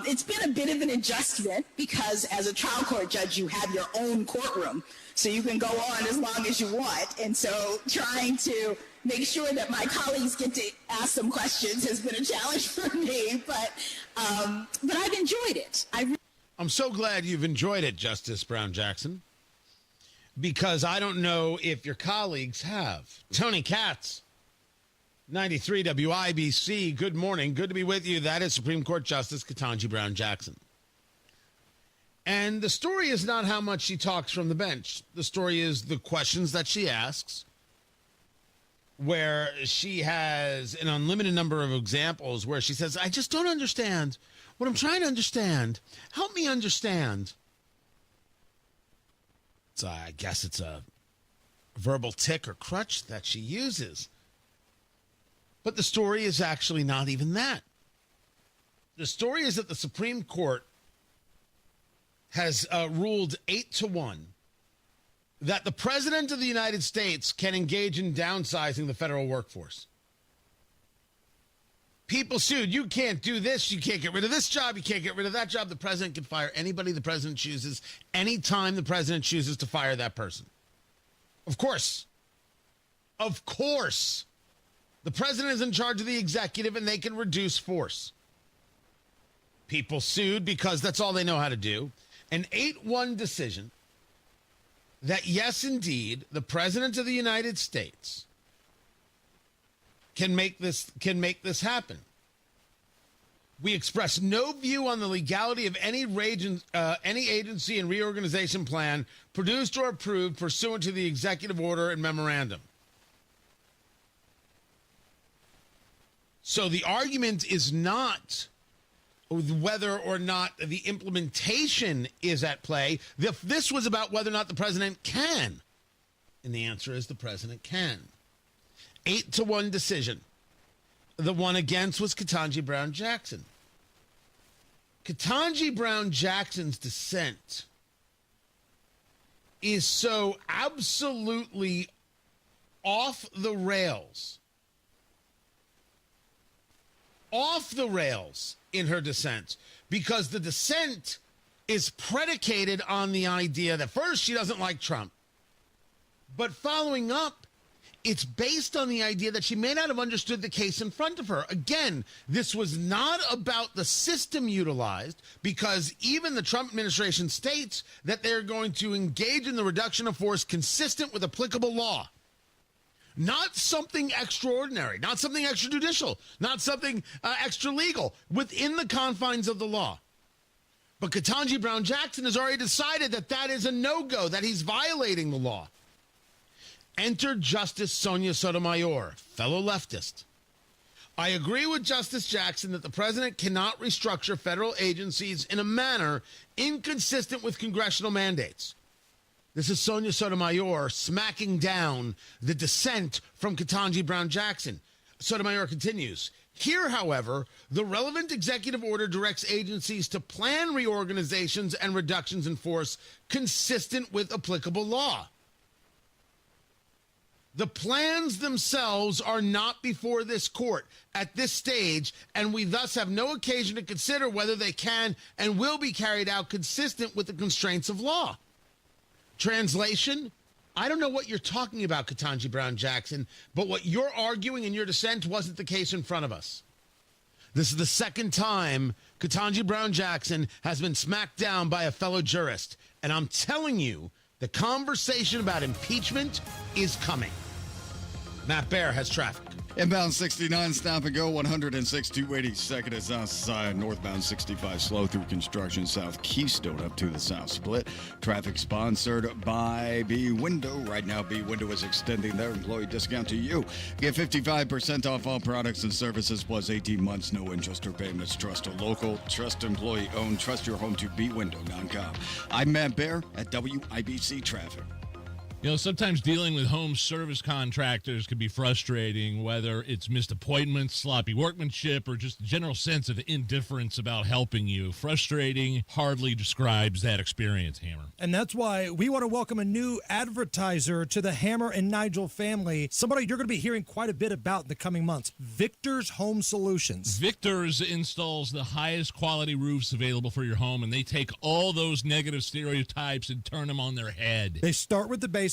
it's been a bit of an adjustment because as a trial court judge, you have your own courtroom. So you can go on as long as you want. And so trying to make sure that my colleagues get to ask some questions has been a challenge for me. But I've enjoyed it. I'm so glad you've enjoyed it, Justice Brown Jackson. Because I don't know if your colleagues have. Tony Katz, 93 WIBC. Good morning. Good to be with you. That is Supreme Court Justice Ketanji Brown Jackson. And the story is not how much she talks from the bench. The story is the questions that she asks, where she has an unlimited number of examples where she says, I just don't understand what I'm trying to understand. Help me understand. So I guess it's a verbal tick or crutch that she uses. But the story is actually not even that. The story is that the Supreme Court has ruled 8-1 that the President of the United States can engage in downsizing the federal workforce. People sued. You can't do this. You can't get rid of this job. You can't get rid of that job. The president can fire anybody the president chooses anytime the president chooses to fire that person. Of course. Of course. The president is in charge of the executive and they can reduce force. People sued because that's all they know how to do. An 8-1 decision that, yes, indeed, the president of the United States can make this happen. We express no view on the legality of any agency and reorganization plan produced or approved pursuant to the executive order and memorandum. So the argument is not whether or not the implementation is at play. This was about whether or not the president can. And the answer is the president can. 8-1 decision. The one against was Ketanji Brown Jackson. Ketanji Brown Jackson's dissent is so absolutely off the rails in her dissent, because the dissent is predicated on the idea that first, she doesn't like Trump, but following up, it's based on the idea that she may not have understood the case in front of her. Again, this was not about the system utilized, because even the Trump administration states that they're going to engage in the reduction of force consistent with applicable law. Not something extraordinary, not something extrajudicial, not something extra legal, within the confines of the law. But Ketanji Brown Jackson has already decided that that is a no-go, that he's violating the law. Enter Justice Sonia Sotomayor, fellow leftist. I agree with Justice Jackson that the president cannot restructure federal agencies in a manner inconsistent with congressional mandates. This is Sonia Sotomayor smacking down the dissent from Ketanji Brown Jackson. Sotomayor continues. Here, however, the relevant executive order directs agencies to plan reorganizations and reductions in force consistent with applicable law. The plans themselves are not before this court at this stage, and we thus have no occasion to consider whether they can and will be carried out consistent with the constraints of law. Translation, I don't know what you're talking about, Ketanji Brown Jackson, but what you're arguing in your dissent wasn't the case in front of us. This is the second time Ketanji Brown Jackson has been smacked down by a fellow jurist, and I'm telling you, the conversation about impeachment is coming. Matt Bear has traffic. Inbound 69, stop and go, 106, 282nd is outside. Northbound 65, slow through construction, South Keystone up to the South Split. Traffic sponsored by B Window. Right now, B Window is extending their employee discount to you. Get 55% off all products and services, plus 18 months, no interest or payments. Trust a local, trust employee owned, trust your home to bwindow.com. I'm Matt Bear at WIBC Traffic. You know, sometimes dealing with home service contractors can be frustrating, whether it's missed appointments, sloppy workmanship, or just a general sense of indifference about helping you. Frustrating hardly describes that experience, Hammer. And that's why we want to welcome a new advertiser to the Hammer and Nigel family, somebody you're going to be hearing quite a bit about in the coming months, Victor's Home Solutions. Victor's installs the highest quality roofs available for your home, and they take all those negative stereotypes and turn them on their head. They start with the basics,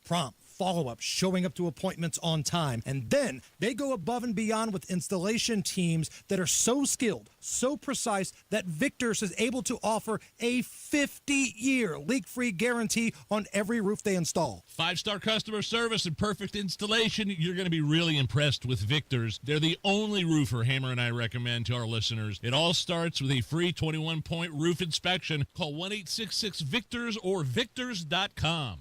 prompt, follow-up, showing up to appointments on time. And then they go above and beyond with installation teams that are so skilled, so precise, that Victor's is able to offer a 50-year leak-free guarantee on every roof they install. 5-star customer service and perfect installation. You're going to be really impressed with Victor's. They're the only roofer Hammer and I recommend to our listeners. It all starts with a free 21-point roof inspection. Call 1-866-VICTORS or victors.com.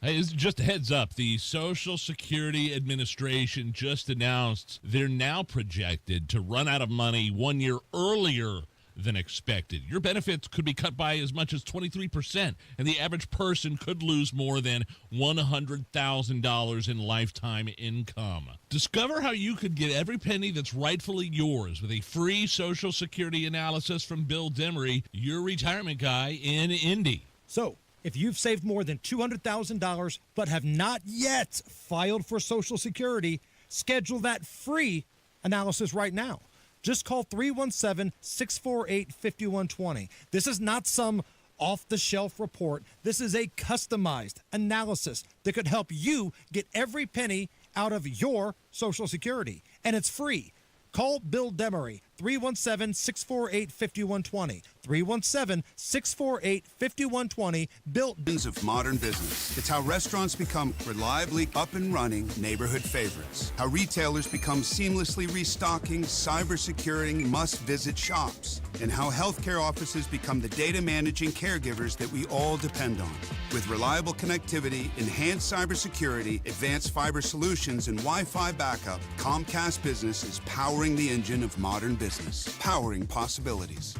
Hey, just a heads up, the Social Security Administration just announced they're now projected to run out of money 1 year earlier than expected. Your benefits could be cut by as much as 23%, and the average person could lose more than $100,000 in lifetime income. Discover how you could get every penny that's rightfully yours with a free Social Security analysis from Bill Demery, your retirement guy in Indy. So, if you've saved more than $200,000 but have not yet filed for Social Security, schedule that free analysis right now. Just call 317-648-5120. This is not some off-the-shelf report. This is a customized analysis that could help you get every penny out of your Social Security. And it's free. Call Bill Demery, 317-648-5120. 317-648-5120. Built of modern business. It's how restaurants become reliably up and running neighborhood favorites. How retailers become seamlessly restocking, cyber-securing must-visit shops. And how healthcare offices become the data managing caregivers that we all depend on. With reliable connectivity, enhanced cybersecurity, advanced fiber solutions, and Wi-Fi backup, Comcast Business is powering the engine of modern business. Powering possibilities.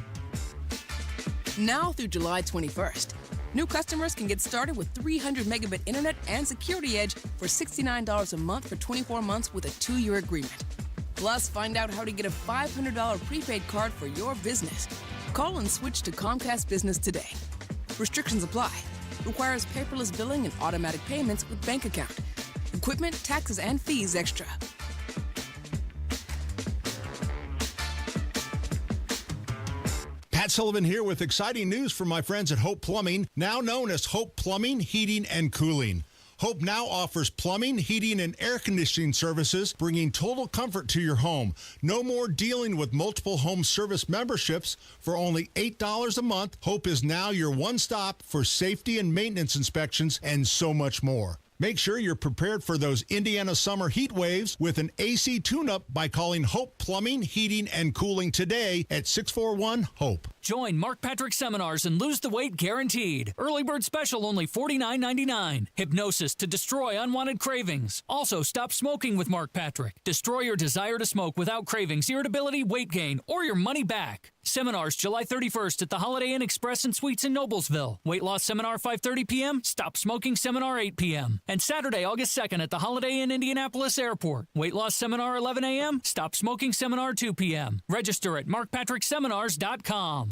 Now through July 21st, new customers can get started with 300 megabit internet and Security Edge for $69 a month for 24 months with a 2-year agreement. Plus, find out how to get a $500 prepaid card for your business. Call and switch to Comcast Business today. Restrictions apply. Requires paperless billing and automatic payments with bank account. Equipment, taxes, and fees extra. Pat Sullivan here with exciting news from my friends at Hope Plumbing, now known as Hope Plumbing, Heating, and Cooling. Hope now offers plumbing, heating, and air conditioning services, bringing total comfort to your home. No more dealing with multiple home service memberships. For only $8 a month, Hope is now your one-stop for safety and maintenance inspections and so much more. Make sure you're prepared for those Indiana summer heat waves with an AC tune-up by calling Hope Plumbing, Heating, and Cooling today at 641-HOPE. Join Mark Patrick Seminars and lose the weight guaranteed. Early bird special only $49.99. Hypnosis to destroy unwanted cravings. Also, stop smoking with Mark Patrick. Destroy your desire to smoke without cravings, irritability, weight gain, or your money back. Seminars July 31st at the Holiday Inn Express and Suites in Noblesville. Weight loss seminar 5:30 p.m. Stop smoking seminar 8 p.m. And Saturday, August 2nd at the Holiday Inn Indianapolis Airport. Weight loss seminar 11 a.m. Stop smoking seminar 2 p.m. Register at markpatrickseminars.com.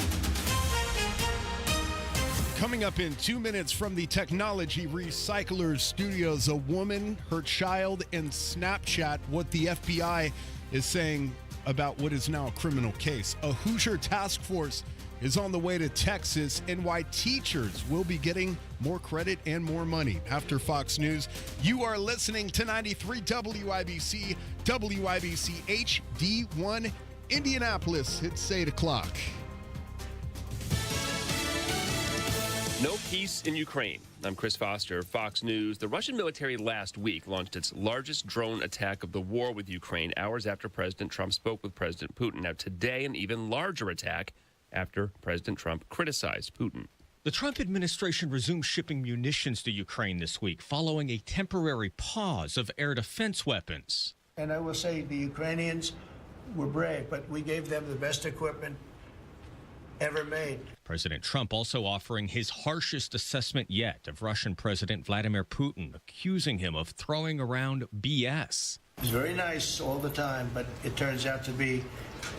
Coming up in 2 minutes from the Technology Recyclers Studios, a woman, her child, and Snapchat, what the FBI is saying about what is now a criminal case. A Hoosier task force is on the way to Texas, and why teachers will be getting more credit and more money. After Fox News, you are listening to 93 WIBC, WIBC HD1 Indianapolis. It's 8 o'clock. No peace in Ukraine. I'm Chris Foster, Fox News. The Russian military last week launched its largest drone attack of the war with Ukraine hours after President Trump spoke with President Putin. Now, today, an even larger attack after President Trump criticized Putin. The Trump administration resumed shipping munitions to Ukraine this week following a temporary pause of air defense weapons. And I will say the Ukrainians were brave, but we gave them the best equipment ever made. President Trump also offering his harshest assessment yet of Russian President Vladimir Putin, accusing him of throwing around BS. He's very nice all the time, but it turns out to be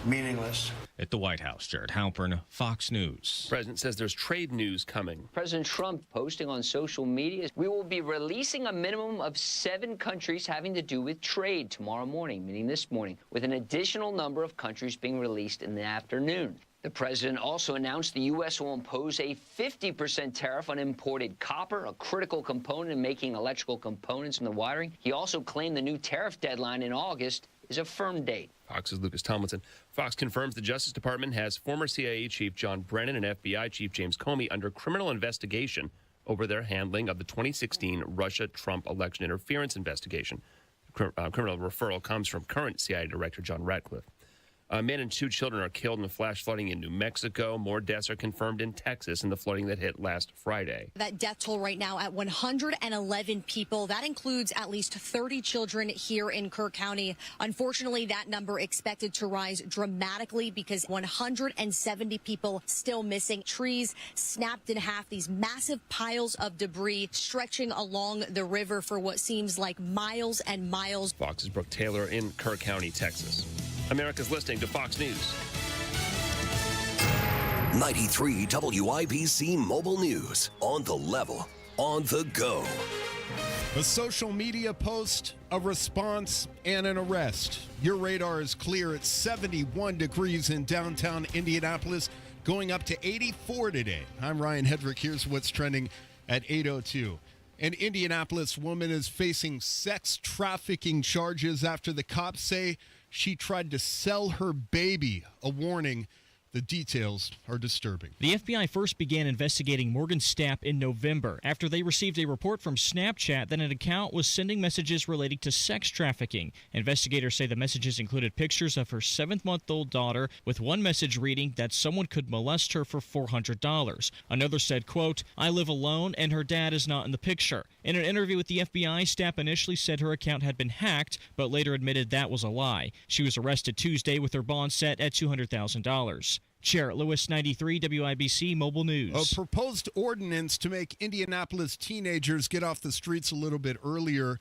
meaningless. At the White House, Jared Halpern, Fox News. The president says there's trade news coming. President Trump posting on social media, we will be releasing a minimum of 7 countries having to do with trade tomorrow morning, meaning this morning, with an additional number of countries being released in the afternoon. The president also announced the U.S. will impose a 50% tariff on imported copper, a critical component in making electrical components and the wiring. He also claimed the new tariff deadline in August is a firm date. Fox's Lucas Tomlinson. Fox confirms the Justice Department has former CIA Chief John Brennan and FBI Chief James Comey under criminal investigation over their handling of the 2016 Russia-Trump election interference investigation. Criminal referral comes from current CIA Director John Ratcliffe. A man and 2 children are killed in the flash flooding in New Mexico. More deaths are confirmed in Texas in the flooding that hit last Friday. That death toll right now at 111 people. That includes at least 30 children here in Kirk County. Unfortunately, that number expected to rise dramatically because 170 people still missing. Trees snapped in half. These massive piles of debris stretching along the river for what seems like miles and miles. Fox's Brooke Taylor in Kirk County, Texas. America's listening to Fox News. 93 WIBC Mobile News. On the level, on the go. A social media post, a response, and an arrest. Your radar is clear at 71 degrees in downtown Indianapolis, going up to 84 today. I'm Ryan Hedrick. Here's what's trending at 8:02. An Indianapolis woman is facing sex trafficking charges after the cops say she tried to sell her baby. A warning. The details are disturbing. The FBI first began investigating Morgan Stapp in November after they received a report from Snapchat that an account was sending messages relating to sex trafficking. Investigators say the messages included pictures of her 7-month-old daughter, with one message reading that someone could molest her for $400. Another said, quote, "I live alone and her dad is not in the picture." In an interview with the FBI, Stapp initially said her account had been hacked, but later admitted that was a lie. She was arrested Tuesday with her bond set at $200,000. Jarrett Lewis, 93 WIBC Mobile News. A proposed ordinance to make Indianapolis teenagers get off the streets a little bit earlier,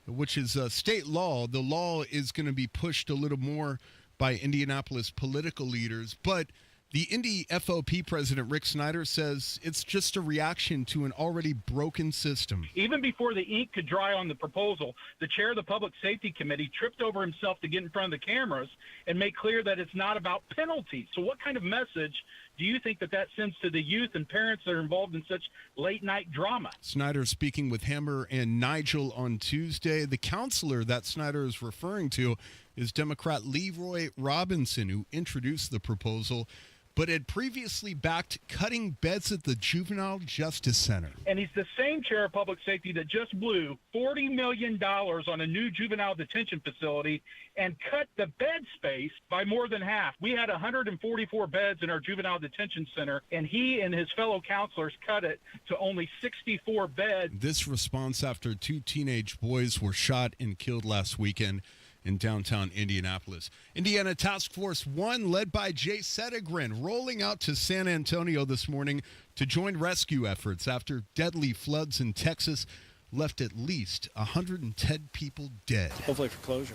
which is state law. The law is going to be pushed a little more by Indianapolis political leaders, but The Indy FOP president, Rick Snyder, says it's just a reaction to an already broken system. Even before the ink could dry on the proposal, the chair of the Public Safety Committee tripped over himself to get in front of the cameras and make clear that it's not about penalties. So what kind of message do you think that sends to the youth and parents that are involved in such late-night drama? Snyder speaking with Hammer and Nigel on Tuesday. The counselor that Snyder is referring to is Democrat Leroy Robinson, who introduced the proposal, but had previously backed cutting beds at the Juvenile Justice Center. And he's the same chair of public safety that just blew $40 million on a new juvenile detention facility and cut the bed space by more than half. We had 144 beds in our juvenile detention center, and he and his fellow counselors cut it to only 64 beds. This response after 2 teenage boys were shot and killed last weekend in downtown Indianapolis. Indiana Task Force 1, led by Jay Settigren, rolling out to San Antonio this morning to join rescue efforts after deadly floods in Texas left at least 110 people dead. Hopefully for closure.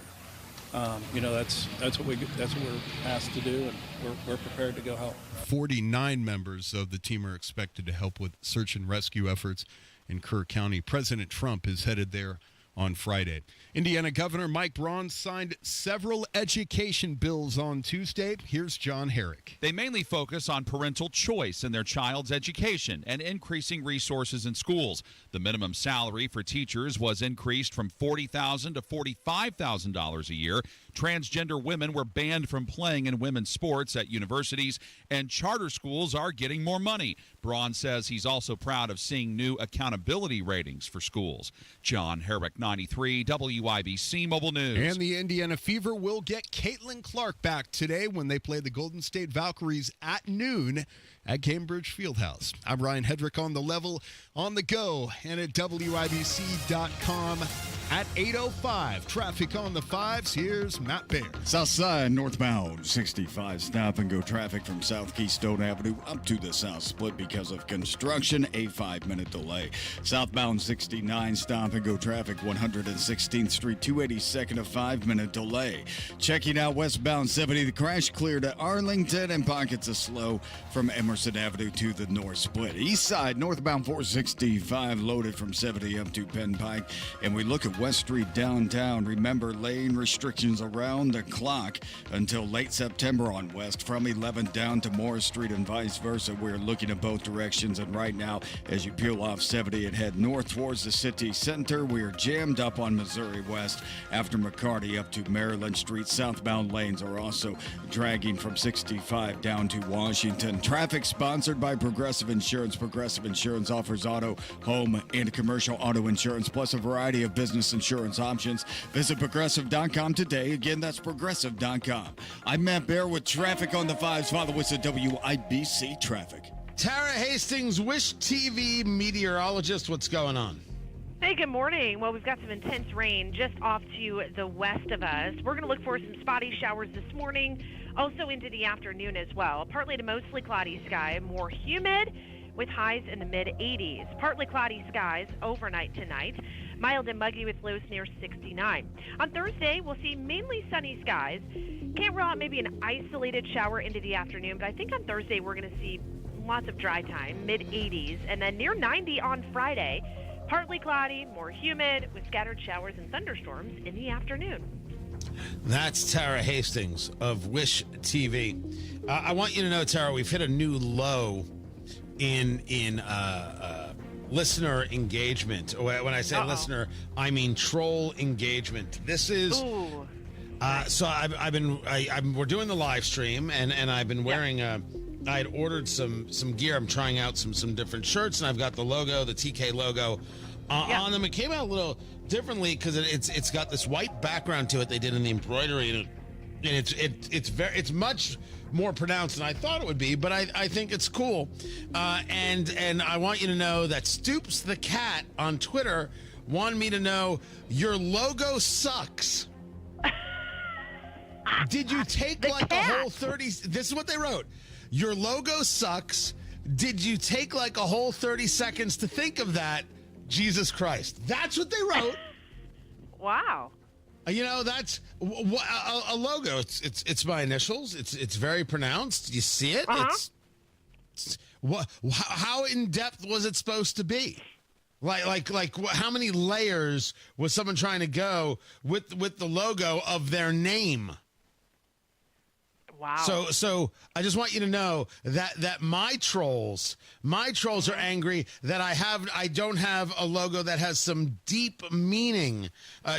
That's what we're asked to do, and we're prepared to go help. 49 members of the team are expected to help with search and rescue efforts in Kerr County. President Trump is headed there on Friday. Indiana Governor Mike Braun signed several education bills on Tuesday. Here's John Herrick. They mainly focus on parental choice in their child's education and increasing resources in schools. The minimum salary for teachers was increased from $40,000 to $45,000 a year. Transgender women were banned from playing in women's sports at universities, and charter schools are getting more money. Braun says he's also proud of seeing new accountability ratings for schools. John Herrick, 93 WIBC Mobile News. And the Indiana Fever will get Caitlin Clark back today when they play the Golden State Valkyries at noon at Cambridge Fieldhouse. I'm Ryan Hedrick on The Level, on the go, and at WIBC.com at 8:05. Traffic on the 5s. Here's Matt Baer. Southside northbound 65 stop and go traffic from South Keystone Avenue up to the South Split because of construction, a 5-minute delay. Southbound 69 stop and go traffic 116th Street 282nd, a 5-minute delay. Checking out westbound 70, the crash cleared at Arlington and pockets of slow from Emerson Avenue to the North Split. East side northbound 465 loaded from 70 up to Penn Pike. And we look at West Street downtown. Remember, lane restrictions around the clock until late September on West from 11th down to Morris Street and vice versa. We're looking at both directions, and right now as you peel off 70 and head north towards the city center, we're jammed up on Missouri West after McCarty up to Maryland Street. Southbound lanes are also dragging from 65 down to Washington. Traffic sponsored by Progressive Insurance. Progressive Insurance offers auto, home, and commercial auto insurance, plus a variety of business insurance options. Visit Progressive.com today. Again, that's Progressive.com. I'm Matt Baer with traffic on the 5s. Follow us at WIBC Traffic. Tara Hastings, Wish TV meteorologist, what's going on? Hey, good morning. Well, we've got some intense rain just off to the west of us. We're going to look for some spotty showers this morning, also into the afternoon as well. Partly to mostly cloudy sky, more humid with highs in the mid-80s. Partly cloudy skies overnight tonight. Mild and muggy with lows near 69. On Thursday, we'll see mainly sunny skies. Can't rule out maybe an isolated shower into the afternoon, but I think on Thursday we're going to see lots of dry time, mid-80s, and then near 90 on Friday. Partly cloudy, more humid, with scattered showers and thunderstorms in the afternoon. That's Tara Hastings of Wish TV. I want you to know, Tara, we've hit a new low in listener engagement. When I say listener, I mean troll engagement. This is so we're doing the live stream, and I've been wearing I had ordered some gear. I'm trying out some different shirts, and I've got the logo, the TK logo on them. It came out a little differently because it's got this white background to it. They did in the embroidery, and it's much more pronounced than I thought it would be, but I think it's cool. And I want you to know that Stoops the Cat on Twitter wanted me to know your logo sucks. Did you take a whole 30? This is what they wrote. Your logo sucks. Did you take a whole 30 seconds to think of that? Jesus Christ. That's what they wrote. Wow. That's a logo. It's my initials. It's very pronounced. You see it? How in depth was it supposed to be? Like how many layers was someone trying to go with the logo of their name? Wow. So I just want you to know that my trolls are angry that I don't have a logo that has some deep meaning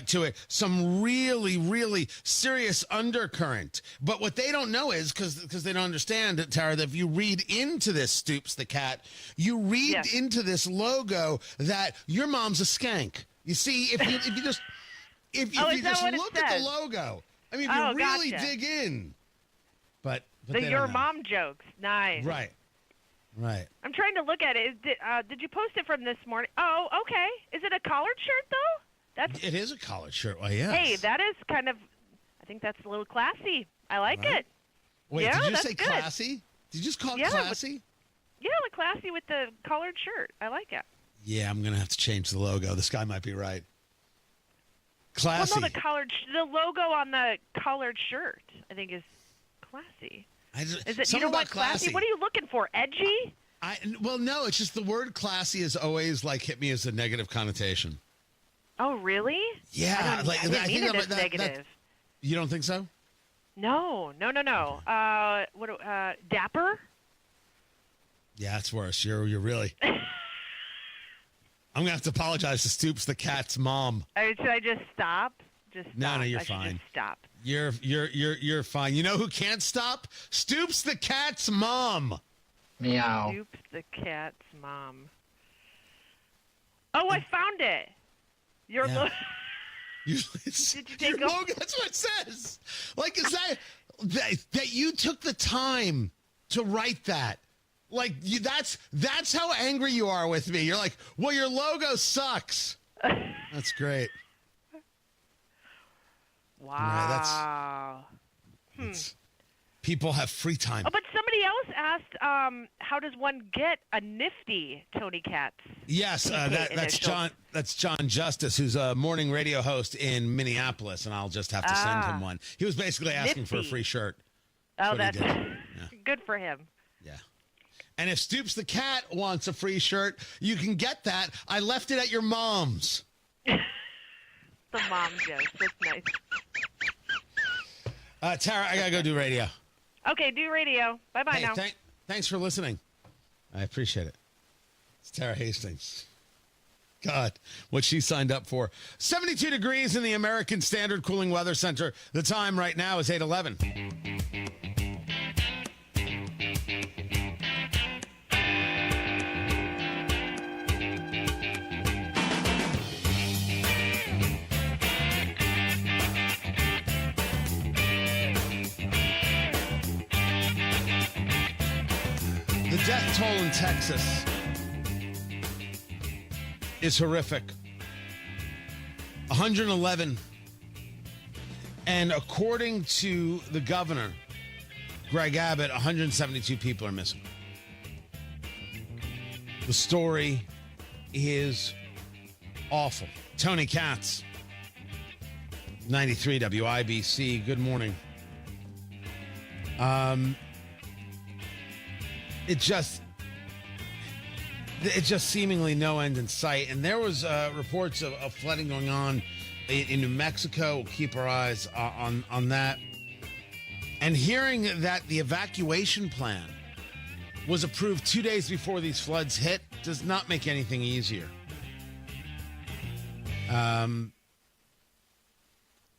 to it, some really, really serious undercurrent. But what they don't know is, because they don't understand it, Tara, that if you read into this Stoops the cat, you read into this logo that your mom's a skank. You see, if you just look at the logo, I mean, if you really dig in. But your mom jokes. Nice. Right. I'm trying to look at it. Did you post it from this morning? Oh, okay. Is it a collared shirt, though? It is a collared shirt. Well, yes. Hey, that is kind of, I think that's a little classy. I like it. Wait, yeah, did you say good. classy? Did you just call it classy? Classy with the collared shirt. I like it. Yeah, I'm going to have to change the logo. This guy might be right. Classy. Well, no, the logo on the collared shirt, I think, is classy. Is it? You don't want classy? What are you looking for? Edgy? Well, no. It's just the word classy has always hit me as a negative connotation. Oh, really? Yeah, I didn't mean it as negative. You don't think so? No. Dapper? Yeah, it's worse. You're really. I'm gonna have to apologize to Stoops the cat's mom. Should I just stop? No, you're I fine. Just stop. You're fine. You know who can't stop? Stoops the cat's mom. Meow. Stoops the cat's mom. Oh, I found it. Your logo. Did you take your logo? That's what it says. Is that you took the time to write that? That's how angry you are with me. You're like, well, your logo sucks. That's great. Wow. People have free time. Oh, but somebody else asked, how does one get a nifty Tony Katz? Yes, that's John. That's John Justice, who's a morning radio host in Minneapolis, and I'll just have to send him one. He was basically asking for a free shirt. That's good for him. Yeah. And if Stoops the cat wants a free shirt, you can get that. I left it at your mom's. The mom joke. That's nice. Tara, I gotta go do radio. Okay, do radio. Bye-bye now. Thanks for listening. I appreciate it. It's Tara Hastings. God, what she signed up for. 72 degrees in the American Standard Cooling Weather Center. The time right now is 8:11. The death toll in Texas is horrific. 111. And according to the governor, Greg Abbott, 172 people are missing. The story is awful. Tony Katz, 93 WIBC. Good morning. It's just seemingly no end in sight. And there was reports of flooding going on in New Mexico. We'll keep our eyes on that. And hearing that the evacuation plan was approved 2 days before these floods hit does not make anything easier.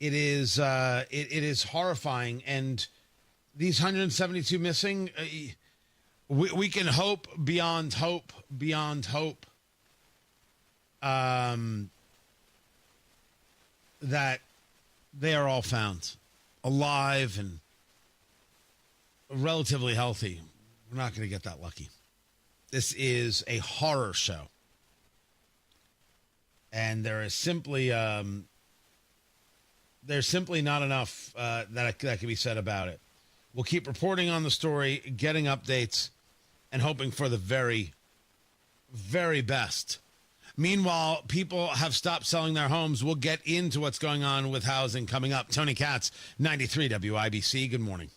It is horrifying. And these 172 missing... We can hope beyond hope, that they are all found alive and relatively healthy. We're not going to get that lucky. This is a horror show. And there is simply not enough that can be said about it. We'll keep reporting on the story, getting updates, and hoping for the very, very best. Meanwhile, people have stopped selling their homes. We'll get into what's going on with housing coming up. Tony Katz, 93 WIBC. Good morning.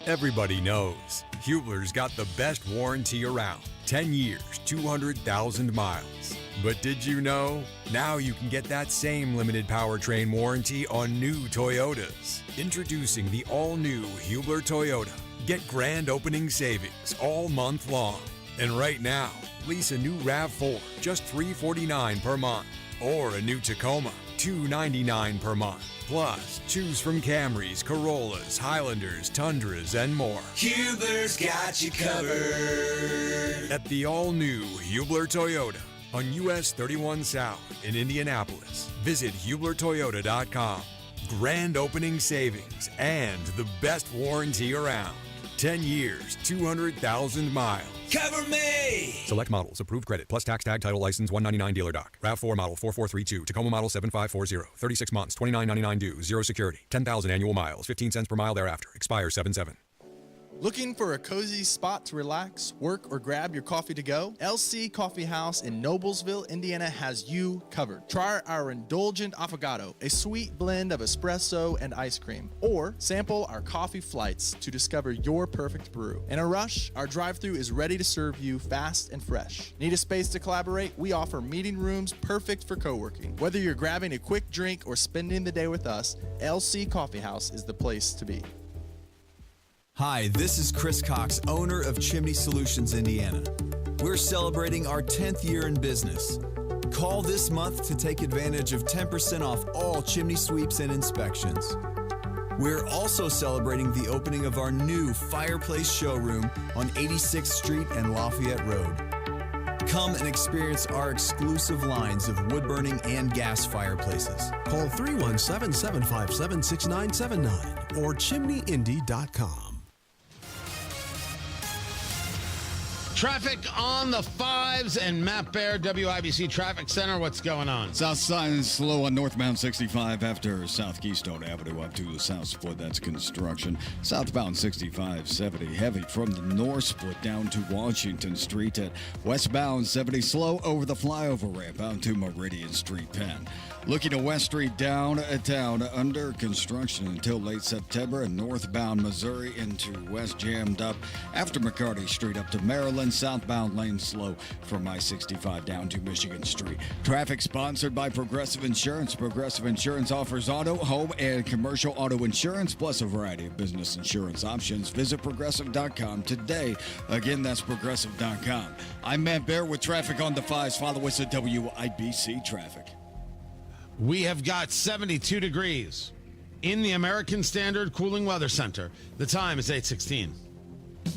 Everybody knows Hubler's got the best warranty around. 10 years, 200,000 miles. But did you know? Now you can get that same limited powertrain warranty on new Toyotas. Introducing the all-new Hubler Toyota. Get grand opening savings all month long. And right now, lease a new RAV4, just $349 per month. Or a new Tacoma, $299 per month. Plus, choose from Camrys, Corollas, Highlanders, Tundras, and more. Hubler's got you covered. At the all-new Hubler Toyota on US 31 South in Indianapolis. Visit HublerToyota.com. Grand opening savings and the best warranty around. 10 years, 200,000 miles. Cover me! Select models. Approved credit. Plus tax tag title license 199 dealer doc. RAV4 model 4432. Tacoma model 7540. 36 months. $29.99 due. Zero security. 10,000 annual miles. 15 cents per mile thereafter. Expires 7/7. Looking for a cozy spot to relax, work, or grab your coffee to go? LC Coffee House in Noblesville, Indiana has you covered. Try our indulgent affogato, a sweet blend of espresso and ice cream. Or sample our coffee flights to discover your perfect brew. In a rush, our drive-thru is ready to serve you fast and fresh. Need a space to collaborate? We offer meeting rooms perfect for co-working. Whether you're grabbing a quick drink or spending the day with us, LC Coffee House is the place to be. Hi, this is Chris Cox, owner of Chimney Solutions, Indiana. We're celebrating our 10th year in business. Call this month to take advantage of 10% off all chimney sweeps and inspections. We're also celebrating the opening of our new fireplace showroom on 86th Street and Lafayette Road. Come and experience our exclusive lines of wood-burning and gas fireplaces. Call 317-757-6979 or chimneyindy.com. Traffic on the 5s and Matt Baer, WIBC Traffic Center. What's going on? South side is slow on northbound 65 after South Keystone Avenue up to the south split. That's construction. Southbound 65-70 heavy from the north split down to Washington Street. At westbound 70 slow over the flyover ramp out to Meridian Street Penn. Looking to West Street downtown under construction until late September, and northbound Missouri into West jammed up after McCarty Street up to Maryland. Southbound lane slow from I-65 down to Michigan Street. Traffic sponsored by Progressive Insurance. Progressive Insurance offers auto, home, and commercial auto insurance, plus a variety of business insurance options. Visit Progressive.com today. Again, that's Progressive.com. I'm Matt Baer with traffic on the 5s. Follow us at WIBC Traffic. We have got 72 degrees in the American Standard Cooling Weather Center. The time is 8:16.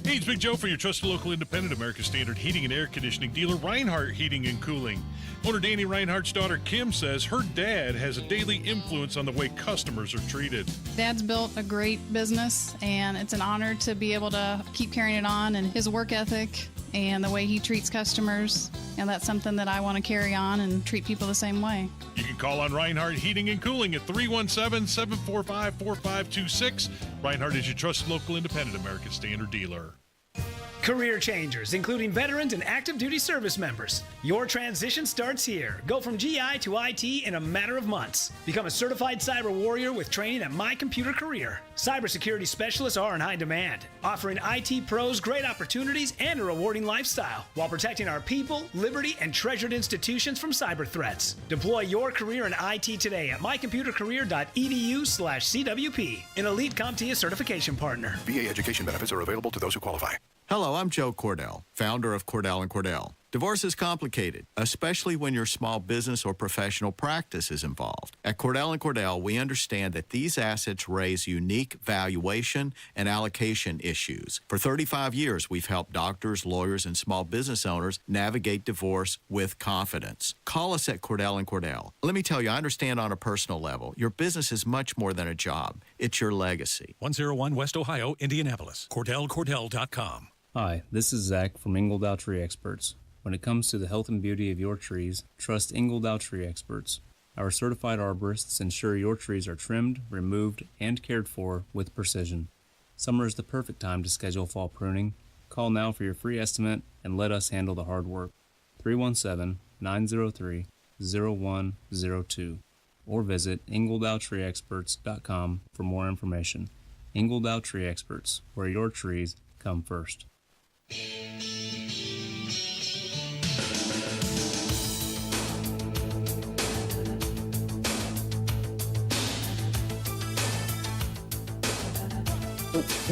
Hey, it's Big Joe for your trusted local independent American Standard heating and air conditioning dealer, Reinhardt Heating and Cooling. Owner Danny Reinhardt's daughter, Kim, says her dad has a daily influence on the way customers are treated. Dad's built a great business, and it's an honor to be able to keep carrying it on, and his work ethic and the way he treats customers, and that's something that I want to carry on and treat people the same way. You can call on Reinhardt Heating and Cooling at 317-745-4526. Reinhardt is your trusted local independent American Standard dealer. Career changers, including veterans and active duty service members. Your transition starts here. Go from GI to IT in a matter of months. Become a certified cyber warrior with training at My Computer Career. Cybersecurity specialists are in high demand, offering IT pros great opportunities and a rewarding lifestyle while protecting our people, liberty, and treasured institutions from cyber threats. Deploy your career in IT today at mycomputercareer.edu/CWP, an elite CompTIA certification partner. VA education benefits are available to those who qualify. Hello, I'm Joe Cordell, founder of Cordell & Cordell. Divorce is complicated, especially when your small business or professional practice is involved. At Cordell & Cordell, we understand that these assets raise unique valuation and allocation issues. For 35 years, we've helped doctors, lawyers, and small business owners navigate divorce with confidence. Call us at Cordell & Cordell. Let me tell you, I understand on a personal level, your business is much more than a job. It's your legacy. 101 West Ohio, Indianapolis. CordellCordell.com. Hi, this is Zach from Ingledow Tree Experts. When it comes to the health and beauty of your trees, trust Ingledow Tree Experts. Our certified arborists ensure your trees are trimmed, removed, and cared for with precision. Summer is the perfect time to schedule fall pruning. Call now for your free estimate and let us handle the hard work. 317 903-0102 or visit ingledowtreeexperts.com for more information. Ingledow Tree Experts, where your trees come first.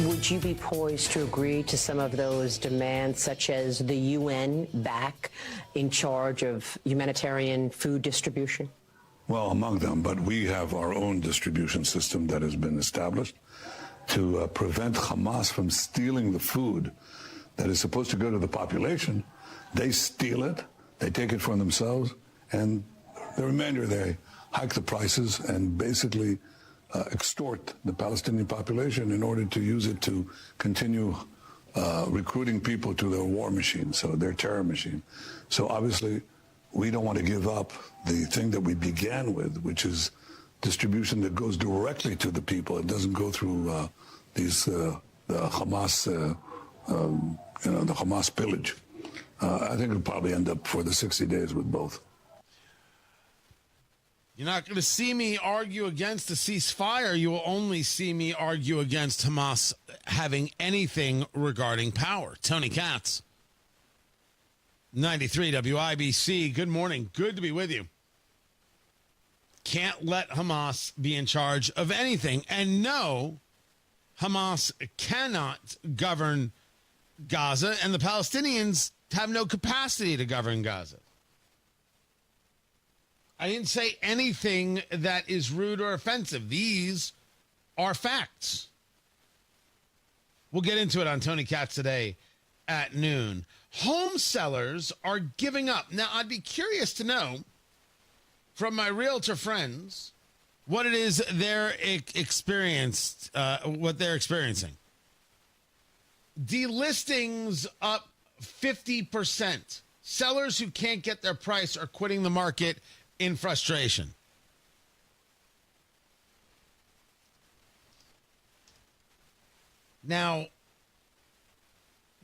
Would you be poised to agree to some of those demands, such as the UN back in charge of humanitarian food distribution? Well, among them, but we have our own distribution system that has been established to prevent Hamas from stealing the food that is supposed to go to the population. They steal it, they take it for themselves, and the remainder they hike the prices and basically extort the Palestinian population in order to use it to continue recruiting people to their war machine, so their terror machine. So obviously, we don't want to give up the thing that we began with, which is distribution that goes directly to the people. It doesn't go through the Hamas, the Hamas pillage. I think it'll probably end up for the 60 days with both. You're not going to see me argue against a ceasefire. You will only see me argue against Hamas having anything regarding power. Tony Katz, 93 WIBC. Good morning. Good to be with you. Can't let Hamas be in charge of anything. And no, Hamas cannot govern Gaza, and the Palestinians have no capacity to govern Gaza. I didn't say anything that is rude or offensive. These are facts. We'll get into it on Tony Katz today at noon. Home sellers are giving up. Now, I'd be curious to know from my realtor friends what it is they're what they're experiencing. Delistings up 50%. Sellers who can't get their price are quitting the market in frustration. Now,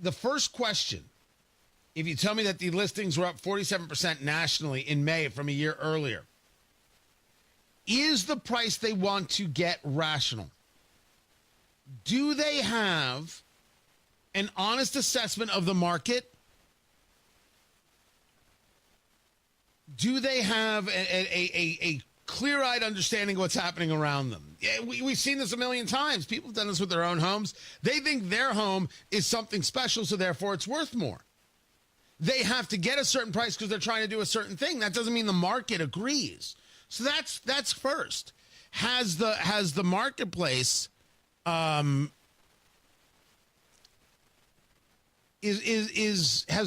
the first question, if you tell me that the listings were up 47% nationally in May from a year earlier, is the price they want to get rational? Do they have an honest assessment of the market? Do they have a clear-eyed understanding of what's happening around them? Yeah, we've seen this a million times. People have done this with their own homes. They think their home is something special, so therefore it's worth more. They have to get a certain price because they're trying to do a certain thing. That doesn't mean the market agrees. So that's first. Has the marketplace has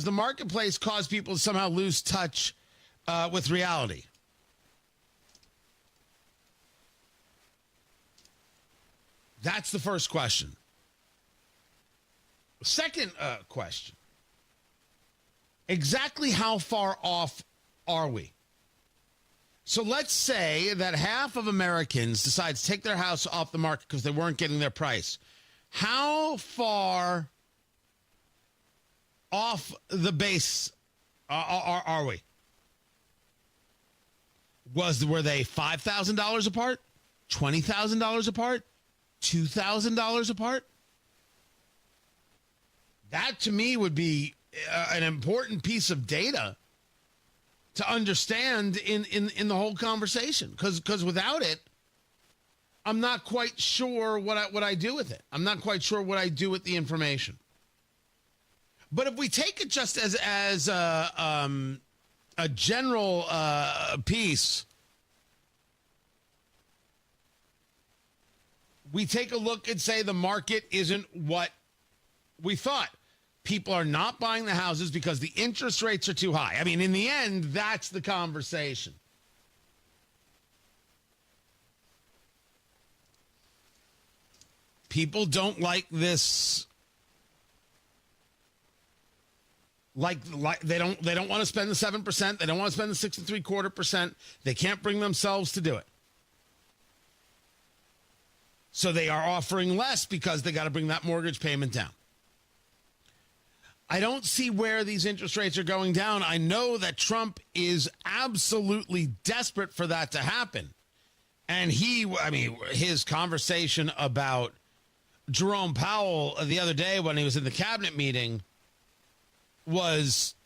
the marketplace caused people to somehow lose touch with reality? That's the first question. Second question. Exactly how far off are we? So let's say that half of Americans decide to take their house off the market because they weren't getting their price. How far off the base are we? Were they $5,000 apart? $20,000 apart? $2,000 apart? That to me would be an important piece of data to understand in the whole conversation, because without it, I'm not quite sure what I do with it. I'm not quite sure what I do with the information. But if we take it just as a general piece, we take a look and say the market isn't what we thought. People are not buying the houses because the interest rates are too high. I mean, in the end, that's the conversation. People don't like this. Like they don't want to spend the 7%. They don't want to spend the 6.75%. They can't bring themselves to do it. So they are offering less because they got to bring that mortgage payment down. I don't see where these interest rates are going down. I know that Trump is absolutely desperate for that to happen. And his conversation about Jerome Powell the other day when he was in the cabinet meeting was,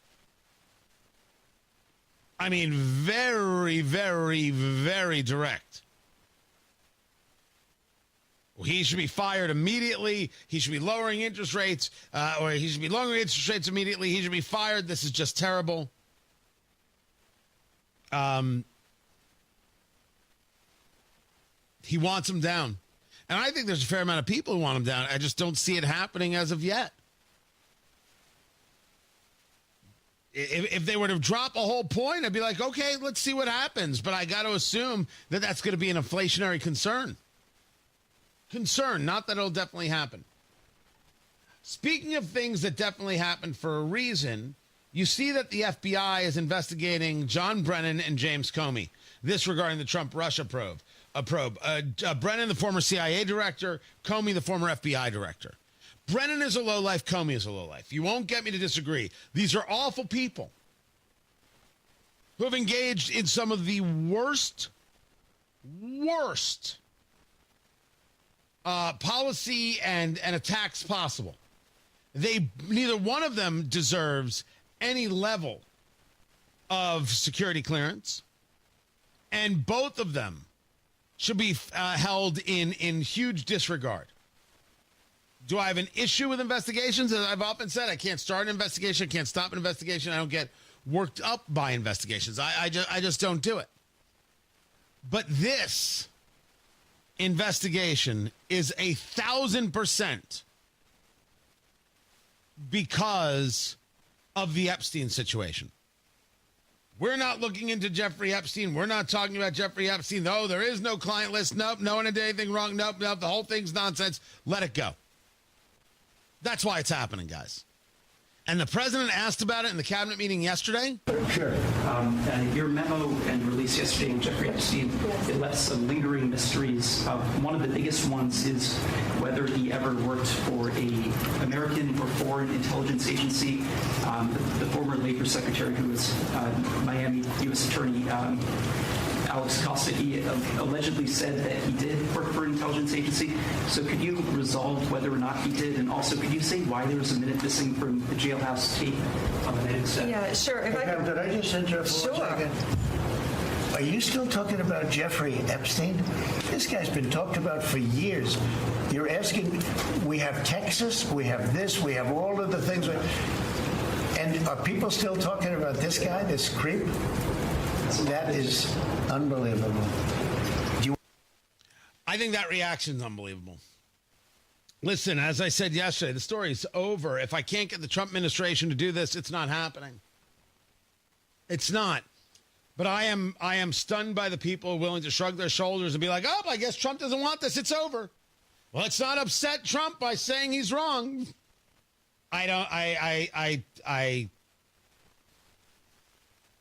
very, very, very direct. He should be fired immediately. He should be lowering interest rates, or he should be lowering interest rates immediately. He should be fired. This is just terrible. He wants him down. And I think there's a fair amount of people who want him down. I just don't see it happening as of yet. If they were to drop a whole point, I'd be like, okay, let's see what happens. But I got to assume that that's going to be an inflationary concern. Not that it'll definitely happen. Speaking of things that definitely happened for a reason, you see that the FBI is investigating John Brennan and James Comey. This regarding the Trump-Russia probe. Brennan, the former CIA director, Comey, the former FBI director. Brennan is a lowlife, Comey is a lowlife. You won't get me to disagree. These are awful people who have engaged in some of the worst policy and attacks possible. Neither one of them deserves any level of security clearance, and both of them should be held in huge disregard. Do I have an issue with investigations? As I've often said, I can't start an investigation, I can't stop an investigation. I don't get worked up by investigations. I just don't do it. But this investigation is 1,000% because of the Epstein situation. We're not looking into Jeffrey Epstein. We're not talking about Jeffrey Epstein. No, there is no client list. Nope, no one did anything wrong. Nope, the whole thing's nonsense. Let it go. That's why it's happening, guys. And the president asked about it in the cabinet meeting yesterday. Sure. Your memo and release yesterday with Jeffrey Epstein, it left some lingering mysteries. One of the biggest ones is whether he ever worked for a American or foreign intelligence agency. The former Labor Secretary, who was Miami U.S. Attorney Alex Costa, he allegedly said that he did work for an intelligence agency. So could you resolve whether or not he did? And also, could you say why there was a minute missing from the jailhouse tape on the night of the set? Yeah, sure. Did I just interrupt for 1 second? Are you still talking about Jeffrey Epstein? This guy's been talked about for years. You're asking, we have Texas, we have this, we have all of the things. And are people still talking about this guy, this creep? That is unbelievable. I think that reaction is unbelievable. Listen, as I said yesterday, the story's over. If I can't get the Trump administration to do this, it's not happening. It's not. But I am stunned by the people willing to shrug their shoulders and be like, oh, I guess Trump doesn't want this. It's over. Well, let's not upset Trump by saying he's wrong.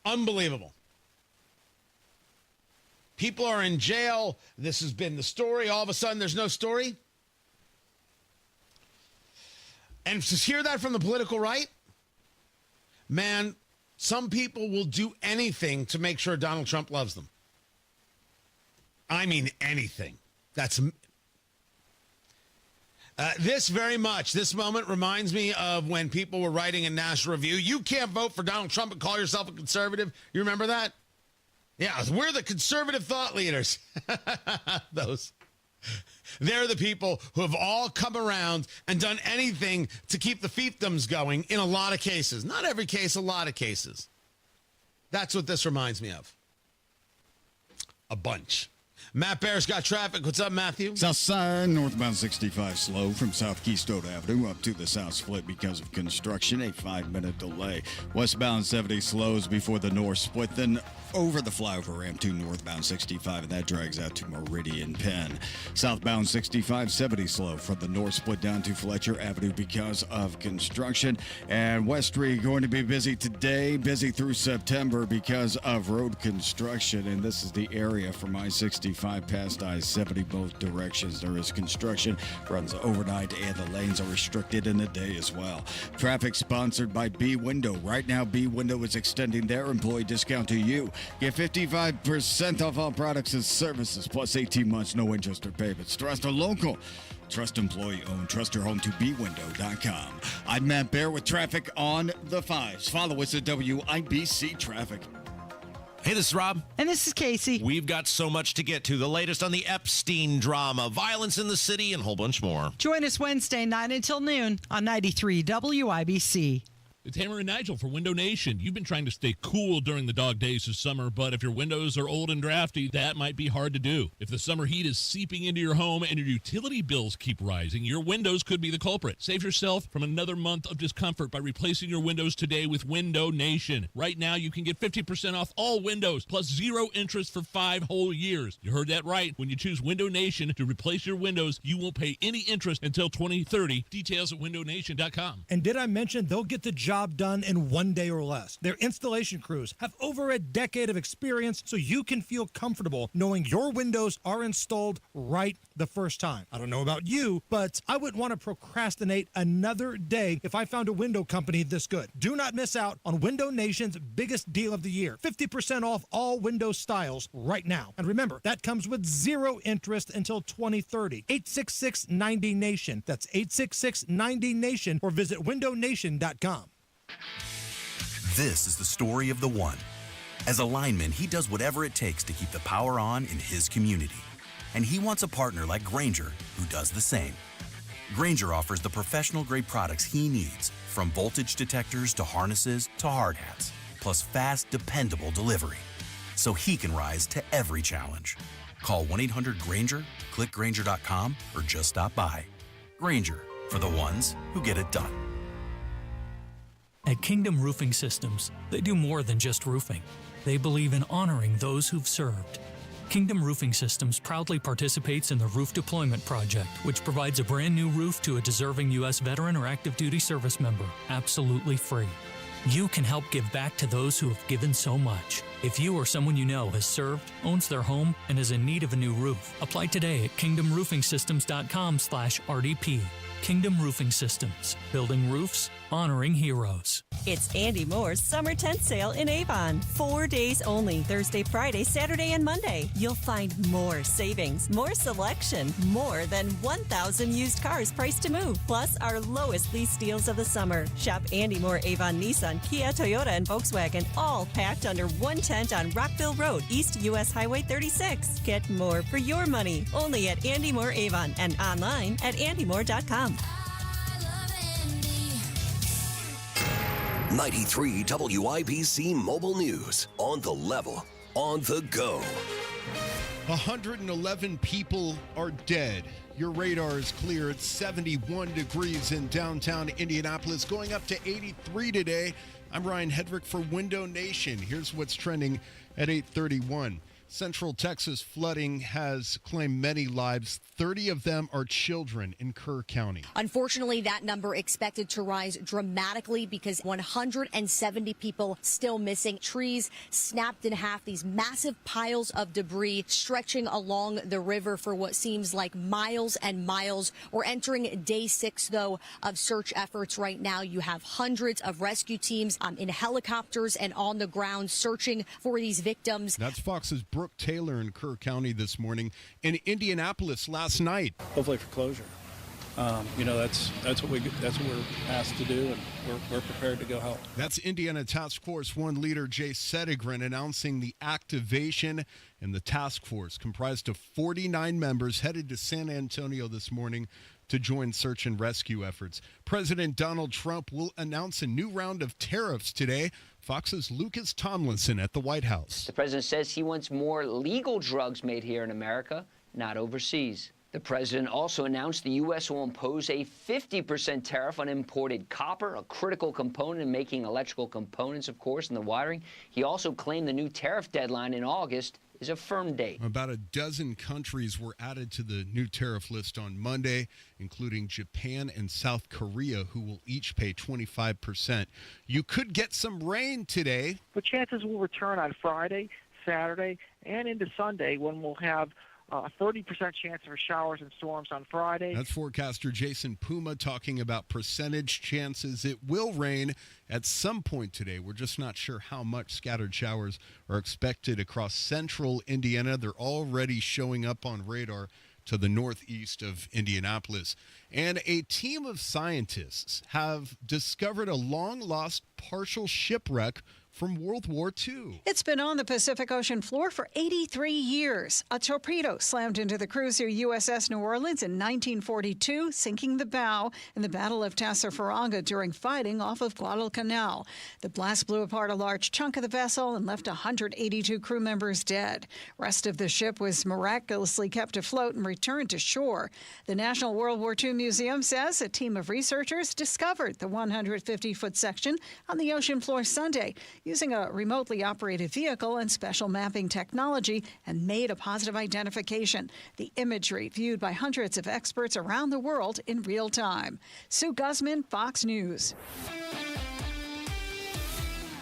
Unbelievable. People are in jail. This has been the story. All of a sudden, there's no story. And to hear that from the political right, man, some people will do anything to make sure Donald Trump loves them. I mean, anything. That's this moment reminds me of when people were writing in National Review, you can't vote for Donald Trump and call yourself a conservative. You remember that? Yeah, we're the conservative thought leaders. They're the people who have all come around and done anything to keep the fiefdoms going in a lot of cases. Not every case, a lot of cases. That's what this reminds me of. A bunch. Matt Bear's got traffic. What's up, Matthew? South side, northbound 65 slow from South Keystone Avenue up to the south split because of construction. A 5-minute delay. Westbound 70 slows before the north split, then over the flyover ramp to northbound 65, and that drags out to Meridian Penn. Southbound 65, 70 slow from the north split down to Fletcher Avenue because of construction. And West Street going to be busy today, busy through September because of road construction, and this is the area from I-65 I-85 past I-70 both directions. There is construction, runs overnight, and the lanes are restricted in the day as well. Traffic sponsored by B-Window. Right now, B-Window is extending their employee discount to you. Get 55% off all products and services, plus 18 months, no interest or payments. Trust a local. Trust employee-owned. Trust your home to bwindow.com. I'm Matt Bear with traffic on the 5s. Follow us at WIBC Traffic. Hey, this is Rob. And this is Casey. We've got so much to get to. The latest on the Epstein drama, violence in the city, and a whole bunch more. Join us Wednesday, 9 until noon on 93 WIBC. It's Hammer and Nigel for Window Nation. You've been trying to stay cool during the dog days of summer, but if your windows are old and drafty, that might be hard to do. If the summer heat is seeping into your home and your utility bills keep rising, your windows could be the culprit. Save yourself from another month of discomfort by replacing your windows today with Window Nation. Right now, you can get 50% off all windows, plus 0 interest for 5 whole years. You heard that right. When you choose Window Nation to replace your windows, you won't pay any interest until 2030. Details at windownation.com. And did I mention they'll get the job done in 1 day or less? Their installation crews have over a decade of experience, so you can feel comfortable knowing your windows are installed right the first time. I don't know about you, but I wouldn't want to procrastinate another day if I found a window company this good. Do not miss out on Window Nation's biggest deal of the year. 50% off all window styles right now. And remember, that comes with 0 interest until 2030. 866-90-NATION. That's 866-90-NATION, or visit windownation.com. This is the story of the one. As a lineman, he does whatever it takes to keep the power on in his community. And he wants a partner like Grainger who does the same. Grainger offers the professional-grade products he needs, from voltage detectors to harnesses to hard hats, plus fast, dependable delivery, so he can rise to every challenge. Call 1-800-GRAINGER, click Grainger.com, or just stop by. Grainger, for the ones who get it done. At Kingdom Roofing Systems, they do more than just roofing. They believe in honoring those who've served. Kingdom Roofing Systems proudly participates in the Roof Deployment Project, which provides a brand new roof to a deserving U.S. veteran or active duty service member, absolutely free. You can help give back to those who have given so much. If you or someone you know has served, owns their home, and is in need of a new roof, apply today at kingdomroofingsystems.com/RDP. Kingdom Roofing Systems, building roofs, honoring heroes. It's Andy Moore's Summer Tent Sale in Avon. 4 days only, Thursday, Friday, Saturday, and Monday. You'll find more savings, more selection, more than 1,000 used cars priced to move, plus our lowest lease deals of the summer. Shop Andy Moore Avon Nissan, Kia, Toyota, and Volkswagen, all packed under one tent on Rockville Road, East US Highway 36. Get more for your money, only at Andy Moore Avon and online at andymore.com. 93 WIBC Mobile News. On the level, on the go. 111 people are dead. Your radar is clear. It's 71 degrees in downtown Indianapolis, going up to 83 today. I'm Ryan Hedrick for Window Nation. Here's what's trending at 8:31. Central Texas flooding has claimed many lives. 30 of them are children in Kerr County. Unfortunately, that number expected to rise dramatically because 170 people still missing. Trees snapped in half, these massive piles of debris stretching along the river for what seems like miles and miles. We're entering day 6, though, of search efforts right now. You have hundreds of rescue teams in helicopters and on the ground searching for these victims. That's Fox's Brooke Taylor in Kerr County this morning. In Indianapolis last night. Hopefully for closure. That's what we're asked to do, and we're prepared to go help. That's Indiana Task Force 1 leader Jay Sedigren announcing the activation, and the task force, comprised of 49 members, headed to San Antonio this morning to join search and rescue efforts. President Donald Trump will announce a new round of tariffs today. Fox's Lucas Tomlinson at the White House. The president says he wants more legal drugs made here in America, not overseas. The president also announced the U.S. will impose a 50% tariff on imported copper, a critical component in making electrical components, of course, in the wiring. He also claimed the new tariff deadline in August is a firm date. About a dozen countries were added to the new tariff list on Monday, including Japan and South Korea, who will each pay 25%. You could get some rain today. But chances will return on Friday, Saturday, and into Sunday when we'll have 30% chance for showers and storms on Friday. That's forecaster Jason Puma talking about percentage chances. It will rain at some point today. We're just not sure how much. Scattered showers are expected across central Indiana. They're already showing up on radar to the northeast of Indianapolis. And a team of scientists have discovered a long-lost partial shipwreck from World War II. It's been on the Pacific Ocean floor for 83 years. A torpedo slammed into the cruiser USS New Orleans in 1942, sinking the bow in the Battle of Tassafaronga during fighting off of Guadalcanal. The blast blew apart a large chunk of the vessel and left 182 crew members dead. Rest of the ship was miraculously kept afloat and returned to shore. The National World War II Museum says a team of researchers discovered the 150-foot section on the ocean floor Sunday, using a remotely operated vehicle and special mapping technology, and made a positive identification. The imagery viewed by hundreds of experts around the world in real time. Sue Guzman, Fox News.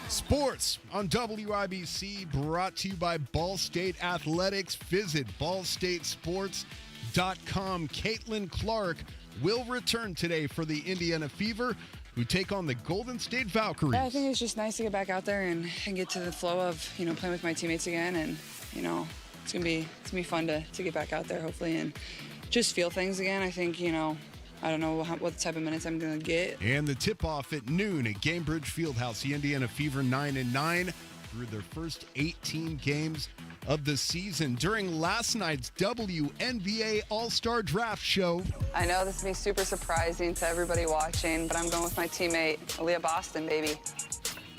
Sports on WIBC, brought to you by Ball State Athletics. Visit ballstatesports.com. Caitlin Clark will return today for the Indiana Fever, who take on the Golden State Valkyries. Yeah, I think it's just nice to get back out there and get to the flow of, playing with my teammates again. And, it's gonna be fun to get back out there, hopefully, and just feel things again. I think, I don't know what type of minutes I'm gonna get. And the tip-off at noon at Gamebridge Fieldhouse. The Indiana Fever 9-9 through their first 18 games of the season. During last night's WNBA All-Star Draft Show. I know this will be super surprising to everybody watching, but I'm going with my teammate, Aaliyah Boston, baby.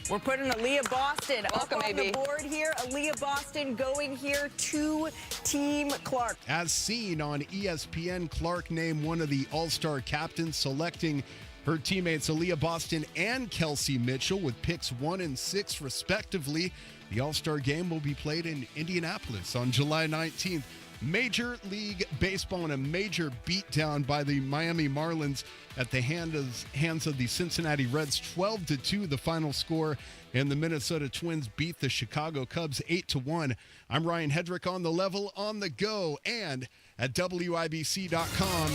We're putting Aaliyah Boston Welcome, up on baby. the board here. Aaliyah Boston going here to Team Clark. As seen on ESPN, Clark named one of the All-Star captains, selecting her teammates Aaliyah Boston and Kelsey Mitchell with picks 1 and 6 respectively. The All-Star game will be played in Indianapolis on July 19th. Major League Baseball and a major beatdown by the Miami Marlins at the hands of the Cincinnati Reds. 12-2 the final score, and the Minnesota Twins beat the Chicago Cubs 8-1. I'm Ryan Hedrick on the level, on the go, and at WIBC.com.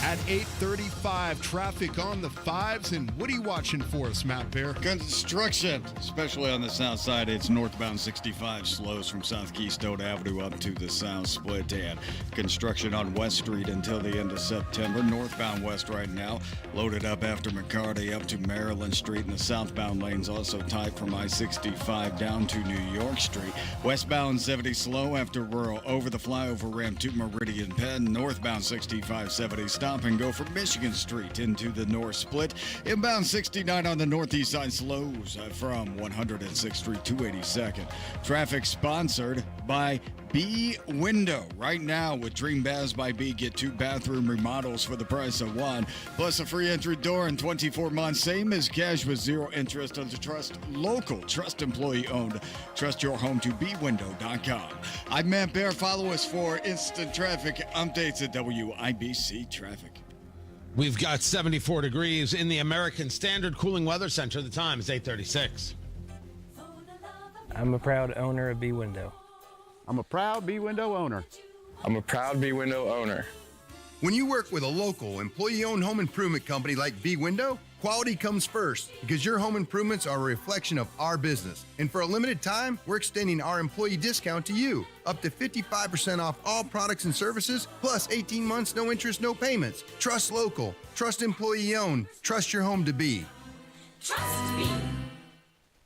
At 8:35, traffic on the 5s. And what are you watching for us, Matt Bear? Construction, especially on the south side. It's northbound 65 slows from South Keystone Avenue up to the South Split. And construction on West Street until the end of September. Northbound west right now, loaded up after McCarty up to Maryland Street. And the southbound lanes also tight from I-65 down to New York Street. Westbound 70 slow after rural over the flyover ramp to Meridian Penn. Northbound 65 70 stop and go from Michigan Street into the North Split. Inbound 69 on the northeast side slows from 106th Street to 82nd. Traffic sponsored by B Window. Right now with Dream Baths by B, get 2 bathroom remodels for the price of 1, plus a free entry door in 24 months. Same as cash with 0 interest on the Trust Local, Trust Employee Owned. Trust your home to bwindow.com. I'm Matt Bear. Follow us for instant traffic updates at WIBC Traffic. We've got 74 degrees in the American Standard Cooling Weather Center. The time is 8:36. I'm a proud owner of B Window. I'm a proud B Window owner. I'm a proud B Window owner. When you work with a local, employee-owned home improvement company like B Window, quality comes first because your home improvements are a reflection of our business. And for a limited time, we're extending our employee discount to you, up to 55% off all products and services, plus 18 months, no interest, no payments. Trust local, trust employee-owned, trust your home to be. Trust me.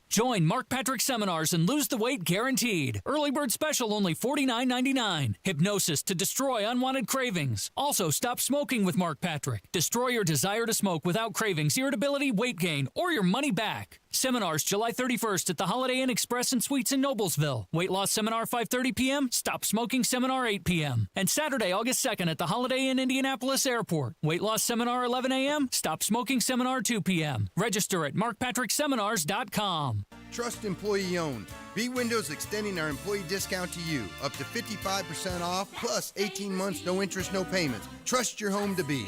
Join Mark Patrick Seminars and lose the weight guaranteed. Early bird special only $49.99. Hypnosis to destroy unwanted cravings. Also, stop smoking with Mark Patrick. Destroy your desire to smoke without cravings, irritability, weight gain, or your money back. Seminars July 31st at the Holiday Inn Express and Suites in Noblesville. Weight loss seminar 5:30 p.m. Stop smoking seminar 8 p.m. And Saturday, August 2nd at the Holiday Inn Indianapolis Airport. Weight loss seminar 11 a.m. Stop smoking seminar 2 p.m. Register at markpatrickseminars.com. Trust employee-owned. B Windows extending our employee discount to you, up to 55% off, plus 18 months, no interest, no payments. Trust your home to be.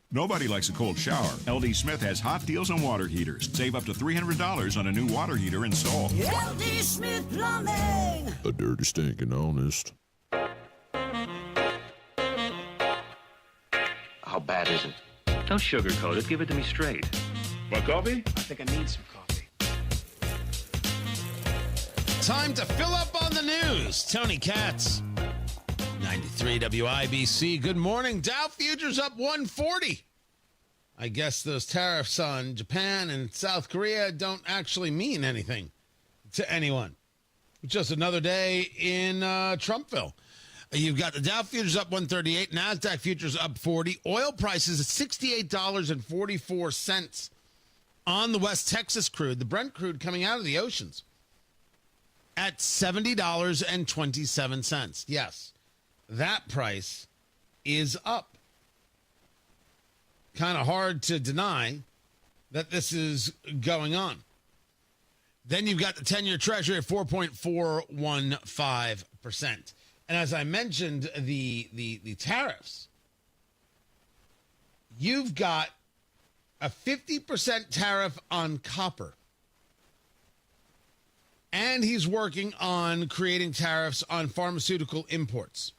Nobody likes a cold shower. LD Smith has hot deals on water heaters. Save up to $300 on a new water heater install. LD Smith Plumbing. The dirty, stinking honest. How bad is it? Don't sugarcoat it. Give it to me straight. Want coffee? I think I need some coffee. Time to fill up on the news. Tony Katz, 93 WIBC. Good morning. Dow futures up 140. I guess those tariffs on Japan and South Korea don't actually mean anything to anyone. Just another day in Trumpville. You've got the Dow futures up 138, NASDAQ futures up 40. Oil prices at $68.44 on the West Texas crude, the Brent crude coming out of the oceans, at $70.27. Yes, that price is up. Kind of hard to deny that this is going on. Then you've got the 10-year Treasury at 4.415%. And as I mentioned, the tariffs, you've got a 50% tariff on copper. And he's working on creating tariffs on pharmaceutical imports.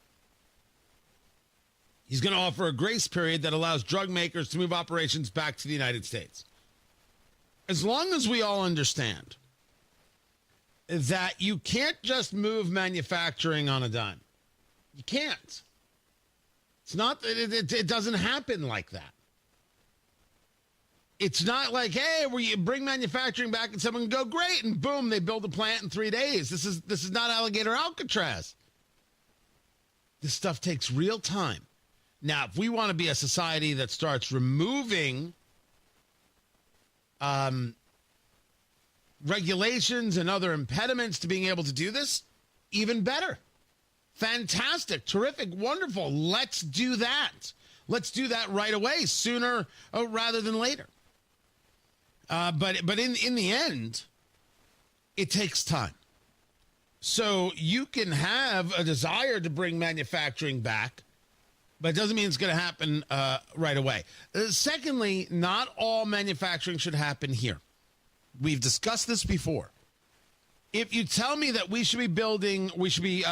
He's going to offer a grace period that allows drug makers to move operations back to the United States. As long as we all understand that you can't just move manufacturing on a dime. You can't. It's not that it doesn't happen like that. It's not like, hey, where you bring manufacturing back and someone can go, great, and boom, they build a plant in 3 days. This is not Alligator Alcatraz. This stuff takes real time. Now, if we want to be a society that starts removing regulations and other impediments to being able to do this, even better. Fantastic, terrific, wonderful. Let's do that. Let's do that right away, sooner rather than later. But in the end, it takes time. So you can have a desire to bring manufacturing back, but it doesn't mean it's going to happen right away. Secondly, not all manufacturing should happen here. We've discussed this before. If you tell me that we should be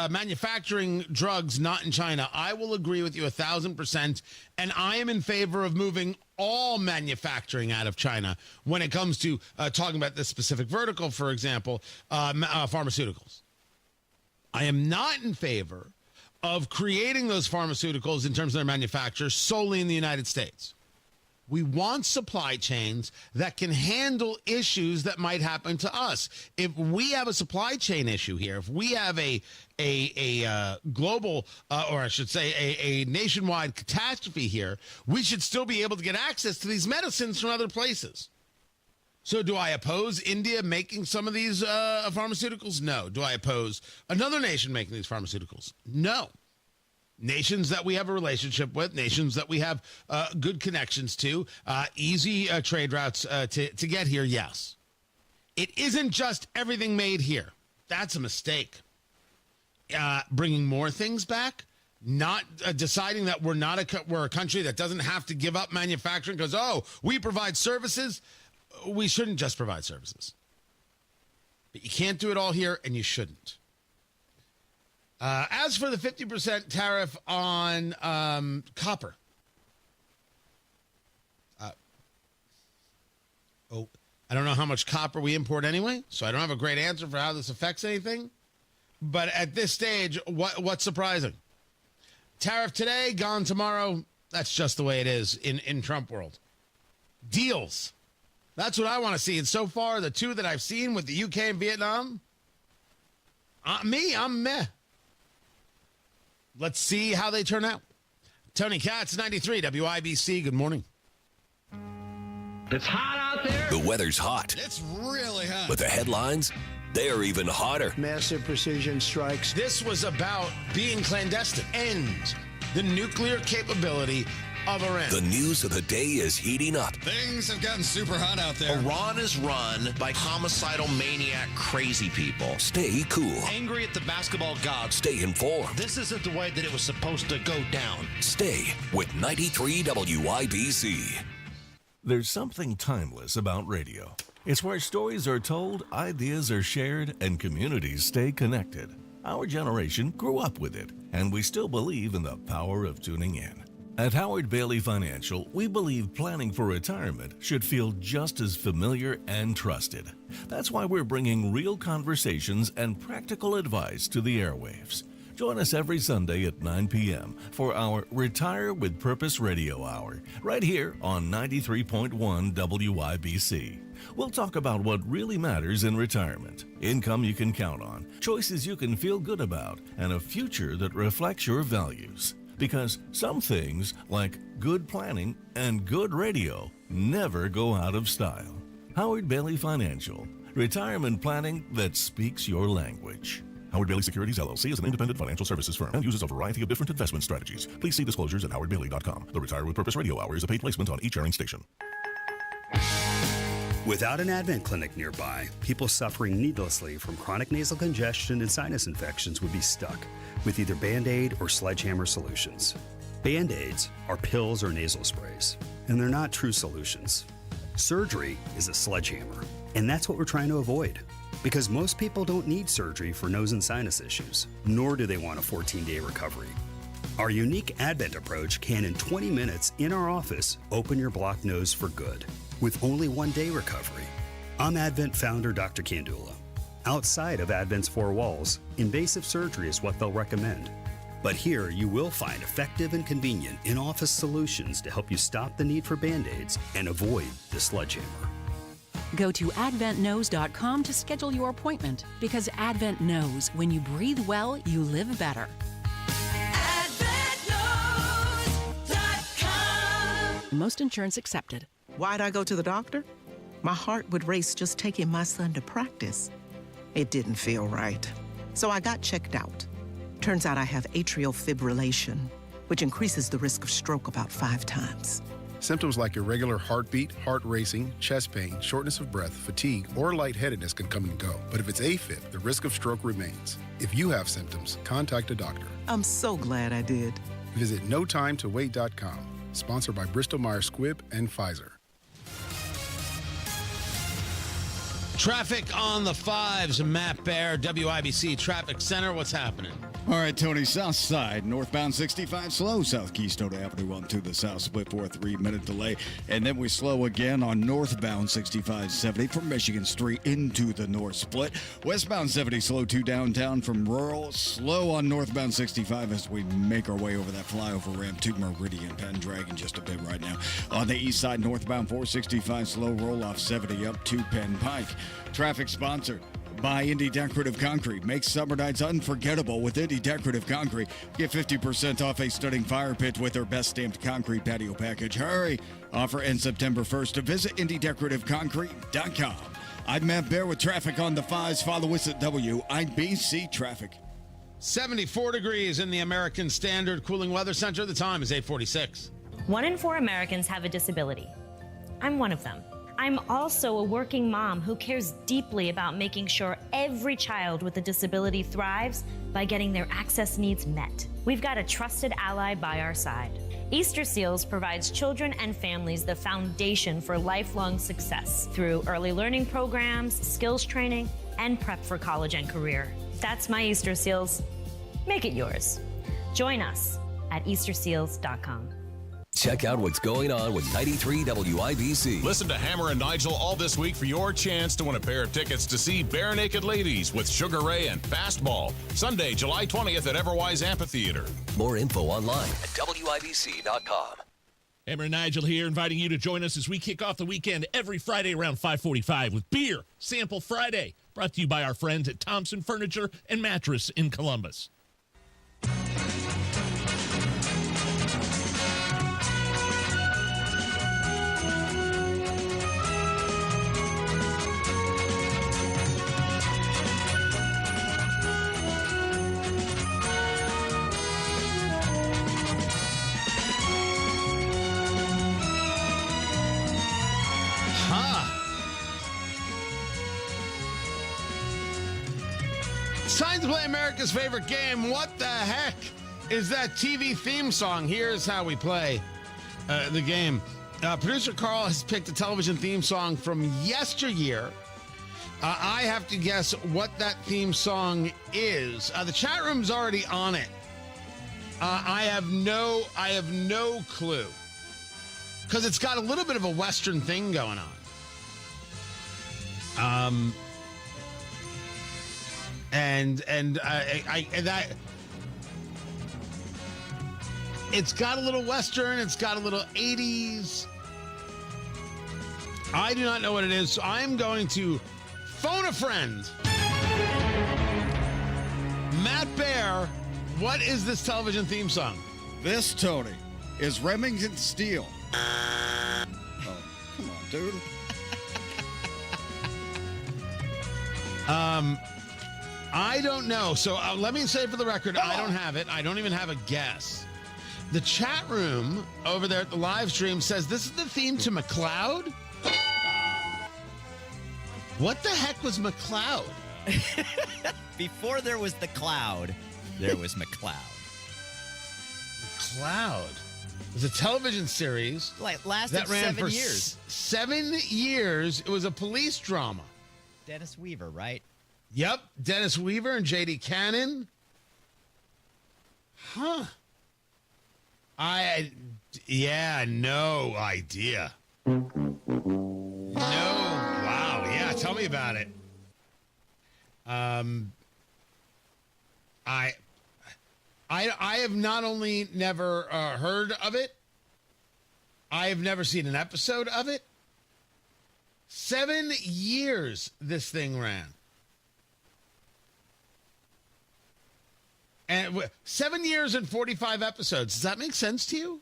manufacturing drugs not in China, I will agree with you 1,000%. And I am in favor of moving all manufacturing out of China when it comes to talking about this specific vertical, for example, pharmaceuticals. I am not in favor of creating those pharmaceuticals in terms of their manufacture solely in the United States. We want supply chains that can handle issues that might happen to us. If we have a supply chain issue here, if we have a global, or I should say a nationwide catastrophe here, we should still be able to get access to these medicines from other places. So do I oppose India making some of these pharmaceuticals? No. Do I oppose another nation making these pharmaceuticals? No. Nations that we have a relationship with, nations that we have good connections to, easy trade routes to get here, yes. It isn't just everything made here. That's a mistake. Bringing more things back, not deciding that we're a country that doesn't have to give up manufacturing because, we provide services. We shouldn't just provide services. But you can't do it all here, and you shouldn't. As for the 50% tariff on copper, I don't know how much copper we import anyway, so I don't have a great answer for how this affects anything. But at this stage, what's surprising? Tariff today, gone tomorrow. That's just the way it is in Trump world. Deals. That's what I want to see. And so far, the two that I've seen with the UK and Vietnam, I'm meh. Let's see how they turn out. Tony Katz, 93 WIBC. Good morning. It's hot out there. The weather's hot. It's really hot. But the headlines, they're even hotter. Massive precision strikes. This was about being clandestine. End the nuclear capability of Iran. The news of the day is heating up. Things have gotten super hot out there. Iran is run by homicidal maniac crazy people. Stay cool. Angry at the basketball gods. Stay informed. This isn't the way that it was supposed to go down. Stay with 93 WIBC. There's something timeless about radio. It's where stories are told, ideas are shared, and communities stay connected. Our generation grew up with it, and we still believe in the power of tuning in. At Howard Bailey Financial, we believe planning for retirement should feel just as familiar and trusted. That's why we're bringing real conversations and practical advice to the airwaves. Join us every Sunday at 9 p.m. for our Retire with Purpose Radio Hour, right here on 93.1 WIBC. We'll talk about what really matters in retirement, income you can count on, choices you can feel good about, and a future that reflects your values. Because some things, like good planning and good radio, never go out of style. Howard Bailey Financial, retirement planning that speaks your language. Howard Bailey Securities, LLC is an independent financial services firm and uses a variety of different investment strategies. Please see disclosures at howardbailey.com. The Retire with Purpose Radio Hour is a paid placement on each airing station. Without an Advent clinic nearby, people suffering needlessly from chronic nasal congestion and sinus infections would be stuck with either Band-Aid or sledgehammer solutions. Band-Aids are pills or nasal sprays, and they're not true solutions. Surgery is a sledgehammer, and that's what we're trying to avoid. Because most people don't need surgery for nose and sinus issues, nor do they want a 14-day recovery. Our unique Advent approach can, in 20 minutes in our office, open your blocked nose for good, with only 1-day recovery. I'm Advent founder Dr. Kandula. Outside of Advent's four walls, invasive surgery is what they'll recommend. But here you will find effective and convenient in-office solutions to help you stop the need for Band-Aids and avoid the sledgehammer. Go to adventknows.com to schedule your appointment, because Advent knows when you breathe well, you live better. Most insurance accepted. Why'd I go to the doctor? My heart would race just taking my son to practice. It didn't feel right. So I got checked out. Turns out I have atrial fibrillation, which increases the risk of stroke about 5 times. Symptoms like irregular heartbeat, heart racing, chest pain, shortness of breath, fatigue, or lightheadedness can come and go. But if it's AFib, the risk of stroke remains. If you have symptoms, contact a doctor. I'm so glad I did. Visit notimetowait.com. Sponsored by Bristol-Myers Squibb and Pfizer. Traffic on the 5s, Matt Bear, WIBC Traffic Center. What's happening? All right, Tony, south side, northbound 65 slow, South Keystone Avenue on to the south split for a 3-minute delay. And then we slow again on northbound 65-70 from Michigan Street into the north split. Westbound 70 slow to downtown from rural, slow on northbound 65 as we make our way over that flyover ramp to Meridian. Pendragon just a bit right now. On the east side, northbound 465 slow roll off 70 up to Penn Pike. Traffic sponsored by Indy Decorative Concrete. Make summer nights unforgettable with Indy Decorative Concrete. Get 50% off a stunning fire pit with their best stamped concrete patio package. Hurry! Offer ends September 1st. To visit IndyDecorativeConcrete.com. I'm Matt Bear with traffic on the 5s. Follow us at WIBC Traffic. 74 degrees in the American Standard Cooling Weather Center. The time is 8:46. 1 in 4 Americans have a disability. I'm one of them. I'm also a working mom who cares deeply about making sure every child with a disability thrives by getting their access needs met. We've got a trusted ally by our side. Easter Seals provides children and families the foundation for lifelong success through early learning programs, skills training, and prep for college and career. That's my Easter Seals. Make it yours. Join us at easterseals.com. Check out what's going on with 93 WIBC. Listen to Hammer and Nigel all this week for your chance to win a pair of tickets to see Bare Naked Ladies with Sugar Ray and Fastball, Sunday, July 20th at Everwise Amphitheater. More info online at WIBC.com. Hammer and Nigel here, inviting you to join us as we kick off the weekend every Friday around 5:45 with Beer Sample Friday, brought to you by our friends at Thompson Furniture and Mattress in Columbus. It's time to play America's favorite game. What the heck is that TV theme song? Here's how we play the game. Producer Carl has picked a television theme song from yesteryear. I have to guess what that theme song is. The chat room's already on it. I have no clue. Because it's got a little bit of a Western thing going on. And that it's got a little Western, it's got a little 80s. I do not know what it is, so I'm going to phone a friend. Matt Bear, what is this television theme song? This, Tony, is Remington Steele. Oh, come on, dude. I don't know. So let me say for the record, I don't have it. I don't even have a guess. The chat room over there at the live stream says this is the theme to McCloud. What the heck was McCloud? Before there was the cloud, there was McCloud. McCloud. It was a television series Lasted that ran 7 for years. 7 years. It was a police drama. Dennis Weaver, right? Yep, Dennis Weaver and J.D. Cannon. Huh. No idea. No. Wow. Yeah, tell me about it. I have not only never heard of it, I have never seen an episode of it. 7 years this thing ran. And 7 years and 45 episodes. Does that make sense to you?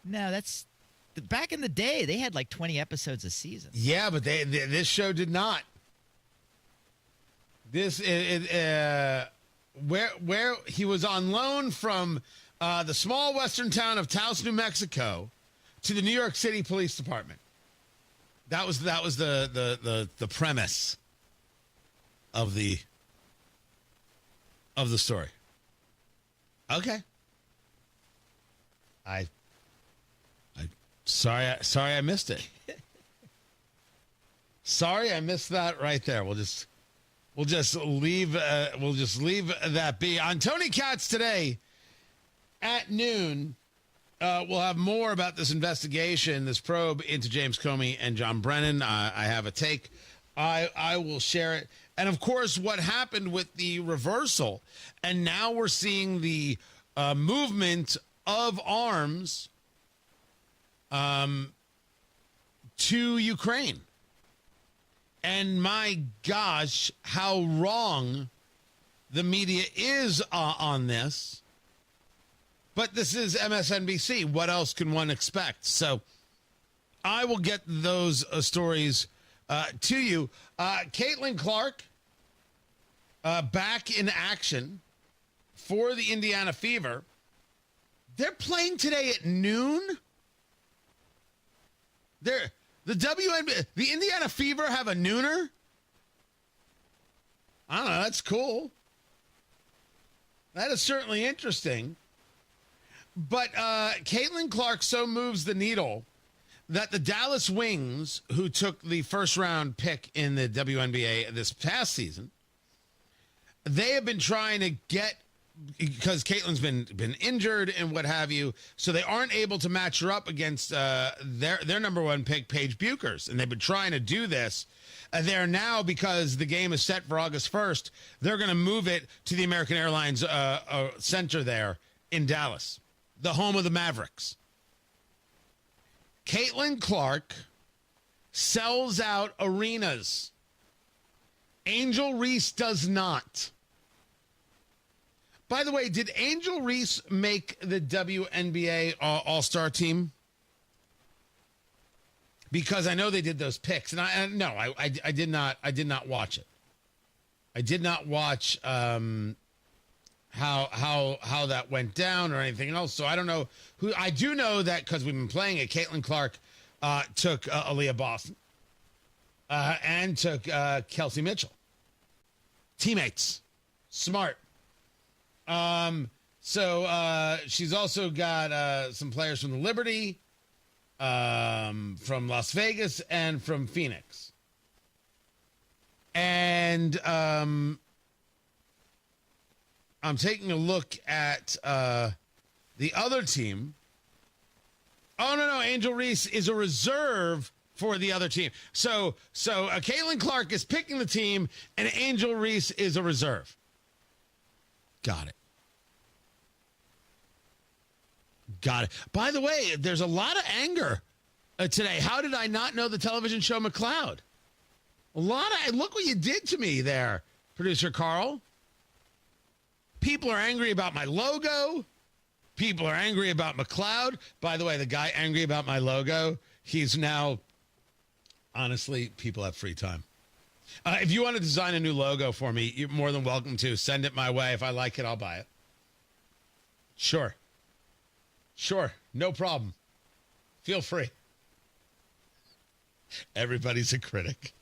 No, that's back in the day. They had like 20 episodes a season. Yeah, but this show did not. This where he was on loan from the small western town of Taos, New Mexico, to the New York City Police Department. That was the premise of the story. Okay. I sorry I missed it. Sorry I missed that right there. We'll just leave that be. On Tony Katz today at noon, we'll have more about this investigation, this probe into James Comey and John Brennan. I have a take. I will share it. And, of course, what happened with the reversal. And now we're seeing the movement of arms to Ukraine. And, my gosh, how wrong the media is on this. But this is MSNBC. What else can one expect? So I will get those stories to you. Caitlin Clark back in action for the Indiana Fever. They're playing today at noon. The Indiana Fever have a nooner. I don't know. That's cool. That is certainly interesting. But Caitlin Clark so moves the needle that the Dallas Wings, who took the first-round pick in the WNBA this past season, they have been trying to get, because Caitlin's been injured and what have you, so they aren't able to match her up against their number one pick, Paige Buchers, and they've been trying to do this. They're now, because the game is set for August 1st, they're going to move it to the American Airlines Center there in Dallas, the home of the Mavericks. Caitlin Clark sells out arenas. Angel Reese does not. By the way, did Angel Reese make the WNBA All-Star team? Because I know they did those picks, and I did not. I did not watch it. I did not watch how that went down or anything else. So I don't know who. I do know that because we've been playing it. Caitlin Clark took Aaliyah Boston and took Kelsey Mitchell. Teammates, smart. So she's also got some players from the Liberty, from Las Vegas, and from Phoenix. And I'm taking a look at the other team. Oh, no. Angel Reese is a reserve for the other team. So Caitlin Clark is picking the team, and Angel Reese is a reserve. Got it. By the way, there's a lot of anger today. How did I not know the television show McLeod? Look what you did to me there, producer Carl. People are angry about my logo. People are angry about McLeod. By the way, the guy angry about my logo, he's now, honestly, people have free time. If you want to design a new logo for me, you're more than welcome to. Send it my way. If I like it, I'll buy it. Sure. No problem. Feel free. Everybody's a critic.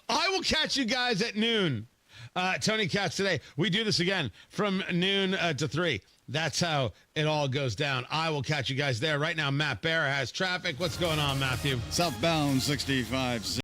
I will catch you guys at noon. Tony Katz today. We do this again from noon to 3. That's how it all goes down. I will catch you guys there. Right now, Matt Bear has traffic. What's going on, Matthew? Southbound 65.